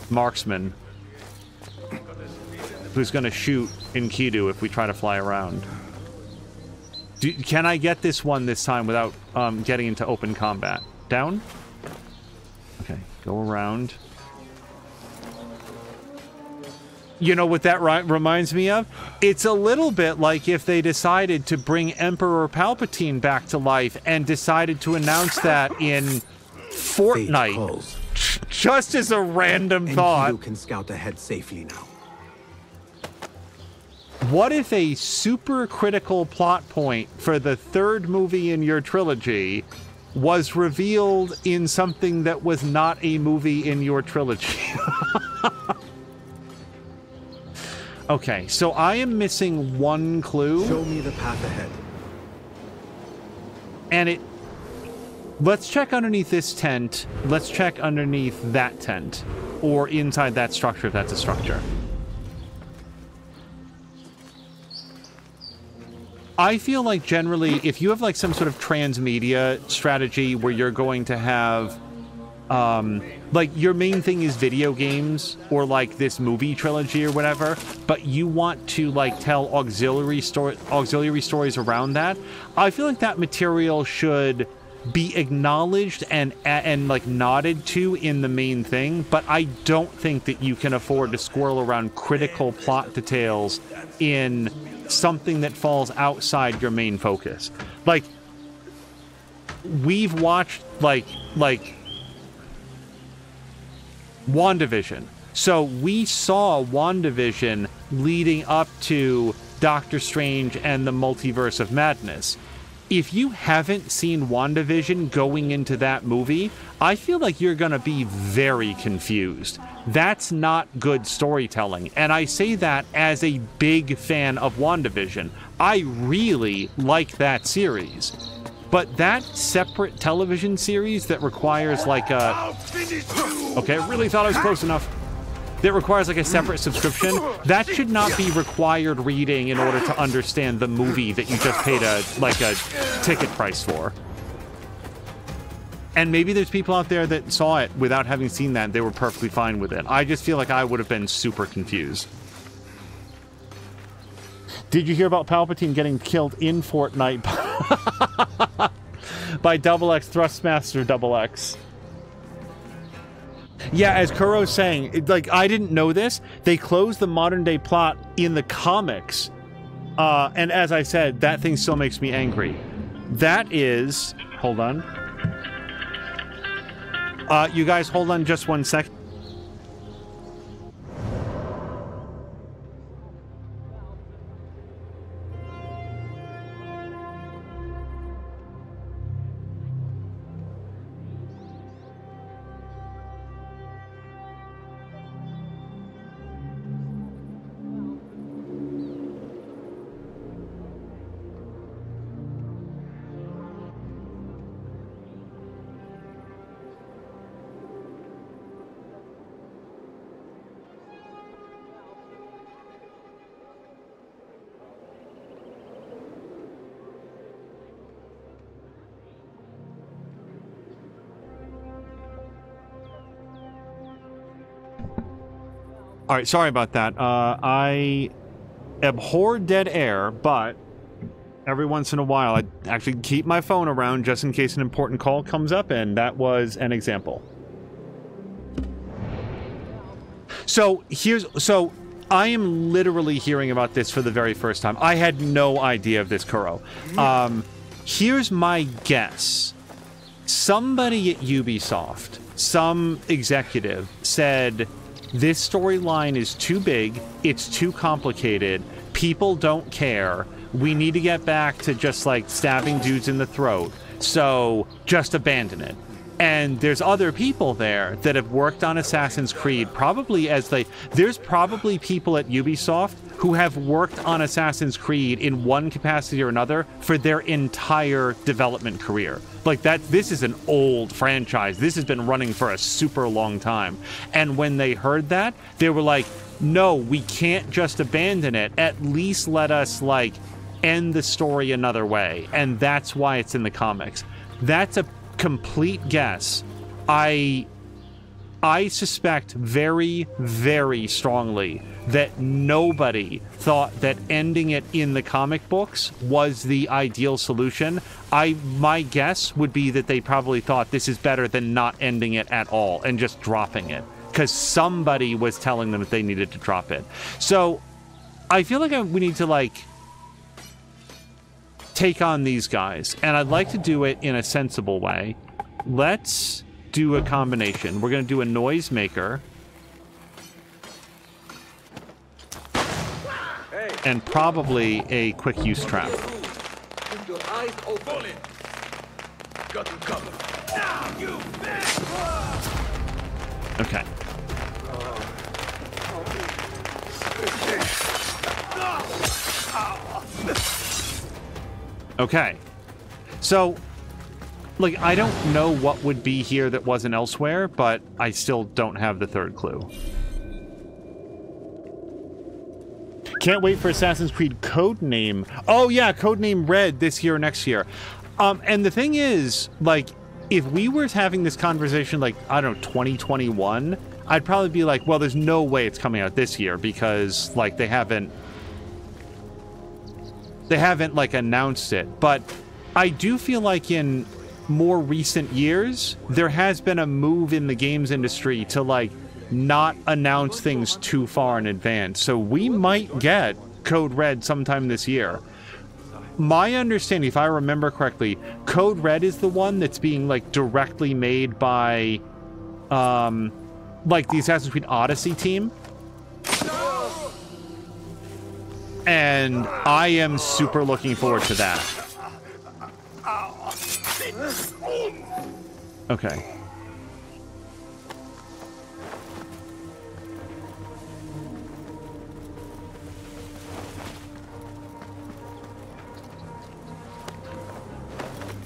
marksman who's gonna shoot Enkidu if we try to fly around. Can I get this one this time without, getting into open combat? Down? Okay, go around. You know what that reminds me of? It's a little bit like if they decided to bring Emperor Palpatine back to life and decided to announce that in Fortnite. Just as a random thought. Enkidu can scout ahead safely now. What if a super critical plot point for the 3rd movie in your trilogy was revealed in something that was not a movie in your trilogy? Okay, so I am missing one clue. Show me the path ahead. And let's check underneath this tent. Let's check underneath that tent. Or inside that structure, if that's a structure. I feel like generally, if you have, like, some sort of transmedia strategy where you're going to have, like, your main thing is video games or, like, this movie trilogy or whatever, but you want to, like, tell auxiliary stories around that, I feel like that material should be acknowledged and like, nodded to in the main thing, but I don't think that you can afford to squirrel around critical plot details in something that falls outside your main focus. Like, we've watched, like WandaVision. So we saw WandaVision leading up to Doctor Strange and the Multiverse of Madness. if you haven't seen WandaVision going into that movie, I feel like you're going to be very confused. That's not good storytelling. And I say that as a big fan of WandaVision. I really like that series. But that separate television series that requires like a... Okay, I really thought I was close enough. That requires like a separate subscription, that should not be required reading in order to understand the movie that you just paid a ticket price for. And maybe there's people out there that saw it without having seen that and they were perfectly fine with it. I just feel like I would have been super confused. Did you hear about Palpatine getting killed in Fortnite by XX Thrustmaster XX? Yeah, as Kuro's saying, like, I didn't know this. They closed the modern day plot in the comics. And as I said, that thing still makes me angry. That is... Hold on. You guys, hold on just 1 second. All right, sorry about that. I abhor dead air, but every once in a while I actually keep my phone around just in case an important call comes up, and that was an example. So I am literally hearing about this for the very first time. I had no idea of this, Kuro. Here's my guess. Somebody at Ubisoft, some executive, said... This storyline is too big, it's too complicated, people don't care, we need to get back to just like stabbing dudes in the throat, so just abandon it. And there's other people there that have worked on Assassin's Creed, probably there's probably people at Ubisoft who have worked on Assassin's Creed in one capacity or another for their entire development career. Like this is an old franchise. This has been running for a super long time. And when they heard that, they were like, no, we can't just abandon it. At least let us like end the story another way. And that's why it's in the comics. That's a complete guess. I suspect very, very strongly that nobody thought that ending it in the comic books was the ideal solution. My guess would be that they probably thought this is better than not ending it at all and just dropping it, because somebody was telling them that they needed to drop it. So I feel like we need to like take on these guys, and I'd like to do it in a sensible way. Let's do a combination. We're going to do a noisemaker and probably a quick use trap. Keep your eyes open. Got you covered. Now you Okay. Okay. So, like, I don't know what would be here that wasn't elsewhere, but I still don't have the third clue. Can't wait for Assassin's Creed Codename. Oh yeah, Codename Red this year or next year. And the thing is, like, if we were having this conversation, like, I don't know, 2021, I'd probably be like, well, there's no way it's coming out this year because, like, they haven't, like, announced it. But I do feel like in more recent years, there has been a move in the games industry to, like, not announce things too far in advance. So we might get Code Red sometime this year. My understanding, if I remember correctly, Code Red is the one that's being, like, directly made by, like, the Assassin's Creed Odyssey team. And I am super looking forward to that. Okay.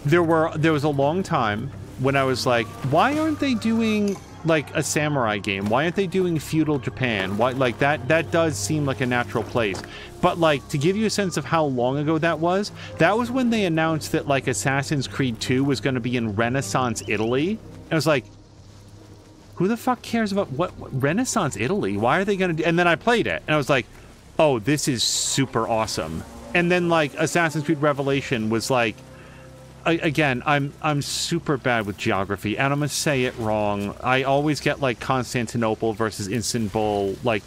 There was a long time when I was like, why aren't they doing like a samurai game? Why aren't they doing feudal Japan? Why, like that does seem like a natural place. But like, to give you a sense of how long ago that was when they announced that like Assassin's Creed 2 was going to be in Renaissance Italy. And I was like, who the fuck cares about what Renaissance Italy? Why are they going to do? And then I played it and I was like, oh, this is super awesome. And then like Assassin's Creed Revelation was like, again, I'm super bad with geography, and I'm gonna say it wrong. I always get like Constantinople versus Istanbul. Like,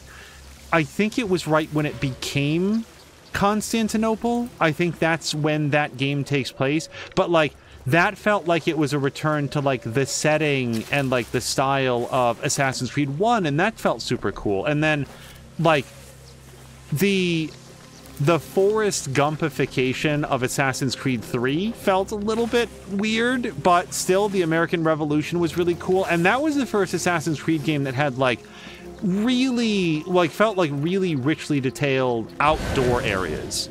I think it was right when it became Constantinople. I think that's when that game takes place. But like, that felt like it was a return to like the setting and like the style of Assassin's Creed 1, and that felt super cool. And then like the Forrest Gumpification of Assassin's Creed 3 felt a little bit weird, but still the American Revolution was really cool. And that was the first Assassin's Creed game that had like really, like felt like really richly detailed outdoor areas.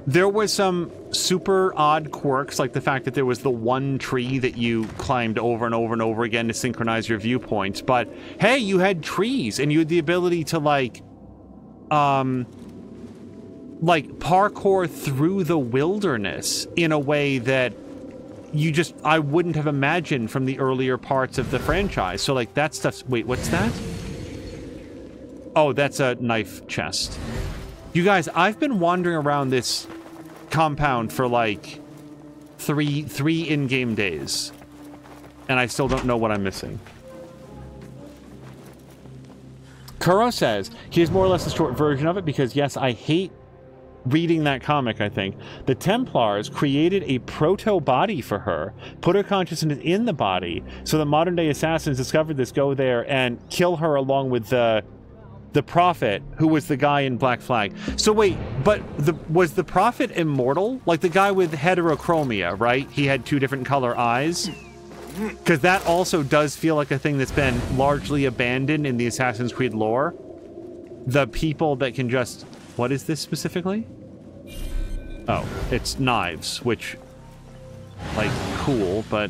There was some super odd quirks, like the fact that there was the one tree that you climbed over and over and over again to synchronize your viewpoints. But hey, you had trees and you had the ability to like parkour through the wilderness in a way that I wouldn't have imagined from the earlier parts of the franchise. So like that stuff's, wait, what's that? Oh, that's a knife chest. You guys, I've been wandering around this compound for like three in-game days, and I still don't know what I'm missing. Kuro says, here's more or less a short version of it because, yes, I hate reading that comic, I think. The Templars created a proto-body for her, put her consciousness in the body, so the modern-day assassins discovered this, go there, and kill her along with the Prophet, who was the guy in Black Flag. So wait, but was the Prophet immortal? Like the guy with heterochromia, right? He had two different color eyes? Because that also does feel like a thing that's been largely abandoned in the Assassin's Creed lore. The people that can just... What is this specifically? Oh, it's knives, which... Like, cool, but...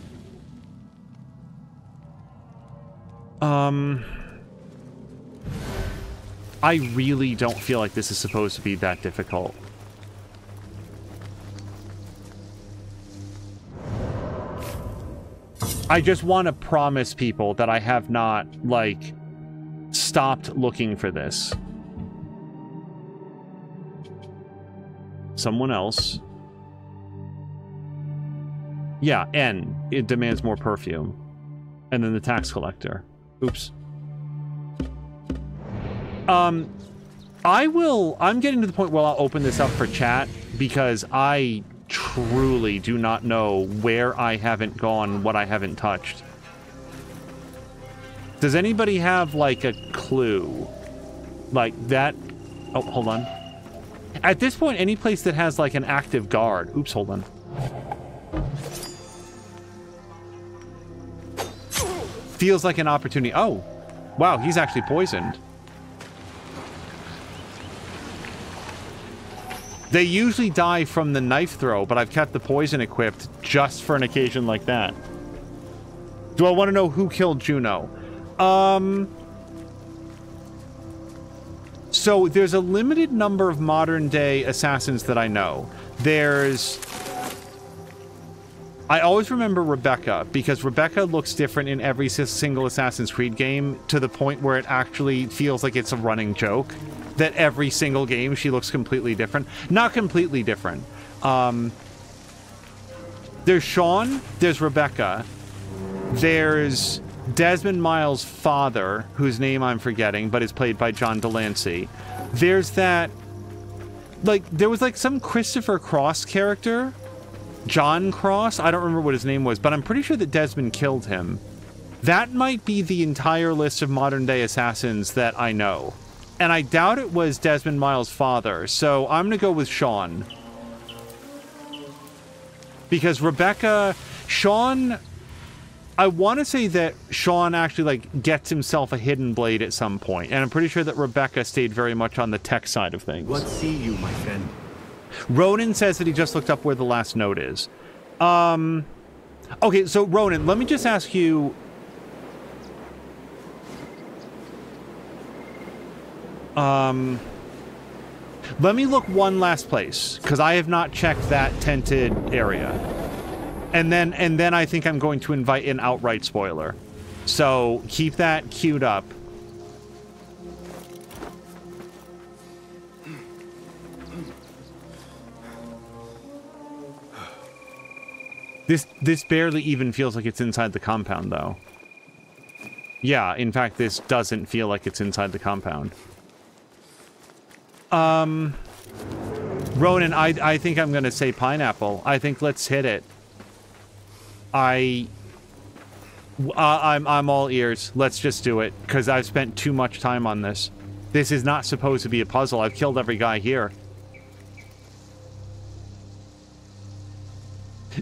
I really don't feel like this is supposed to be that difficult. I just want to promise people that I have not, like, stopped looking for this. Someone else. Yeah, N. It demands more perfume. And then the tax collector. Oops. I'm getting to the point where I'll open this up for chat because I truly do not know where I haven't gone, what I haven't touched. Does anybody have, like, a clue? Like, that... Oh, hold on. At this point, any place that has, like, an active guard... Oops, hold on. Feels like an opportunity. Oh, wow, he's actually poisoned. They usually die from the knife throw, but I've kept the poison equipped just for an occasion like that. Do I want to know who killed Juno? So there's a limited number of modern-day assassins that I know. I always remember Rebecca, because Rebecca looks different in every single Assassin's Creed game to the point where it actually feels like it's a running joke. That every single game she looks completely different. Not completely different. There's Sean, there's Rebecca, there's Desmond Miles' father, whose name I'm forgetting, but is played by John Delancey. There's that, like, there was like some Christopher Cross character, John Cross, I don't remember what his name was, but I'm pretty sure that Desmond killed him. That might be the entire list of modern day assassins that I know. and I doubt it was Desmond Miles' father, so I'm going to go with Sean. Because Sean, I want to say that Sean actually, like, gets himself a hidden blade at some point, and I'm pretty sure that Rebecca stayed very much on the tech side of things. What see you, my friend? Ronan says that he just looked up where the last note is. Okay, so Ronan, let me just ask you... let me look one last place, because I have not checked that tented area. And then I think I'm going to invite an outright spoiler. So keep that queued up. This barely even feels like it's inside the compound, though. Yeah, in fact, this doesn't feel like it's inside the compound. Ronan, I think I'm gonna say pineapple. I think let's hit it. I'm all ears. Let's just do it, because I've spent too much time on this. This is not supposed to be a puzzle. I've killed every guy here.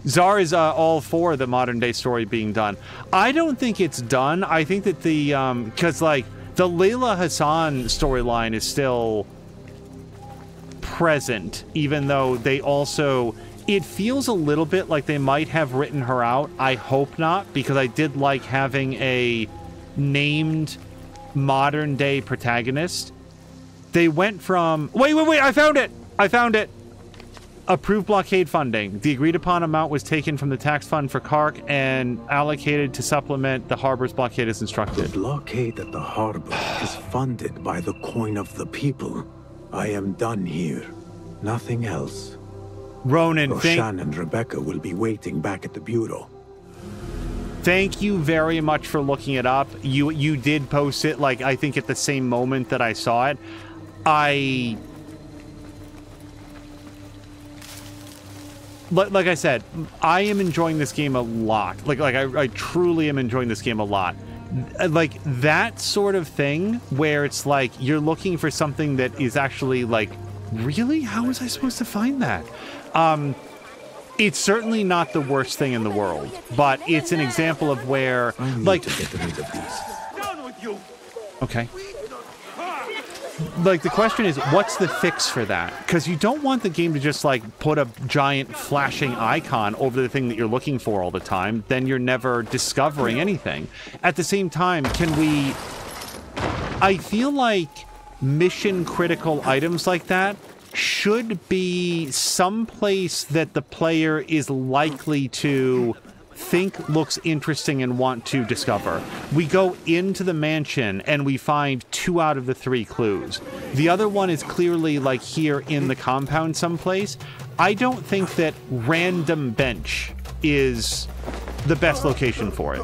Czar is all for the modern day story being done. I don't think it's done. I think that the because like the Layla Hassan storyline is still present, even though they also, it feels a little bit like they might have written her out. I hope not, because I did like having a named modern day protagonist. They went from wait, I found it. Approved blockade funding. The agreed upon amount was taken from the tax fund for Karkh and allocated to supplement the harbor's blockade as instructed. The blockade at the harbor is funded by the coin of the people. I am done here. Nothing else. Ronan, Roshan and Rebecca will be waiting back at the bureau. Thank you very much for looking it up. You did post it, like, I think at the same moment that I saw it. Like I said, I am enjoying this game a lot. I truly am enjoying this game a lot. Like, that sort of thing where it's like you're looking for something that is actually like, really? How was I supposed to find that? It's certainly not the worst thing in the world, but it's an example of where, like, to get rid of these. Down with you. Okay. Like, the question is, what's the fix for that? Because you don't want the game to just, like, put a giant flashing icon over the thing that you're looking for all the time. Then you're never discovering anything. At the same time, can we... I feel like mission-critical items like that should be someplace that the player is likely to think looks interesting and want to discover. We go into the mansion and we find 2 out of the 3 clues. The other one is clearly like here in the compound someplace. I don't think that random bench is the best location for it.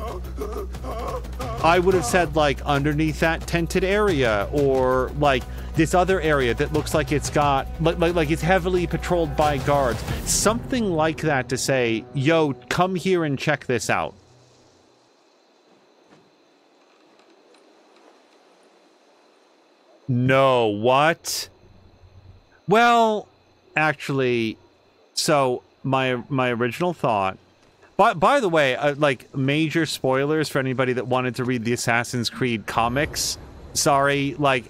I would have said like underneath that tented area, or like this other area that looks like it's got like it's heavily patrolled by guards. Something like that to say, yo, come here and check this out. No, what? Well, actually, so my original thought. By the way, like, major spoilers for anybody that wanted to read the Assassin's Creed comics. Sorry, like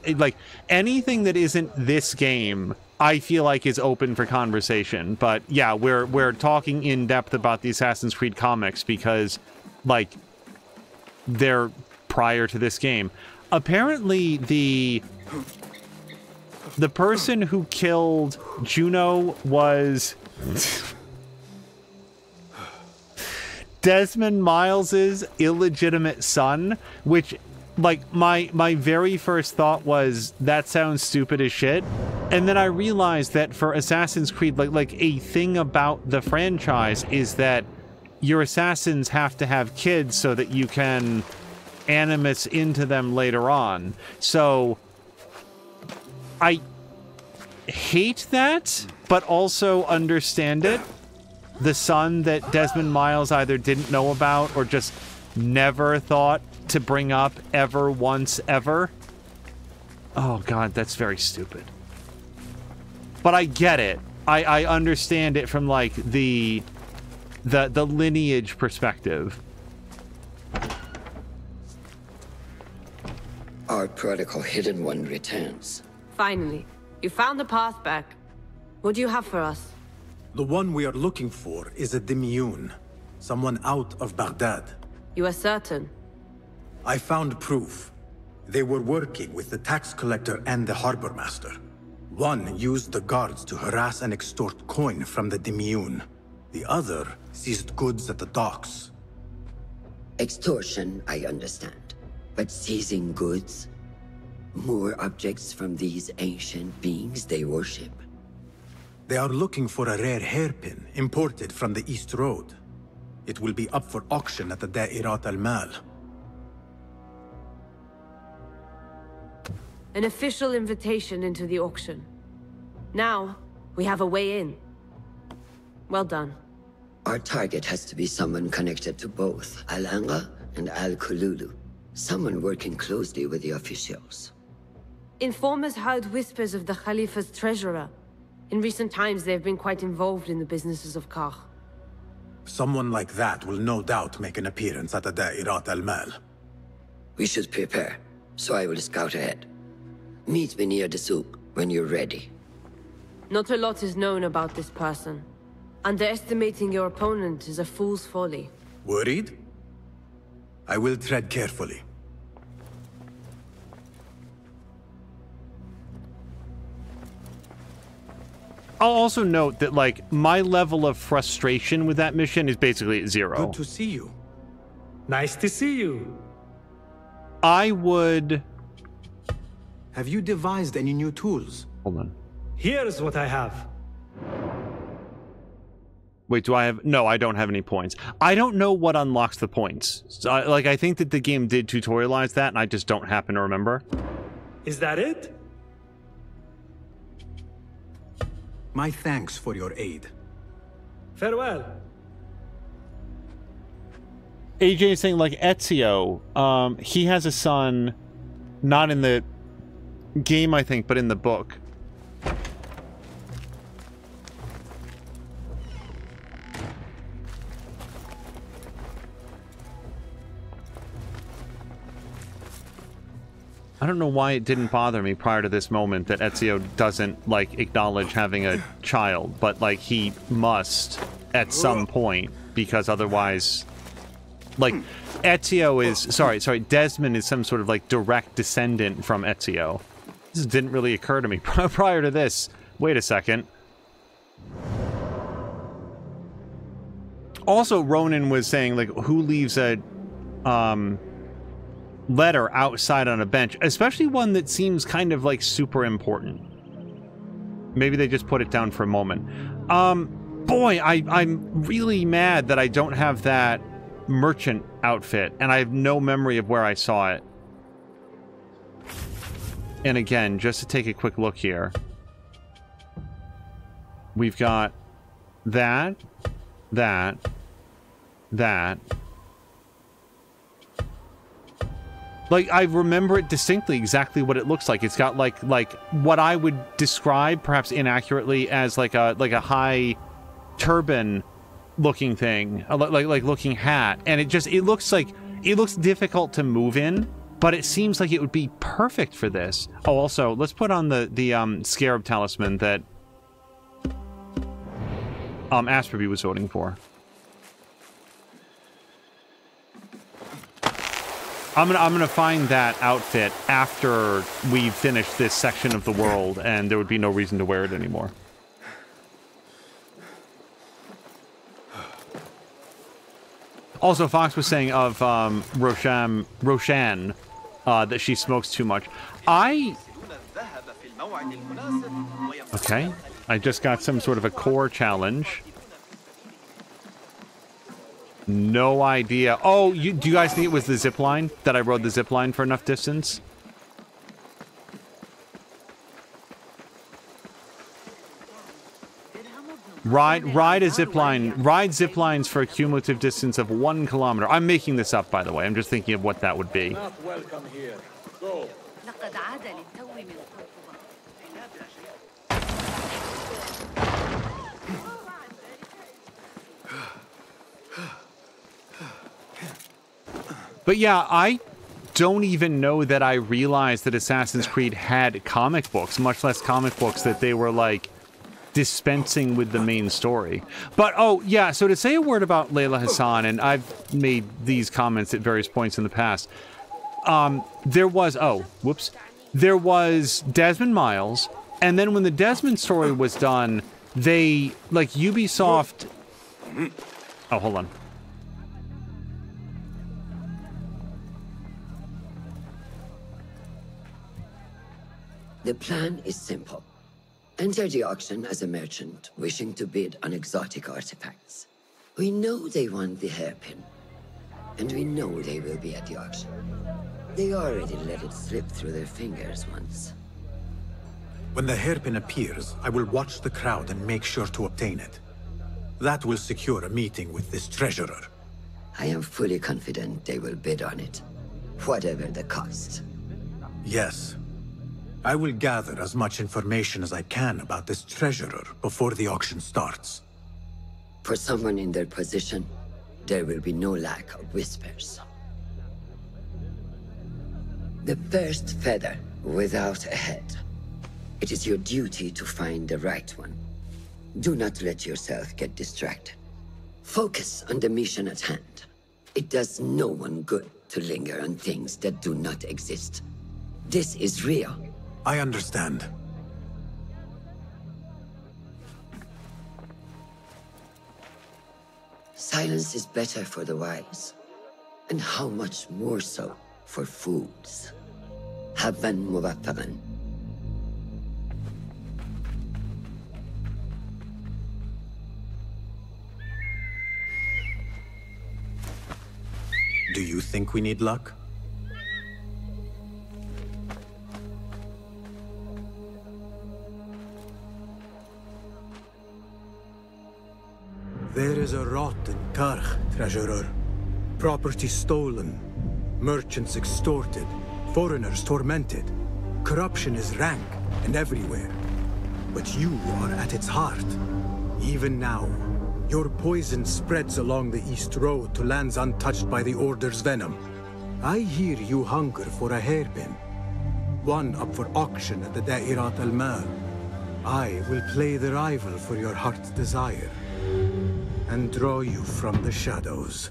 anything that isn't this game, I feel like is open for conversation. But yeah, we're talking in depth about the Assassin's Creed comics because, like, they're prior to this game. Apparently, the person who killed Juno was Desmond Miles's illegitimate son, which, like, my very first thought was, that sounds stupid as shit. And then I realized that for Assassin's Creed, like a thing about the franchise is that your assassins have to have kids so that you can animus into them later on. So I hate that, but also understand it. The son that Desmond Miles either didn't know about or just never thought to bring up ever once ever. Oh god, that's very stupid. But I get it. I understand it from like the lineage perspective. Our prodigal hidden one returns. Finally, you found the path back. What do you have for us? The one we are looking for is a Dimiyun, someone out of Baghdad. You are certain? I found proof. They were working with the tax collector and the harbor master. One used the guards to harass and extort coin from the Dimiyun. The other seized goods at the docks. Extortion, I understand. But seizing goods? More objects from these ancient beings they worship? They are looking for a rare hairpin imported from the East Road. It will be up for auction at the Da'irat al-Mal. An official invitation into the auction. Now, we have a way in. Well done. Our target has to be someone connected to both Al-Anga and Al-Kululu. Someone working closely with the officials. Informers heard whispers of the Khalifa's treasurer. In recent times, they have been quite involved in the businesses of Karkh. Someone like that will no doubt make an appearance at the Da'irat al-Mal. We should prepare, so I will scout ahead. Meet me near the souk when you're ready. Not a lot is known about this person. Underestimating your opponent is a fool's folly. Worried? I will tread carefully. I'll also note that, like, my level of frustration with that mission is basically 0. Good to see you. Nice to see you. I would... Have you devised any new tools? Hold on. Here's what I have. Wait, do I have... No, I don't have any points. I don't know what unlocks the points. So, I think that the game did tutorialize that, and I just don't happen to remember. Is that it? My thanks for your aid. Farewell. AJ is saying, like, Ezio, he has a son, not in the game, I think, but in the book. I don't know why it didn't bother me prior to this moment that Ezio doesn't, like, acknowledge having a child, but, like, he must at some point, because otherwise... Like, Ezio is... Sorry, Desmond is some sort of, like, direct descendant from Ezio. This didn't really occur to me prior to this. Wait a second. Also, Ronan was saying, like, who leaves a, letter outside on a bench, especially one that seems kind of, like, super important. Maybe they just put it down for a moment. Boy, I'm really mad that I don't have that merchant outfit, and I have no memory of where I saw it. And again, just to take a quick look here, we've got that. Like, I remember it distinctly, exactly what it looks like. It's got like what I would describe, perhaps inaccurately, as like a high turban looking thing, like looking hat, and it looks difficult to move in, but it seems like it would be perfect for this. Oh, also, let's put on the scarab talisman that Asperby was voting for. I'm gonna find that outfit after we finish this section of the world, and there would be no reason to wear it anymore. Also, Fox was saying of Roshan that she smokes too much. Okay, I just got some sort of a core challenge. No idea. Oh, do you guys think it was the zipline? That I rode the zipline for enough distance? Ride a zipline. Ride ziplines for a cumulative distance of 1 kilometer. I'm making this up, by the way. I'm just thinking of what that would be. Not welcome here. Go. But yeah, I don't even know that I realized that Assassin's Creed had comic books, much less comic books that they were like dispensing with the main story. But oh yeah, so to say a word about Layla Hassan, and I've made these comments at various points in the past, there was there was Desmond Miles, and then when the Desmond story was done, they, like, Ubisoft, oh, hold on. The plan is simple. Enter the auction as a merchant wishing to bid on exotic artifacts. We know they want the hairpin, and we know they will be at the auction. They already let it slip through their fingers once. When the hairpin appears, I will watch the crowd and make sure to obtain it. That will secure a meeting with this treasurer. I am fully confident they will bid on it, whatever the cost. Yes. I will gather as much information as I can about this treasurer before the auction starts. For someone in their position, there will be no lack of whispers. The first feather without a head. It is your duty to find the right one. Do not let yourself get distracted. Focus on the mission at hand. It does no one good to linger on things that do not exist. This is real. I understand. Silence is better for the wise, and how much more so for fools. Habban muwaffaqan. Do you think we need luck? There is a rot in Karkh, treasurer. Property stolen, merchants extorted, foreigners tormented. Corruption is rank and everywhere. But you are at its heart. Even now, your poison spreads along the East Road to lands untouched by the Order's venom. I hear you hunger for a hairpin. One up for auction at the Da'irat al-Mal. I will play the rival for your heart's desire, and draw you from the shadows.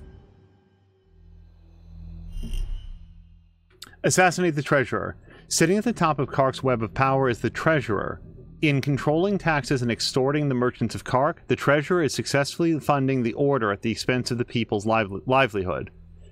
Assassinate the Treasurer. Sitting at the top of Karkh's web of power is the Treasurer. In controlling taxes and extorting the merchants of Karkh, the Treasurer is successfully funding the Order at the expense of the people's livelihood.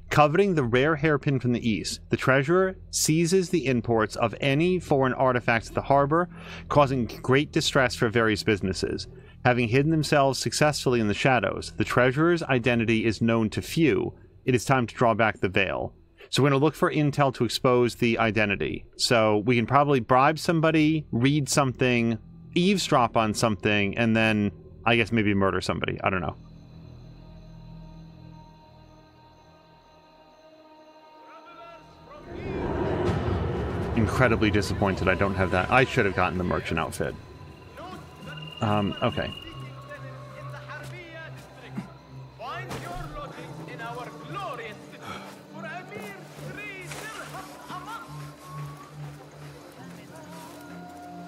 Coveting the rare hairpin from the east, the Treasurer seizes the imports of any foreign artifacts at the harbor, causing great distress for various businesses. Having hidden themselves successfully in the shadows, the Treasurer's identity is known to few. It is time to draw back the veil. So we're going to look for intel to expose the identity. So we can probably bribe somebody, read something, eavesdrop on something, and then I guess maybe murder somebody. I don't know. Incredibly disappointed I don't have that. I should have gotten the merchant outfit. Okay.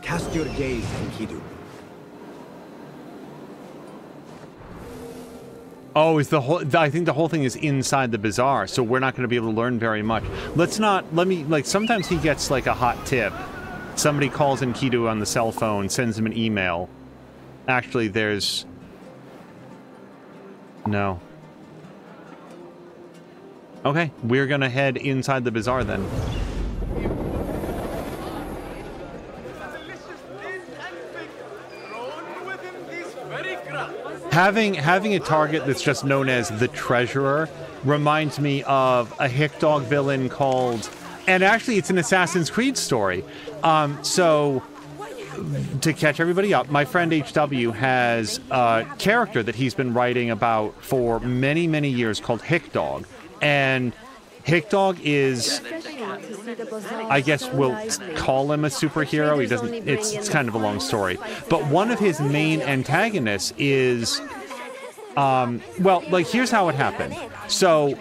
Cast your gaze, Enkidu. Oh, is the whole... I think the whole thing is inside the bazaar, so we're not going to be able to learn very much. Let's not... Let me... Like, sometimes he gets, like, a hot tip. Somebody calls Enkidu on the cell phone, sends him an email. Actually, there's... No. Okay, we're going to head inside the bazaar, then. Having a target that's just known as the Treasurer reminds me of a hick dog villain called, and actually it's an Assassin's Creed story. So to catch everybody up, my friend HW has a character that he's been writing about for many, many years called Hick Dog. And Hick Dog is I guess we'll call him a superhero. He doesn't. It's kind of a long story. But one of his main antagonists is, well, like here's how it happened. So,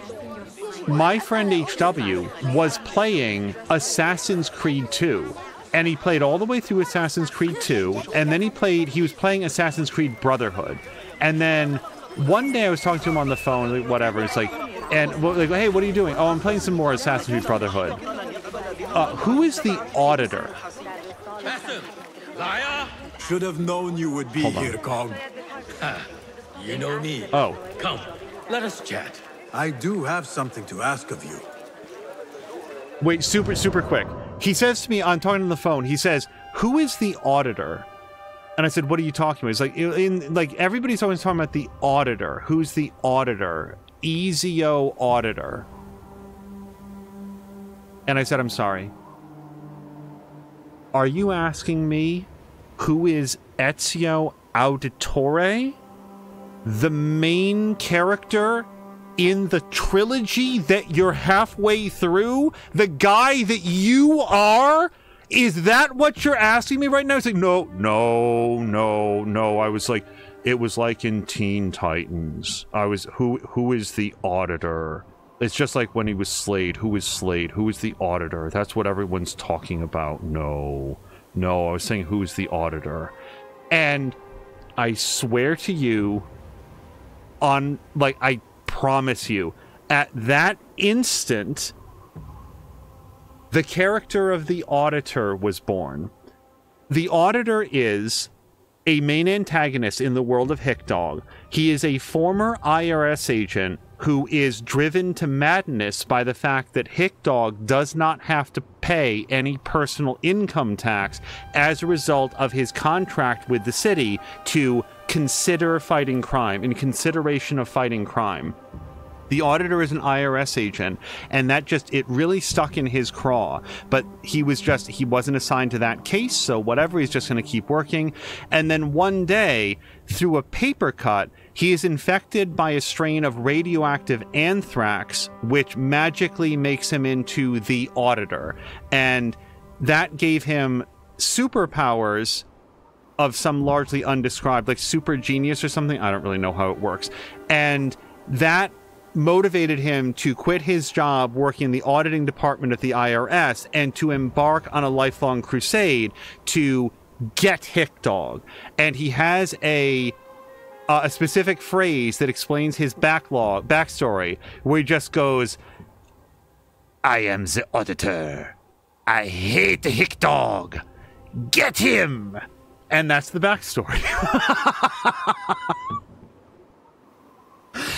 my friend HW was playing Assassin's Creed 2. And he played all the way through Assassin's Creed 2, and then he was playing Assassin's Creed Brotherhood. And then one day I was talking to him on the phone, like, whatever, it's like, hey, what are you doing? Oh, I'm playing some more Assassin's Creed Brotherhood. Who is the Auditor? Basim, liar! Should have known you would be here, Karkh. You know me. Oh. Come, let us chat. I do have something to ask of you. Wait, super quick. He says to me, I'm talking on the phone, he says, who is the Auditor? And I said, what are you talking about? He's like, everybody's always talking about the Auditor. Who's the Auditor? Ezio Auditor. And I said, I'm sorry. Are you asking me who is Ezio Auditore? The main character in the trilogy that you're halfway through? The guy that you are? Is that what you're asking me right now? It's like, no. I was like, it was like in Teen Titans. I was, who is the Auditor? It's just like when he was Slade. Who is Slade? Who is the Auditor? That's what everyone's talking about. No, I was saying who's the Auditor. And I swear to you, I promise you, at that instant, the character of the Auditor was born. The Auditor is a main antagonist in the world of Hickdog. He is a former IRS agent who is driven to madness by the fact that Hickdog does not have to pay any personal income tax as a result of his contract with the city to consider fighting crime, in consideration of fighting crime. The Auditor is an IRS agent, and that it really stuck in his craw. But he wasn't assigned to that case, so whatever, he's just going to keep working. And then one day, through a paper cut, he is infected by a strain of radioactive anthrax, which magically makes him into the Auditor. And that gave him superpowers of some largely undescribed, like super genius or something. I don't really know how it works. And that motivated him to quit his job working in the auditing department of the IRS and to embark on a lifelong crusade to get Hickdog. And he has a specific phrase that explains his backstory, where he just goes, I am the Auditor. I hate the Hickdog. Get him! And that's the backstory.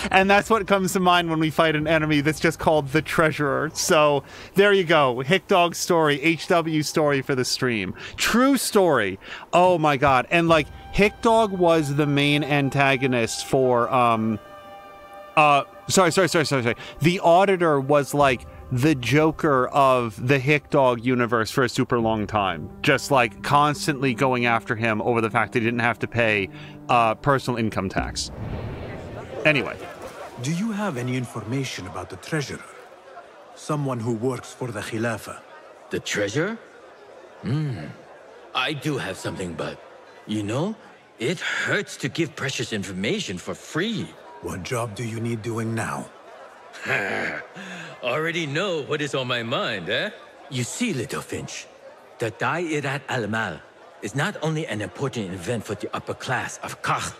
And that's what comes to mind when we fight an enemy that's just called the Treasurer. So there you go. Hickdog story, HW story for the stream. True story. Oh my god. And like, Hickdog was the main antagonist for sorry. The Auditor was like the Joker of the Hickdog universe for a super long time. Just like constantly going after him over the fact that he didn't have to pay personal income tax. Anyway. Do you have any information about the Treasurer? Someone who works for the Khilafah. The Treasurer? I do have something, but, you know, it hurts to give precious information for free. What job do you need doing now? Already know what is on my mind, eh? You see, Little Finch, the Da'irat al-Mal is not only an important event for the upper class of Karkh,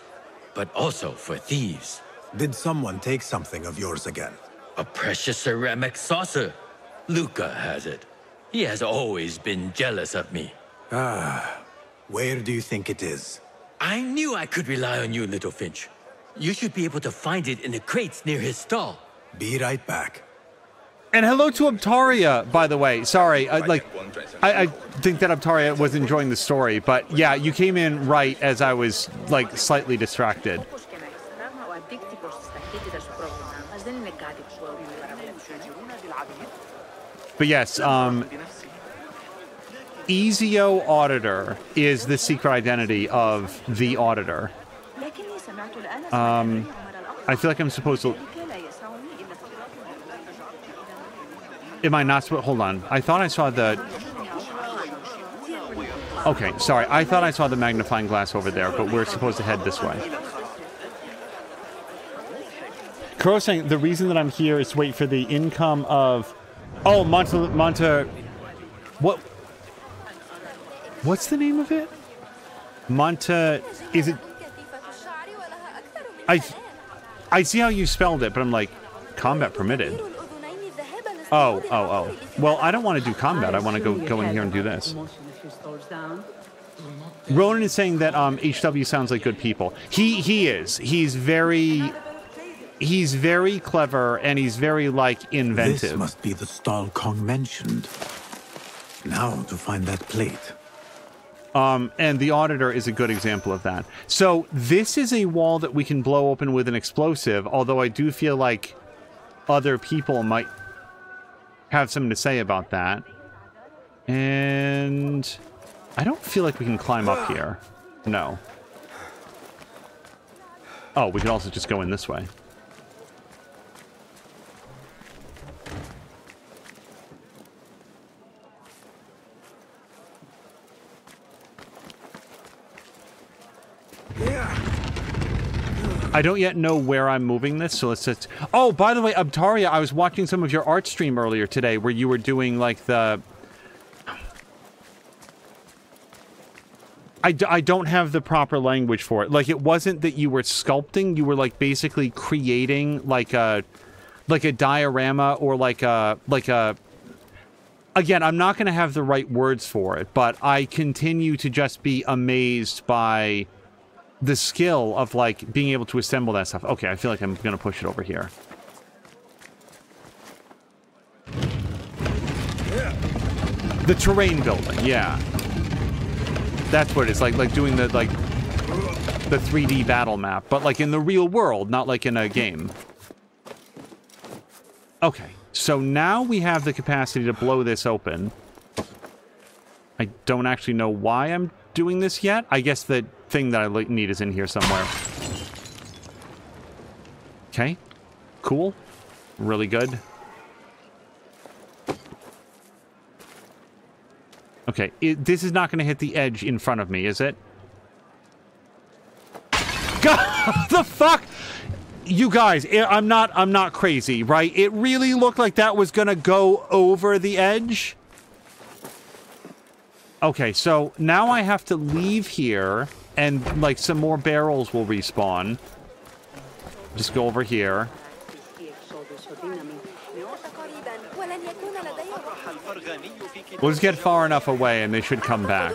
but also for thieves. Did someone take something of yours again? A precious ceramic saucer. Luca has it. He has always been jealous of me. Where do you think it is? I knew I could rely on you, Little Finch. You should be able to find it in the crates near his stall. Be right back. And hello to Abtaria, by the way. Sorry, I think that Abtaria was enjoying the story, but yeah, you came in right as I was, like, slightly distracted. But yes, Ezio Auditor is the secret identity of the Auditor. I feel like I'm supposed to... Am I not supposed... Hold on. I thought I saw the... Okay, sorry. I thought I saw the magnifying glass over there, but we're supposed to head this way. Crow saying the reason that I'm here is to wait for the income of... Oh, What? What's the name of it? Is it... I see how you spelled it, but I'm like, combat permitted. Oh. Well, I don't want to do combat. I want to go in here and do this. Ronan is saying that HW sounds like good people. He is. He's very clever and he's very like inventive. This must be the stall Kong mentioned. Now to find that plate. And the auditor is a good example of that. So this is a wall that we can blow open with an explosive, although I do feel like other people might have something to say about that. And I don't feel like we can climb up here. No. Oh, we could also just go in this way. I don't yet know where I'm moving this, so let's just... Oh, by the way, Abtaria, I was watching some of your art stream earlier today where you were doing, like, the... I don't have the proper language for it. Like, it wasn't that you were sculpting, you were, like, basically creating, like a diorama or like a... Again, I'm not going to have the right words for it, but I continue to just be amazed by the skill of, like, being able to assemble that stuff. Okay, I feel like I'm going to push it over here. The terrain building, yeah. That's what it is, like doing the 3D battle map, but, like, in the real world, not, like, in a game. Okay, so now we have the capacity to blow this open. I don't actually know why I'm doing this yet. I guess the thing that I need is in here somewhere. Okay. Cool. Really good. Okay. This is not going to hit the edge in front of me, is it? God, the fuck? You guys, I'm not crazy, right? It really looked like that was going to go over the edge. Okay, so now I have to leave here, and, like, some more barrels will respawn. Just go over here. We'll just get far enough away, and they should come back.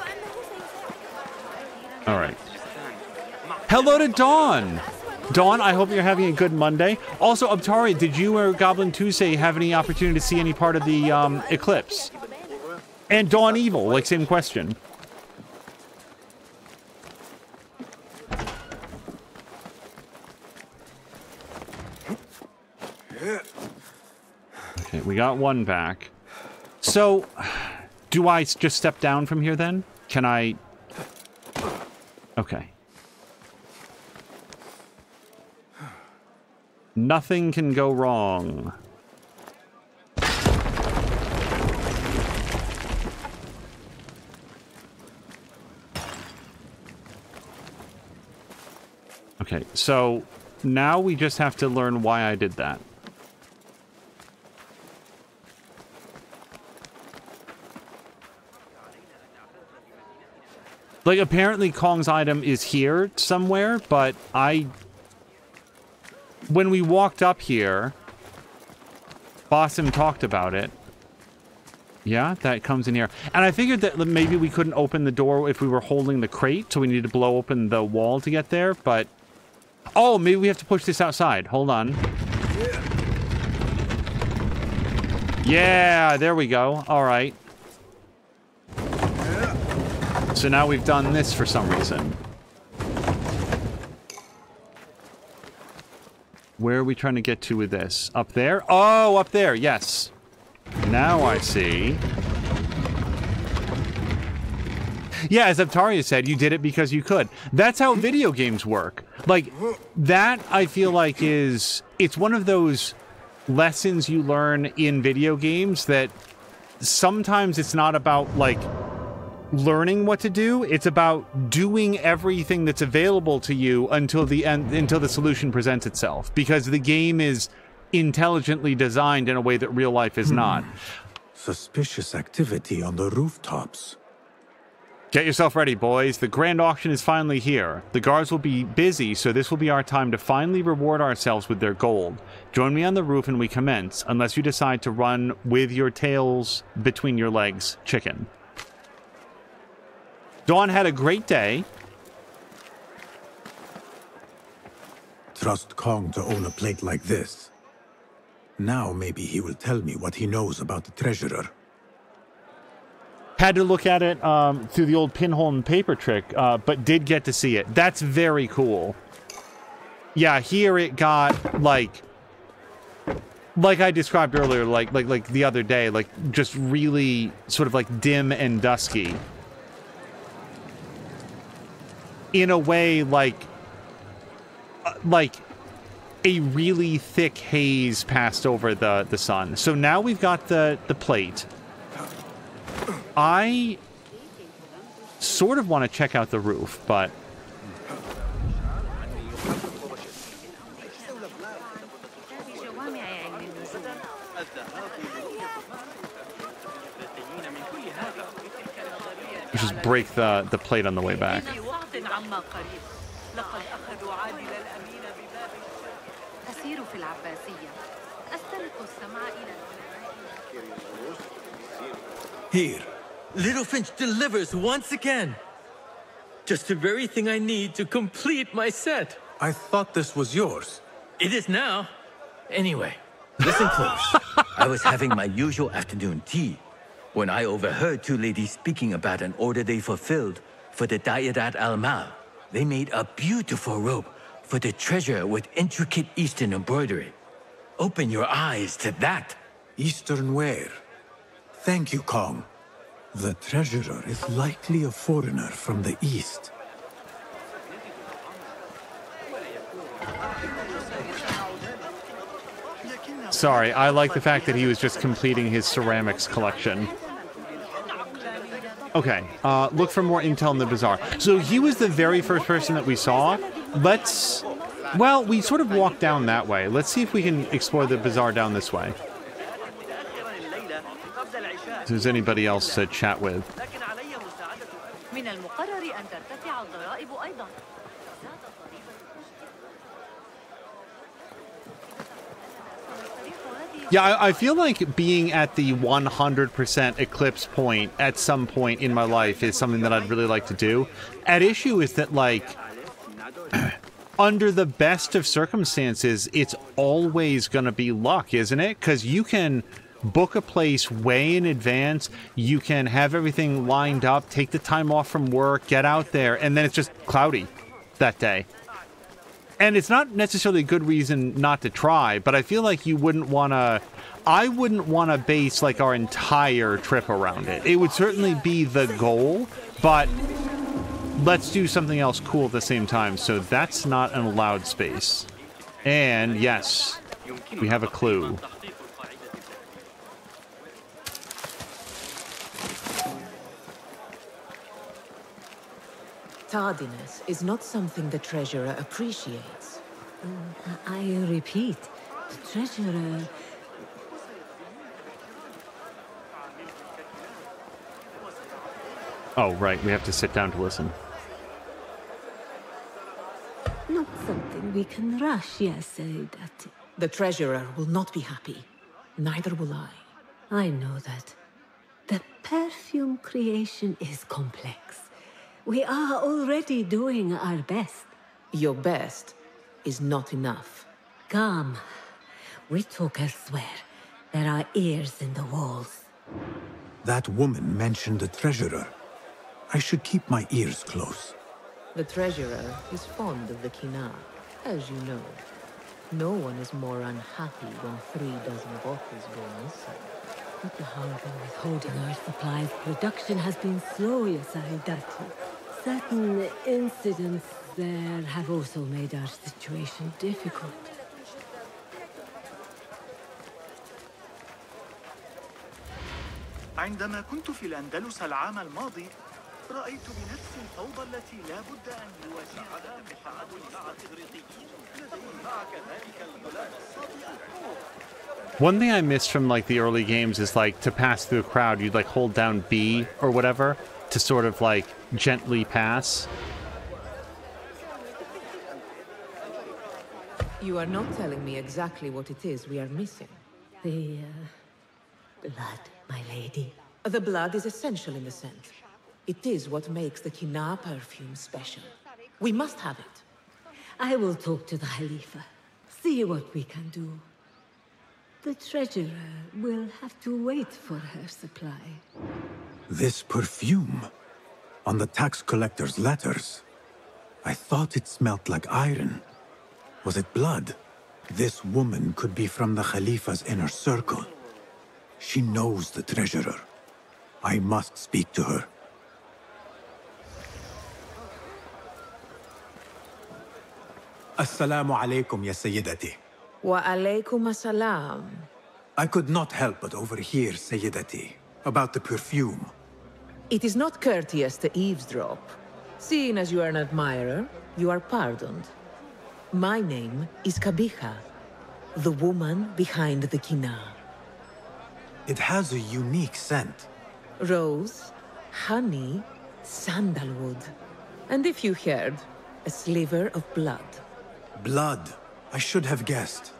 All right. Hello to Dawn! Dawn, I hope you're having a good Monday. Also, Abtari, did you or Goblin Tuesday have any opportunity to see any part of the eclipse? And Dawn Evil, like, same question. Okay, we got one back. So, do I just step down from here then? Can I... Okay. Nothing can go wrong. Okay, so now we just have to learn why I did that. Like, apparently Kong's item is here somewhere, but when we walked up here, Basim talked about it. Yeah, that comes in here. And I figured that maybe we couldn't open the door if we were holding the crate, so we needed to blow open the wall to get there, but... Oh, maybe we have to push this outside. Hold on. Yeah, there we go. All right. So now we've done this for some reason. Where are we trying to get to with this? Up there? Oh, up there. Yes. Now I see. Yeah, as Abtaria said, you did it because you could. That's how video games work. Like, that, I feel like, it's one of those lessons you learn in video games that sometimes it's not about, like, learning what to do. It's about doing everything that's available to you until the end, until the solution presents itself, because the game is intelligently designed in a way that real life is not. Suspicious activity on the rooftops. Get yourself ready, boys. The grand auction is finally here. The guards will be busy, so this will be our time to finally reward ourselves with their gold. Join me on the roof and we commence, unless you decide to run with your tails between your legs, chicken. Dawn had a great day. Trust Kong to own a plate like this. Now maybe he will tell me what he knows about the treasurer. Had to look at it through the old pinhole and paper trick, but did get to see it. That's very cool. Yeah, here it got, like I described earlier, like the other day, like just really sort of like dim and dusky. In a way, like a really thick haze passed over the sun. So now we've got the plate. I sort of want to check out the roof, but just break the plate on the way back. Here, Little Finch delivers once again. Just the very thing I need to complete my set. I thought this was yours. It is now. Anyway, listen close. I was having my usual afternoon tea when I overheard two ladies speaking about an order they fulfilled for the Dayadat al-Mal. They made a beautiful robe for the treasure with intricate Eastern embroidery. Open your eyes to that. Eastern wear. Thank you, Kong. The treasurer is likely a foreigner from the East. Sorry, I like the fact that he was just completing his ceramics collection. Okay, look for more intel in the bazaar. So he was the very first person that we saw. Let's... Well, we sort of walked down that way. Let's see if we can explore the bazaar down this way. If there's anybody else to chat with. Yeah, I feel like being at the 100% eclipse point at some point in my life is something that I'd really like to do. At issue is that, like, under the best of circumstances, it's always going to be luck, isn't it? Because you can book a place way in advance, you can have everything lined up, take the time off from work, get out there, and then it's just cloudy that day. And it's not necessarily a good reason not to try, but I feel like you wouldn't want to... I wouldn't want to base, like, our entire trip around it. It would certainly be the goal, but let's do something else cool at the same time. So that's not an allowed space. And, yes, we have a clue. Tardiness is not something the treasurer appreciates. I repeat, the treasurer... Oh, right, we have to sit down to listen. Not something we can rush, yes, that... The treasurer will not be happy. Neither will I. I know that. The perfume creation is complex. We are already doing our best. Your best is not enough. Come. We talk elsewhere. There are ears in the walls. That woman mentioned the treasurer. I should keep my ears close. The treasurer is fond of the Kina, as you know. No one is more unhappy when 3 dozen bottles go missing. But the harbor withholding our supplies production has been slow, Yasaridati. Certain incidents there have also made our situation difficult. عندما كنت في الأندلس العام الماضي رأيت بنفسي الفوضى التي لا بد أن يواجهها محمد الإغريقيين. معك ذلك الغلام الصديق. One thing I missed from like the early games is like to pass through a crowd, you'd like hold down B or whatever to sort of like gently pass. You are not telling me exactly what it is we are missing. The blood, my lady. The blood is essential in the scent. It is what makes the Kina perfume special. We must have it. I will talk to the Khalifa. See what we can do. The treasurer will have to wait for her supply. This perfume, on the tax collector's letters. I thought it smelt like iron. Was it blood? This woman could be from the Khalifa's inner circle. She knows the treasurer. I must speak to her. Assalamu alaikum, ya Sayyidati. Wa alaykum assalam. I could not help but overhear, Sayyidati, about the perfume. It is not courteous to eavesdrop. Seeing as you are an admirer, you are pardoned. My name is Kabikha, the woman behind the Kina. It has a unique scent. Rose, honey, sandalwood. And if you heard, a sliver of blood. Blood. I should have guessed.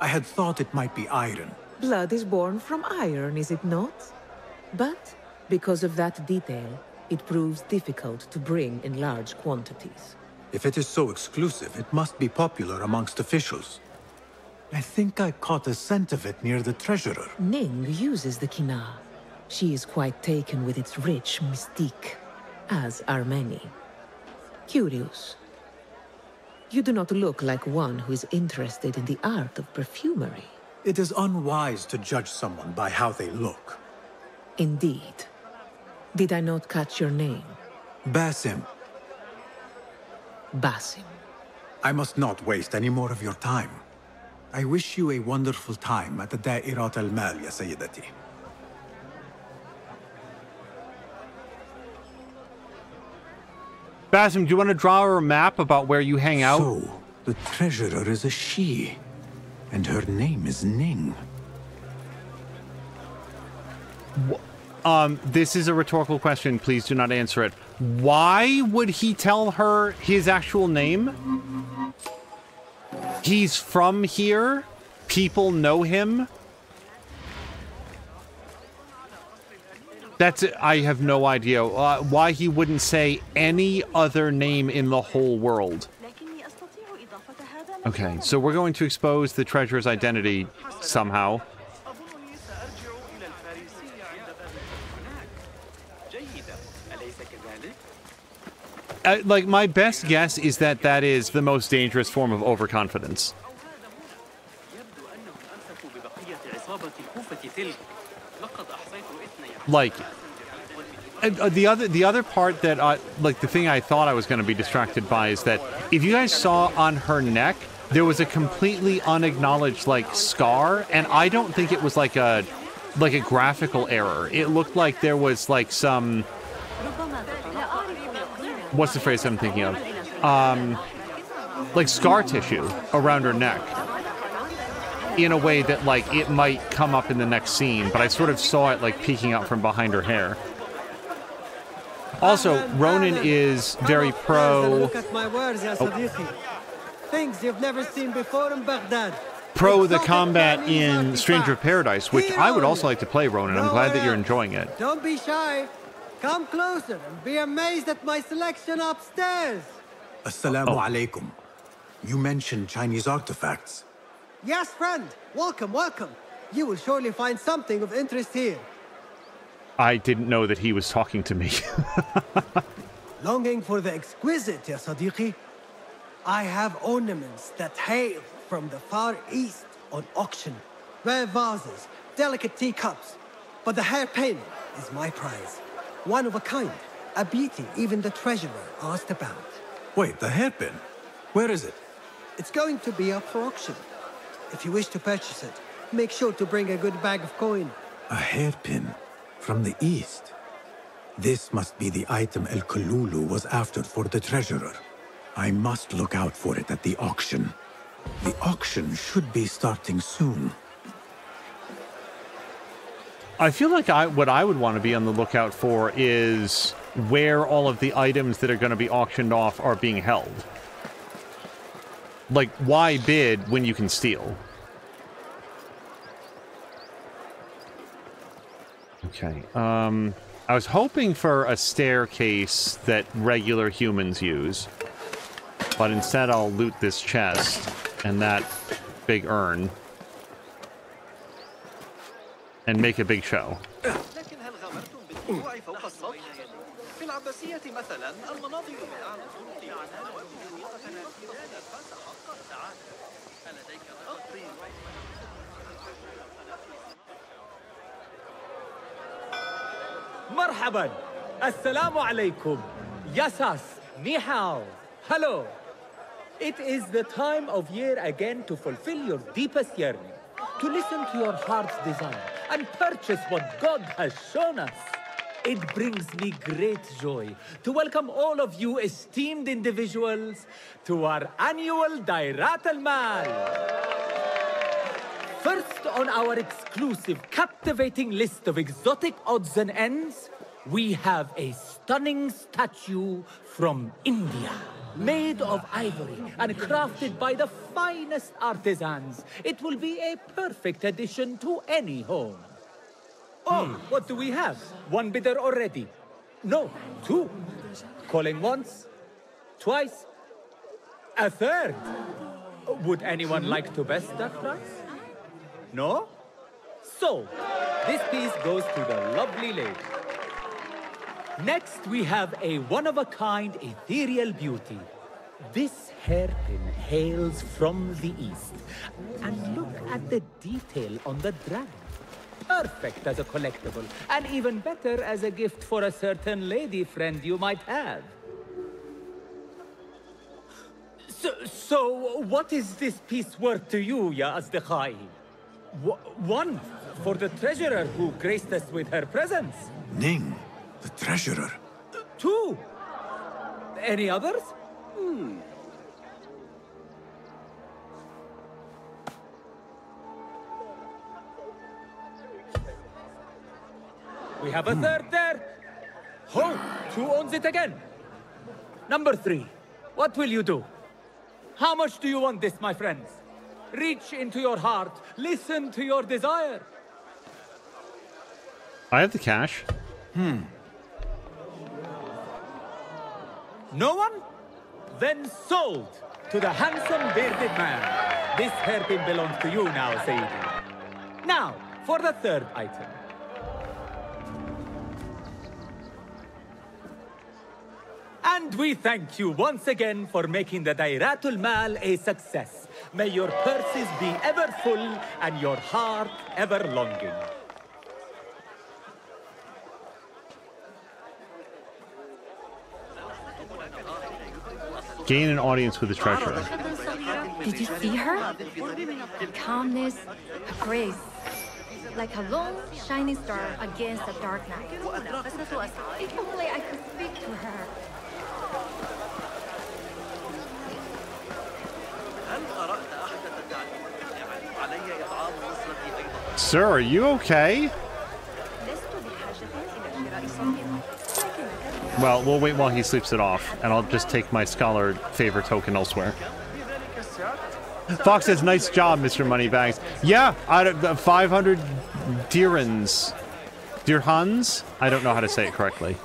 I had thought it might be iron. Blood is born from iron, is it not? But because of that detail, it proves difficult to bring in large quantities. If it is so exclusive, it must be popular amongst officials. I think I caught a scent of it near the treasurer. Ning uses the Kina. She is quite taken with its rich mystique, as are many. Curious. You do not look like one who is interested in the art of perfumery. It is unwise to judge someone by how they look. Indeed. Did I not catch your name? Basim. Basim. I must not waste any more of your time. I wish you a wonderful time at the Da'irat al-Mal, ya Sayyidati. Basim, do you want to draw her a map about where you hang out? So, the treasurer is a she, and her name is Ning. This is a rhetorical question. Please do not answer it. Why would he tell her his actual name? He's from here. People know him. That's it. I have no idea why he wouldn't say any other name in the whole world. Okay, so we're going to expose the treasurer's identity somehow. Like, my best guess is that that is the most dangerous form of overconfidence. Like, the other part that, like, the thing I thought I was going to be distracted by is that if you guys saw on her neck, there was a completely unacknowledged, like, scar, and I don't think it was like a graphical error. It looked like there was, like, some... What's the phrase I'm thinking of? Like scar tissue around her neck. In a way that, like, it might come up in the next scene, but I sort of saw it, like, peeking out from behind her hair. Also, Ronan is very pro... Look at my words, ya Sadiqi. Things you've never seen before in Baghdad. Pro the combat in Stranger of Paradise, which I would also like to play, Ronan. I'm glad that you're enjoying it. Don't be shy. Come closer and be amazed at my selection upstairs. Assalamu alaikum. You mentioned Chinese artifacts. Yes, friend. Welcome, welcome. You will surely find something of interest here. I didn't know that he was talking to me. Longing for the exquisite, ya Sadiqi? I have ornaments that hail from the Far East on auction. Rare vases, delicate teacups. But the hairpin is my prize. One of a kind. A beauty even the treasurer asked about. Wait, the hairpin? Where is it? It's going to be up for auction. If you wish to purchase it, make sure to bring a good bag of coin. A hairpin. From the east. This must be the item El Kululu was after for the treasurer. I must look out for it at the auction. The auction should be starting soon. I feel like what I would want to be on the lookout for is where all of the items that are going to be auctioned off are being held. Like, why bid when you can steal? Okay, I was hoping for a staircase that regular humans use, but instead I'll loot this chest and that big urn and make a big show. مرحبا السلام عليكم Yasas ni hao hello it is the time of year again to fulfill your deepest yearning, to listen to your heart's desire and purchase what God has shown us. It brings me great joy to welcome all of you esteemed individuals to our annual Dairat al-Mal. First on our exclusive, captivating list of exotic odds and ends, we have a stunning statue from India. Made of ivory and crafted by the finest artisans, it will be a perfect addition to any home. Oh, what do we have? One bidder already. No, two. Calling once, twice, a third. Would anyone like to best that price? No? So, this piece goes to the lovely lady. Next, we have a one-of-a-kind ethereal beauty. This hairpin hails from the east. And look at the detail on the dragon. Perfect as a collectible, and even better as a gift for a certain lady friend you might have. So what is this piece worth to you, ya Asdiqai? One, for the treasurer who graced us with her presence. Ning, the treasurer. Two. Any others? We have a third there. Ho! Who owns it again? Number 3. What will you do? How much do you want this, my friends? Reach into your heart. Listen to your desire. I have the cash. No one? Then sold to the handsome bearded man. This hairpin belongs to you now, Sayyidi. Now, for the third item. And we thank you once again for making the Dairatul Mal a success. May your purses be ever full and your heart ever longing. Gain an audience with the treasurer. Did you see her? Her calmness, her grace. Like a lone, shining star against the dark night. If only I could speak to her. Sir, are you okay? Well, we'll wait while he sleeps it off, and I'll just take my scholar favor token elsewhere. Fox says, nice job, Mr. Moneybags. Yeah, out of the 500 dirhams. Dirhams? I don't know how to say it correctly.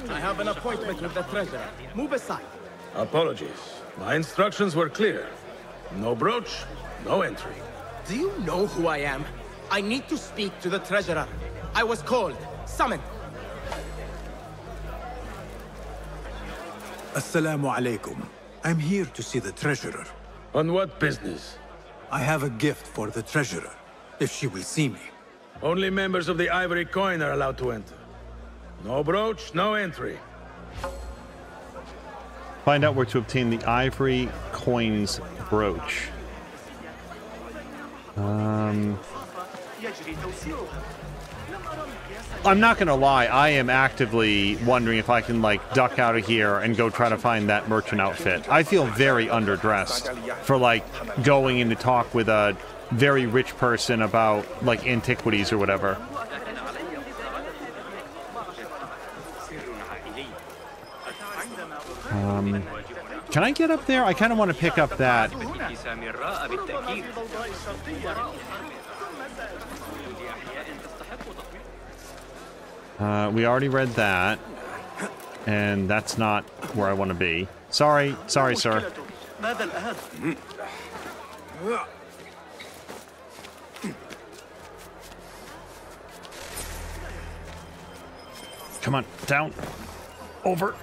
I have an appointment with the treasurer. Move aside. Apologies. My instructions were clear. No brooch, no entry. Do you know who I am? I need to speak to the treasurer. I was called, summoned. Assalamu alaikum. I'm here to see the treasurer. On what business? I have a gift for the treasurer, if she will see me. Only members of the Ivory Coin are allowed to enter. No brooch, no entry. Find out where to obtain the Ivory Coins brooch. يجري توسيعها. I'm not gonna lie, I am actively wondering if I can, like, duck out of here and go try to find that merchant outfit. I feel very underdressed for, like, going in to talk with a very rich person about, like, antiquities or whatever. Can I get up there? I kind of want to pick up that. We already read that, and that's not where I want to be. Sorry, sir. Come on, down, over.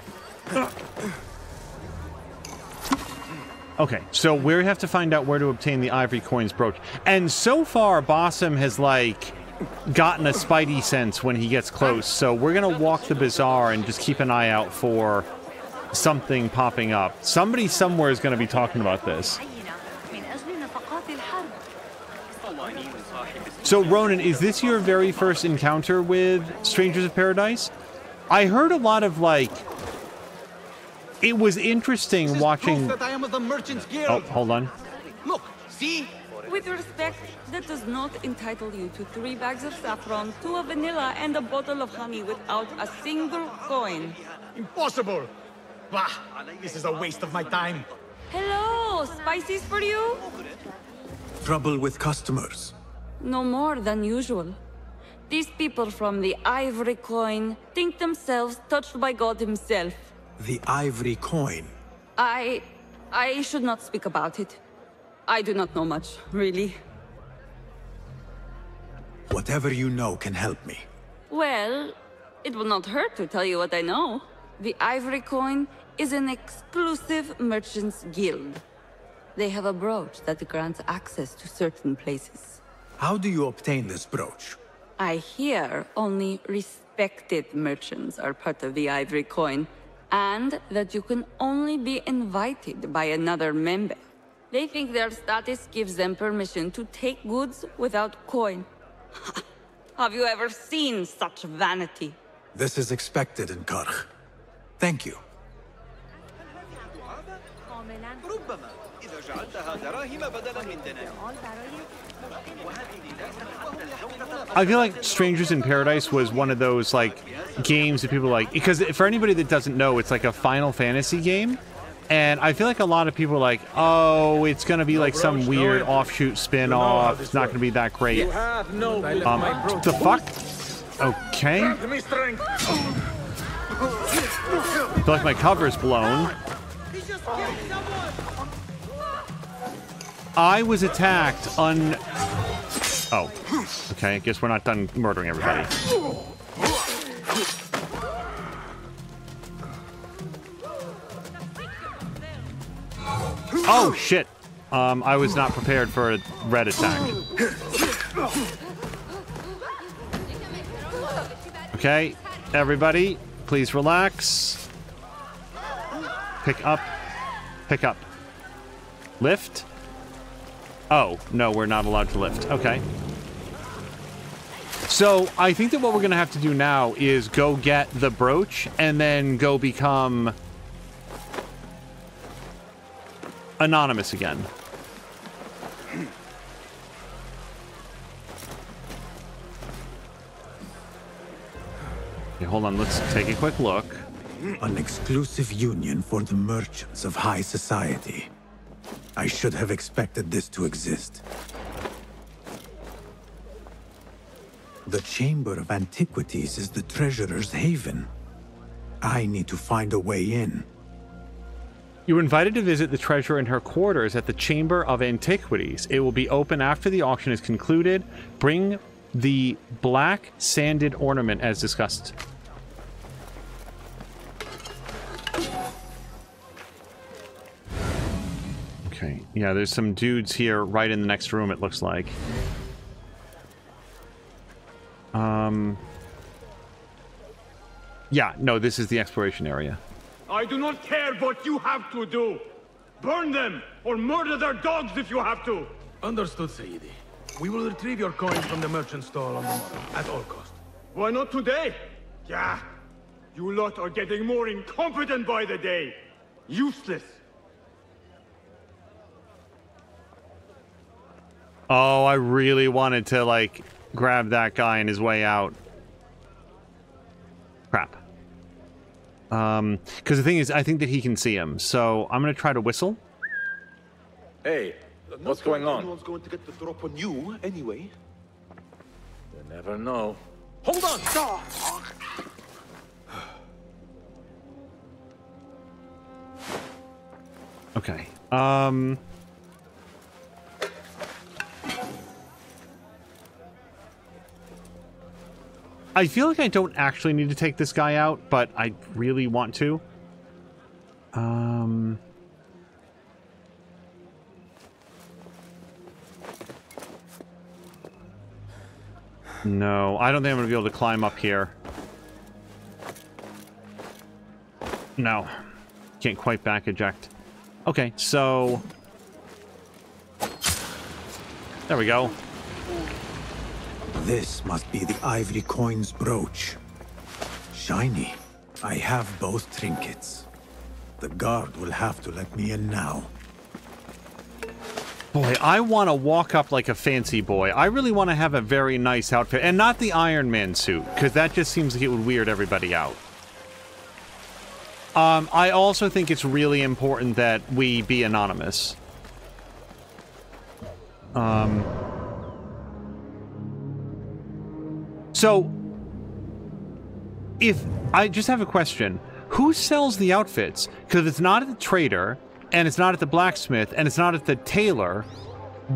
Okay, so we have to find out where to obtain the ivory coins brooch. And so far, Basim has, like, gotten a spidey sense when he gets close. So we're going to walk the bazaar and just keep an eye out for something popping up. Somebody somewhere is going to be talking about this. So, Ronan, is this your very first encounter with Strangers of Paradise? I heard a lot of, like... It was interesting watching... That I am of the Merchants Guild. Oh, hold on. Look, see? With respect, that does not entitle you to 3 bags of saffron, 2 of vanilla, and a bottle of honey without a single coin. Impossible! Bah, this is a waste of my time. Hello, spices for you? Trouble with customers. No more than usual. These people from the Ivory Coin think themselves touched by God himself. The ivory coin. I should not speak about it. I do not know much, really. Whatever you know can help me. Well, it will not hurt to tell you what I know. The Ivory Coin is an exclusive merchants guild. They have a brooch that grants access to certain places. How do you obtain this brooch? I hear only respected merchants are part of the Ivory Coin, and that you can only be invited by another member. They think their status gives them permission to take goods without coin. Have you ever seen such vanity? This is expected in Karkh. Thank you. I feel like Strangers in Paradise was one of those, like, games that people like, because for anybody that doesn't know, it's like a Final Fantasy game, and I feel like a lot of people are like, oh, it's gonna be like some weird offshoot spin-off, it's not gonna be that great. The fuck? Okay. I feel like my cover's blown. I was attacked Oh. Okay, I guess we're not done murdering everybody. Oh, shit. I was not prepared for a red attack. Okay, everybody, please relax. Pick up. Pick up. Lift. Oh, no, we're not allowed to lift. Okay. So, I think that what we're going to have to do now is go get the brooch and then go become anonymous again. Okay, hold on, let's take a quick look. An exclusive union for the merchants of high society. I should have expected this to exist. The Chamber of Antiquities is the treasurer's haven. I need to find a way in. You were invited to visit the treasurer in her quarters at the Chamber of Antiquities. It will be open after the auction is concluded. Bring the black sanded ornament as discussed. Okay, yeah, there's some dudes here right in the next room, it looks like. Yeah, no, this is the exploration area. I do not care what you have to do. Burn them, or murder their dogs if you have to. Understood, Sayyidi. We will retrieve your coin from the merchant stall on the morrow, at all cost. Why not today? Yeah. You lot are getting more incompetent by the day. Useless. Oh, I really wanted to, like, grab that guy on his way out. Crap. Because the thing is, I think that he can see him, so I'm going to try to whistle. Hey, what's going on? Anyone's going to get the drop on you, anyway. You never know. Hold on! Okay. I feel like I don't actually need to take this guy out, but I really want to. No, I don't think I'm going to be able to climb up here. No. Can't quite back eject. Okay, so... There we go. This must be the ivory coin's brooch. Shiny. I have both trinkets. The guard will have to let me in now. Boy, I want to walk up like a fancy boy. I really want to have a very nice outfit. And not the Iron Man suit, because that just seems like it would weird everybody out. I also think it's really important that we be anonymous. So, if I just have a question, who sells the outfits? Because it's not at the trader, and it's not at the blacksmith, and it's not at the tailor.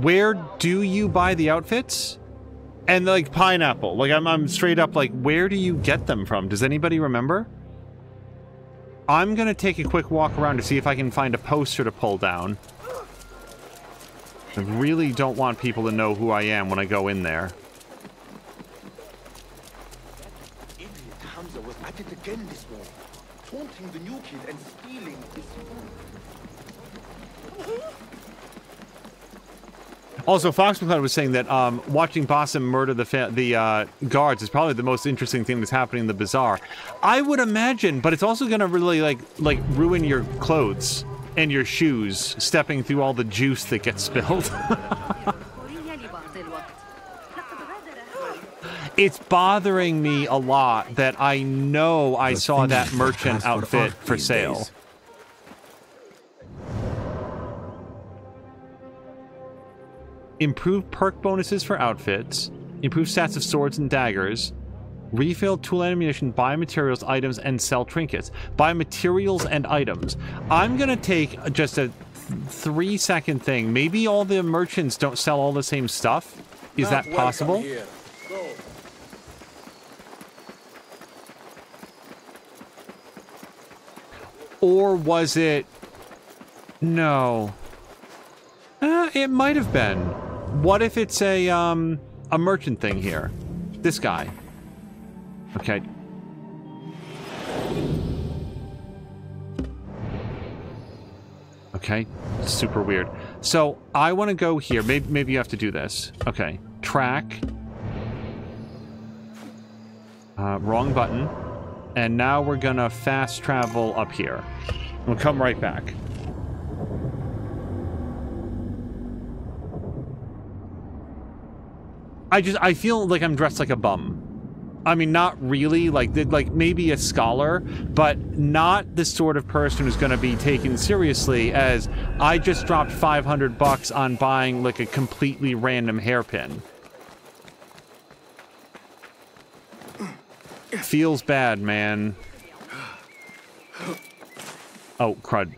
Where do you buy the outfits? And like pineapple, like I'm straight up like, where do you get them from? Does anybody remember? I'm gonna take a quick walk around to see if I can find a poster to pull down. I really don't want people to know who I am when I go in there. Idiot Hamza was at it again this morning, taunting the new kid and stealing his food. Also, Fox McCloud was saying that watching Basim murder the guards is probably the most interesting thing that's happening in the bazaar. I would imagine, but it's also going to really like ruin your clothes and your shoes, stepping through all the juice that gets spilled. It's bothering me a lot that I know I saw that merchant outfit for sale. Improve perk bonuses for outfits, improve stats of swords and daggers, refill tool and ammunition, buy materials, items, and sell trinkets. Buy materials and items. I'm gonna take just a 3-second thing. Maybe all the merchants don't sell all the same stuff? Is that possible? Or was it... No. It might have been. What if it's a merchant thing here? This guy. Okay. Okay. Super weird. So, I want to go here. Maybe you have to do this. Okay. Track. Wrong button. And now we're gonna fast travel up here. We'll come right back. I feel like I'm dressed like a bum. I mean, not really, like maybe a scholar, but not the sort of person who's going to be taken seriously as I just dropped $500 on buying like a completely random hairpin. Feels bad, man. Oh, crud.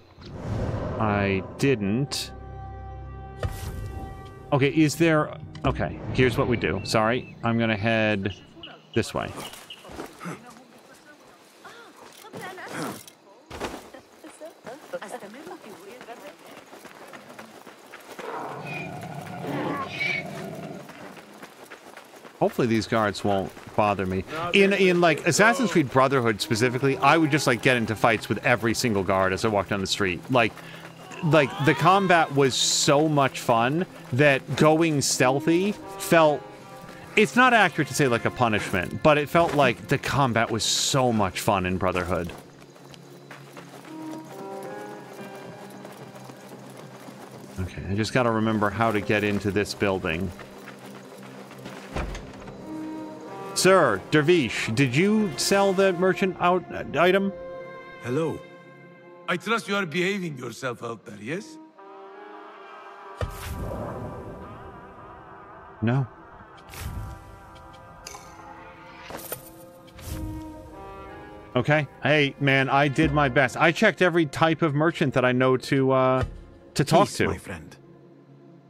I didn't. Okay, is there... Okay, here's what we do. Sorry, I'm gonna head this way. Hopefully these guards won't bother me. In like Assassin's Creed Brotherhood specifically, I would just like get into fights with every single guard as I walk down the street. Like like, the combat was so much fun that going stealthy felt... It's not accurate to say, like, a punishment, but it felt like the combat was so much fun in Brotherhood. Okay, I just gotta remember how to get into this building. Sir, Dervish, did you sell the merchant item? Hello. I trust you are behaving yourself out there, yes? No. Okay. Hey, man, I did my best. I checked every type of merchant that I know to talk to. My friend.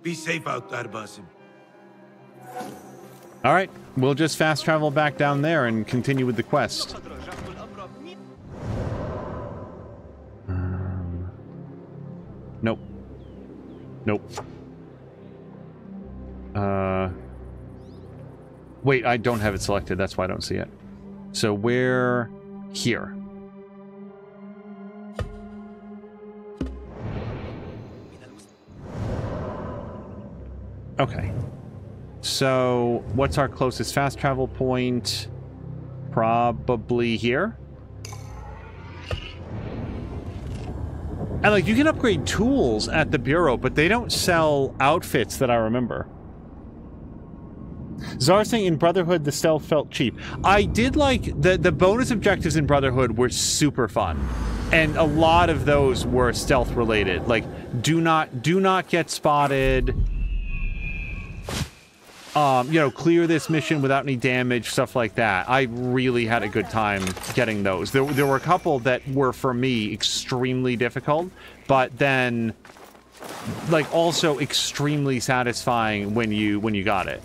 Be safe out there, Basim. All right, we'll just fast travel back down there and continue with the quest. Nope. Nope. Wait, I don't have it selected. That's why I don't see it. So we're here. Okay. So, what's our closest fast travel point? Probably here. And, like, you can upgrade tools at the Bureau, but they don't sell outfits that I remember. Czar saying in Brotherhood, the stealth felt cheap. I did like... The bonus objectives in Brotherhood were super fun. And a lot of those were stealth-related. Like, do not get spotted... you know, clear this mission without any damage, stuff like that. I really had a good time getting those. There were a couple that were, for me, extremely difficult, but then, like, also extremely satisfying when you got it.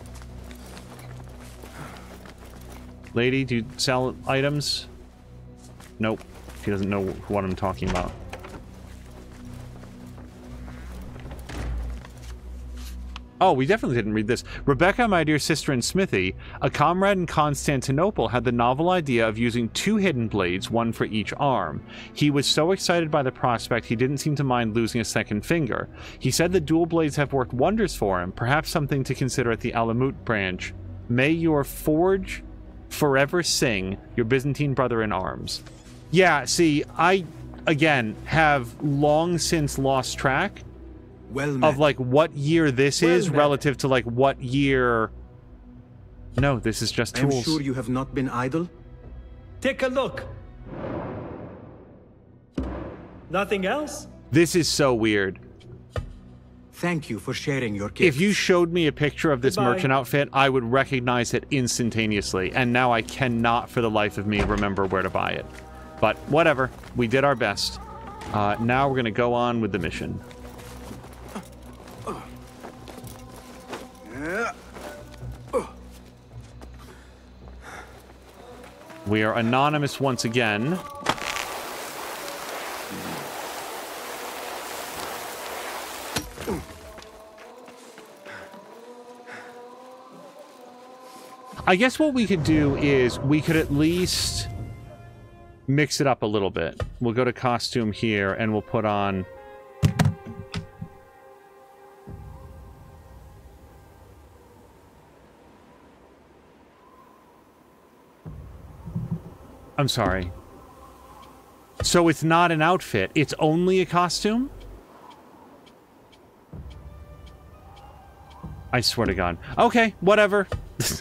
Lady, do you sell items? Nope. She doesn't know what I'm talking about. Oh, we definitely didn't read this. Rebecca, my dear sister in Smithy, a comrade in Constantinople, had the novel idea of using 2 hidden blades, one for each arm. He was so excited by the prospect, he didn't seem to mind losing a second finger. He said the dual blades have worked wonders for him, perhaps something to consider at the Alamut branch. May your forge forever sing, your Byzantine brother in arms. Yeah, see, I, again, have long since lost track of, like, what year this is relative to, like, what year... No, this is just tools. I'm sure you have not been idle? Take a look. Nothing else? This is so weird. Thank you for sharing your gifts. If you showed me a picture of this merchant outfit, I would recognize it instantaneously, and now I cannot for the life of me remember where to buy it. But whatever, we did our best. Now we're going to go on with the mission. We are anonymous once again. I guess what we could do is we could at least mix it up a little bit. We'll go to costume here and we'll put on... I'm sorry. So it's not an outfit, it's only a costume? I swear to God. Okay, whatever.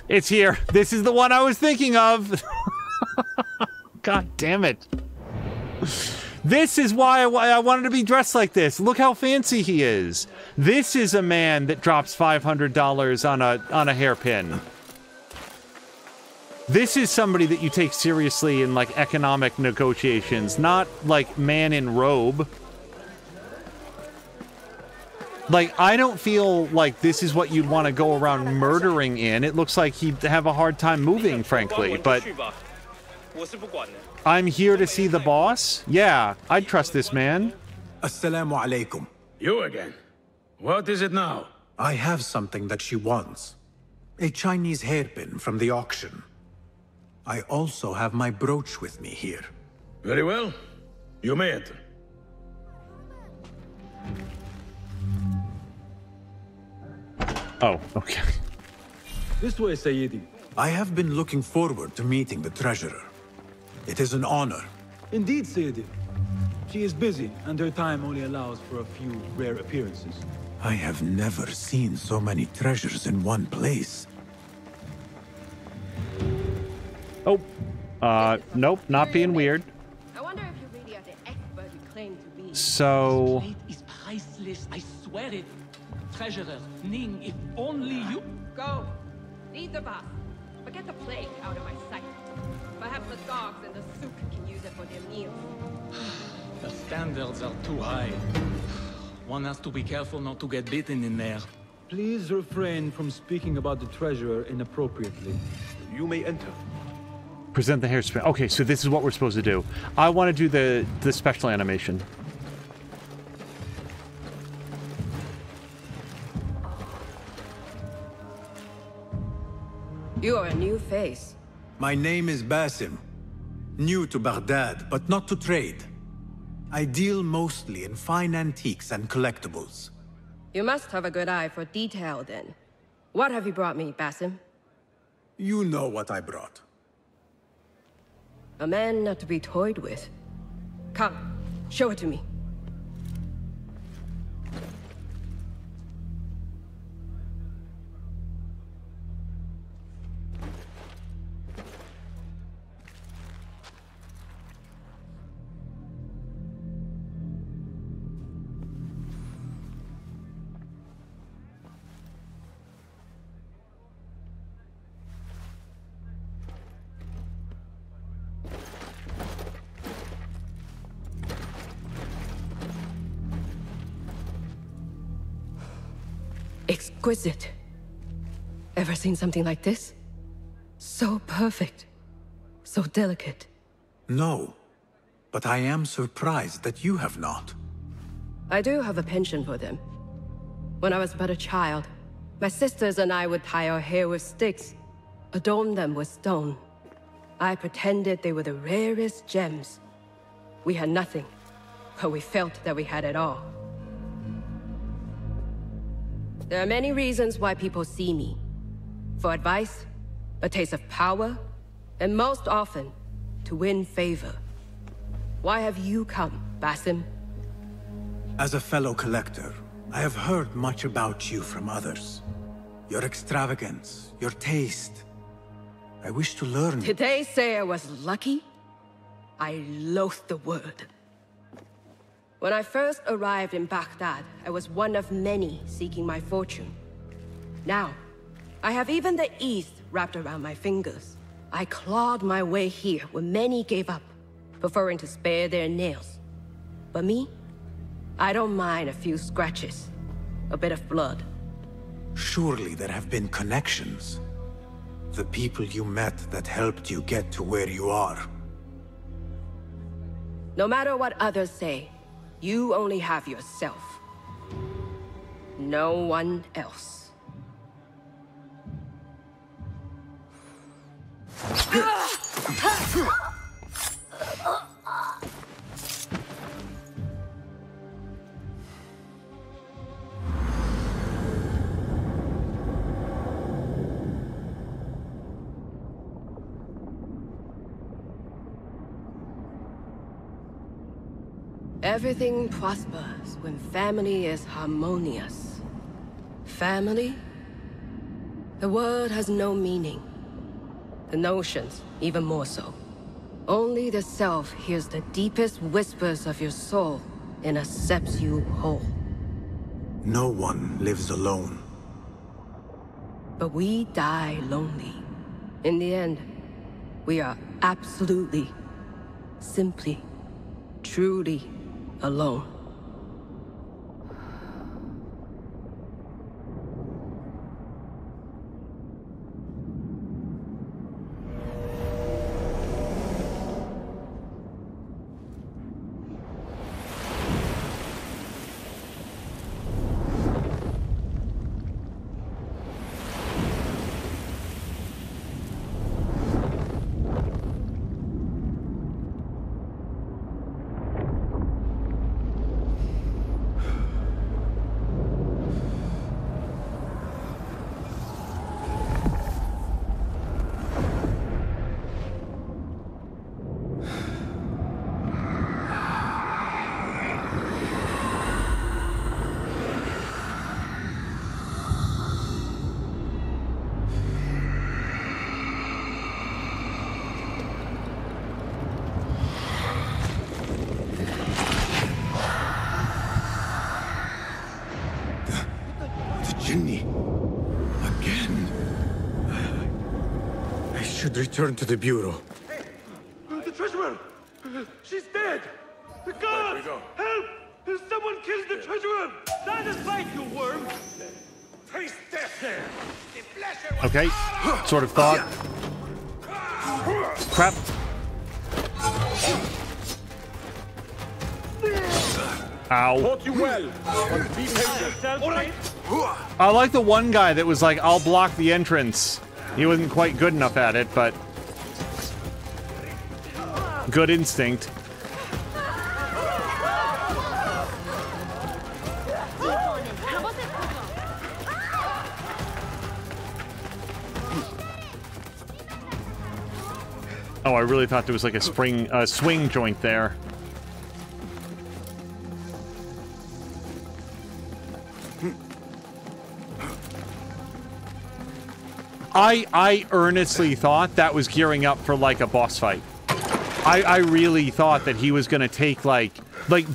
It's here. This is the one I was thinking of. God damn it. This is why I wanted to be dressed like this. Look how fancy he is. This is a man that drops $500 on a hairpin. This is somebody that you take seriously in, like, economic negotiations, not, like, man in robe. Like, I don't feel like this is what you'd want to go around murdering in. It looks like he'd have a hard time moving, frankly, but... I'm here to see the boss? Yeah, I'd trust this man. Assalamu alaikum. You again? What is it now? I have something that she wants. A Chinese hairpin from the auction. I also have my brooch with me here. Very well. You may enter. Oh, okay. This way, Sayyidi. I have been looking forward to meeting the treasurer. It is an honor. Indeed, Sayyidi. She is busy, and her time only allows for a few rare appearances. I have never seen so many treasures in one place. Oh, nope, not being weird. I wonder if you really are the expert you claim to be. So... This plate is priceless, I swear it. Treasurer, Ning, if only you... Go. Leave the bath. But get the plague out of my sight. Perhaps the dogs and the souk can use it for their meals. The standards are too high. One has to be careful not to get bitten in there. Please refrain from speaking about the treasurer inappropriately. You may enter. Present the hairspin. Okay, so this is what we're supposed to do. I want to do the special animation. You are a new face. My name is Basim. New to Baghdad, but not to trade. I deal mostly in fine antiques and collectibles. You must have a good eye for detail, then. What have you brought me, Basim? You know what I brought. A man not to be toyed with. Come, show it to me. Exquisite. Ever seen something like this? So perfect. So delicate. No, but I am surprised that you have not. I do have a penchant for them. When I was but a child, my sisters and I would tie our hair with sticks, adorn them with stone. I pretended they were the rarest gems. We had nothing, but we felt that we had it all. There are many reasons why people see me. For advice, a taste of power, and most often, to win favor. Why have you come, Basim? As a fellow collector, I have heard much about you from others. Your extravagance, your taste. I wish to learn. Did they say I was lucky? I loathe the word. When I first arrived in Baghdad, I was one of many seeking my fortune. Now, I have even the East wrapped around my fingers. I clawed my way here when many gave up, preferring to spare their nails. But me? I don't mind a few scratches, a bit of blood. Surely there have been connections. The people you met that helped you get to where you are. No matter what others say, you only have yourself. No one else. Everything prospers when family is harmonious. Family? The word has no meaning. The notions, even more so. Only the self hears the deepest whispers of your soul and accepts you whole. No one lives alone. But we die lonely. In the end, we are absolutely, simply, truly alone. Jinni. Again. I should return to the Bureau. The treasurer! She's dead! The guards! Help! Someone killed the treasurer! Stand aside, you worm! Taste death there! Okay, sort of thought. Crap. Ow. Fought you well, but be patient. All right. I like the one guy that was like, I'll block the entrance. He wasn't quite good enough at it, but good instinct. Oh, I really thought there was like a swing joint there. I earnestly thought that was gearing up for like a boss fight. I really thought that he was gonna take like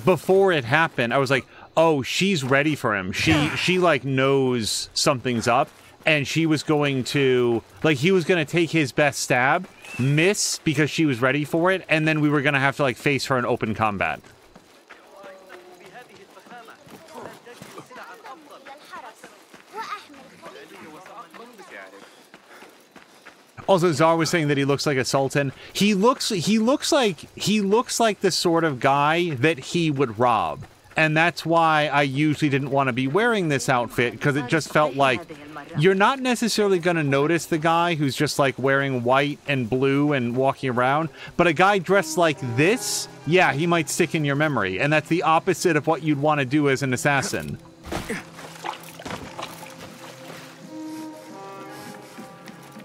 before it happened, I was like, oh, she's ready for him. She like knows something's up, and she was going to like he was gonna take his best stab, miss because she was ready for it, and then we were gonna have to like face her in open combat. Also, Czar was saying that he looks like a sultan. He looks like the sort of guy that he would rob. And that's why I usually didn't want to be wearing this outfit, because it just felt like you're not necessarily going to notice the guy who's just like wearing white and blue and walking around, but a guy dressed like this, yeah, he might stick in your memory. And that's the opposite of what you'd want to do as an assassin.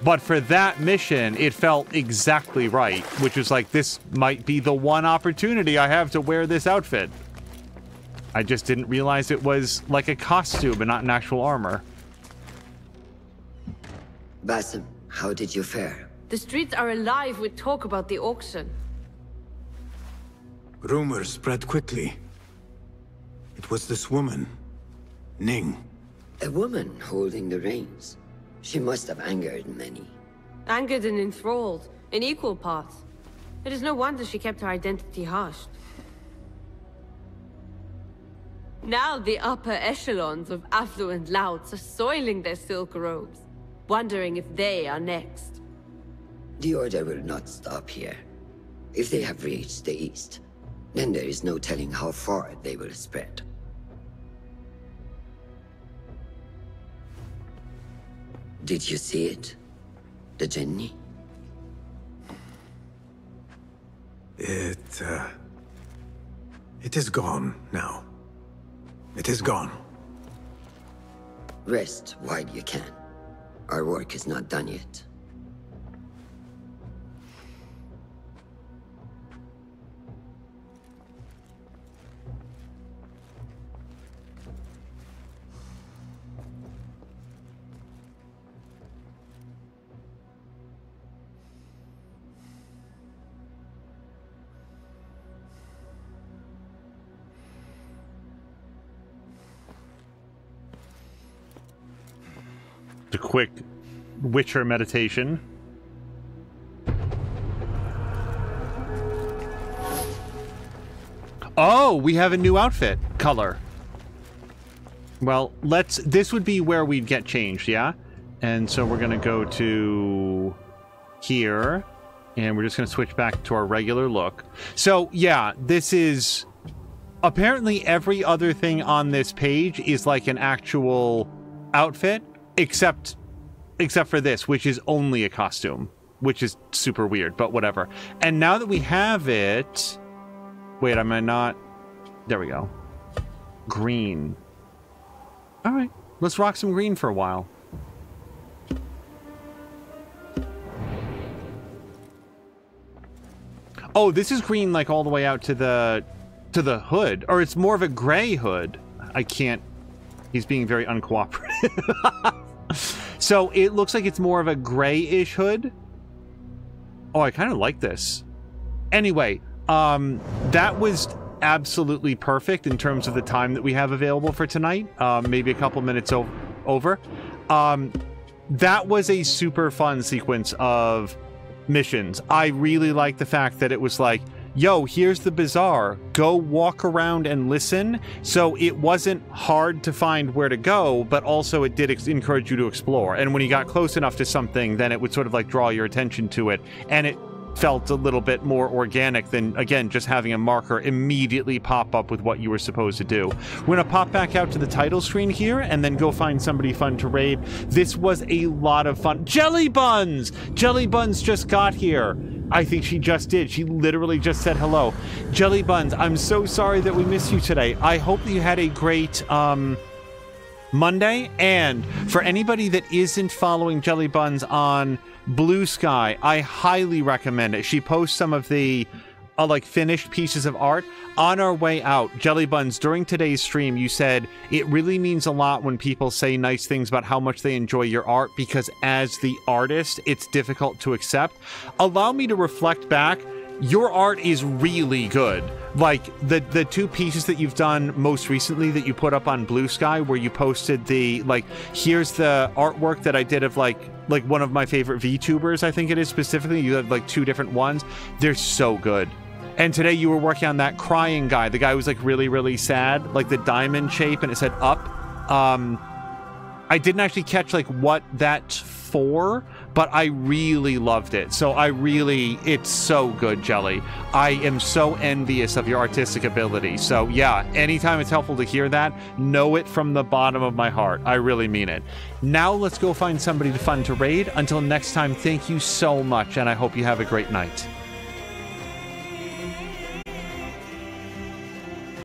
But for that mission, it felt exactly right, which is like, this might be the one opportunity I have to wear this outfit. I just didn't realize it was like a costume and not an actual armor. Basim, how did you fare? The streets are alive with talk about the auction. Rumors spread quickly. It was this woman, Ning. A woman holding the reins. She must have angered many. Angered and enthralled, in equal parts. It is no wonder she kept her identity hushed. Now the upper echelons of affluent louts are soiling their silk robes, wondering if they are next. The Order will not stop here. If they have reached the east, then there is no telling how far they will spread. Did you see it? The Jinni? It is gone now. It is gone. Rest while you can. Our work is not done yet. A quick Witcher meditation. Oh, we have a new outfit color. Well, this would be where we'd get changed, yeah? And so we're gonna go to here, and we're just gonna switch back to our regular look. So yeah, this is apparently every other thing on this page is like an actual outfit. Except for this, which is only a costume, which is super weird, but whatever. And now that we have it... Wait, am I not... There we go. Green. All right, let's rock some green for a while. Oh, this is green like all the way out to the hood. Or it's more of a gray hood. I can't... He's being very uncooperative. So it looks like it's more of a grayish hood. Oh, I kind of like this. Anyway, that was absolutely perfect in terms of the time that we have available for tonight. Maybe a couple minutes over. That was a super fun sequence of missions. I really like the fact that it was like, yo, here's the bazaar, go walk around and listen. So it wasn't hard to find where to go, but also it did encourage you to explore. And when you got close enough to something, then it would sort of like draw your attention to it. And it felt a little bit more organic than, again, just having a marker immediately pop up with what you were supposed to do. We're going to pop back out to the title screen here and then go find somebody fun to raid. This was a lot of fun. Jelly Buns! Jelly Buns just got here. I think she just did. She literally just said hello. Jelly Buns, I'm so sorry that we missed you today. I hope that you had a great Monday. And for anybody that isn't following Jelly Buns on Blue Sky, I highly recommend it. She posts some of the like finished pieces of art. On our way out, Jelly Buns, during today's stream, you said it really means a lot when people say nice things about how much they enjoy your art, because as the artist, it's difficult to accept. Allow me to reflect back. Your art is really good. Like the two pieces that you've done most recently that you put up on Blue Sky, where you posted the, like, here's the artwork that I did of like one of my favorite VTubers, I think it is specifically. You have like two different ones. They're so good. And today you were working on that crying guy. The guy was like really, really sad, like the diamond shape, and it said up. I didn't actually catch like what that's for, but I really loved it. So it's so good, Jelly. I am so envious of your artistic ability. So yeah, anytime it's helpful to hear that, know it from the bottom of my heart. I really mean it. Now let's go find somebody fun to raid. Until next time, thank you so much, and I hope you have a great night.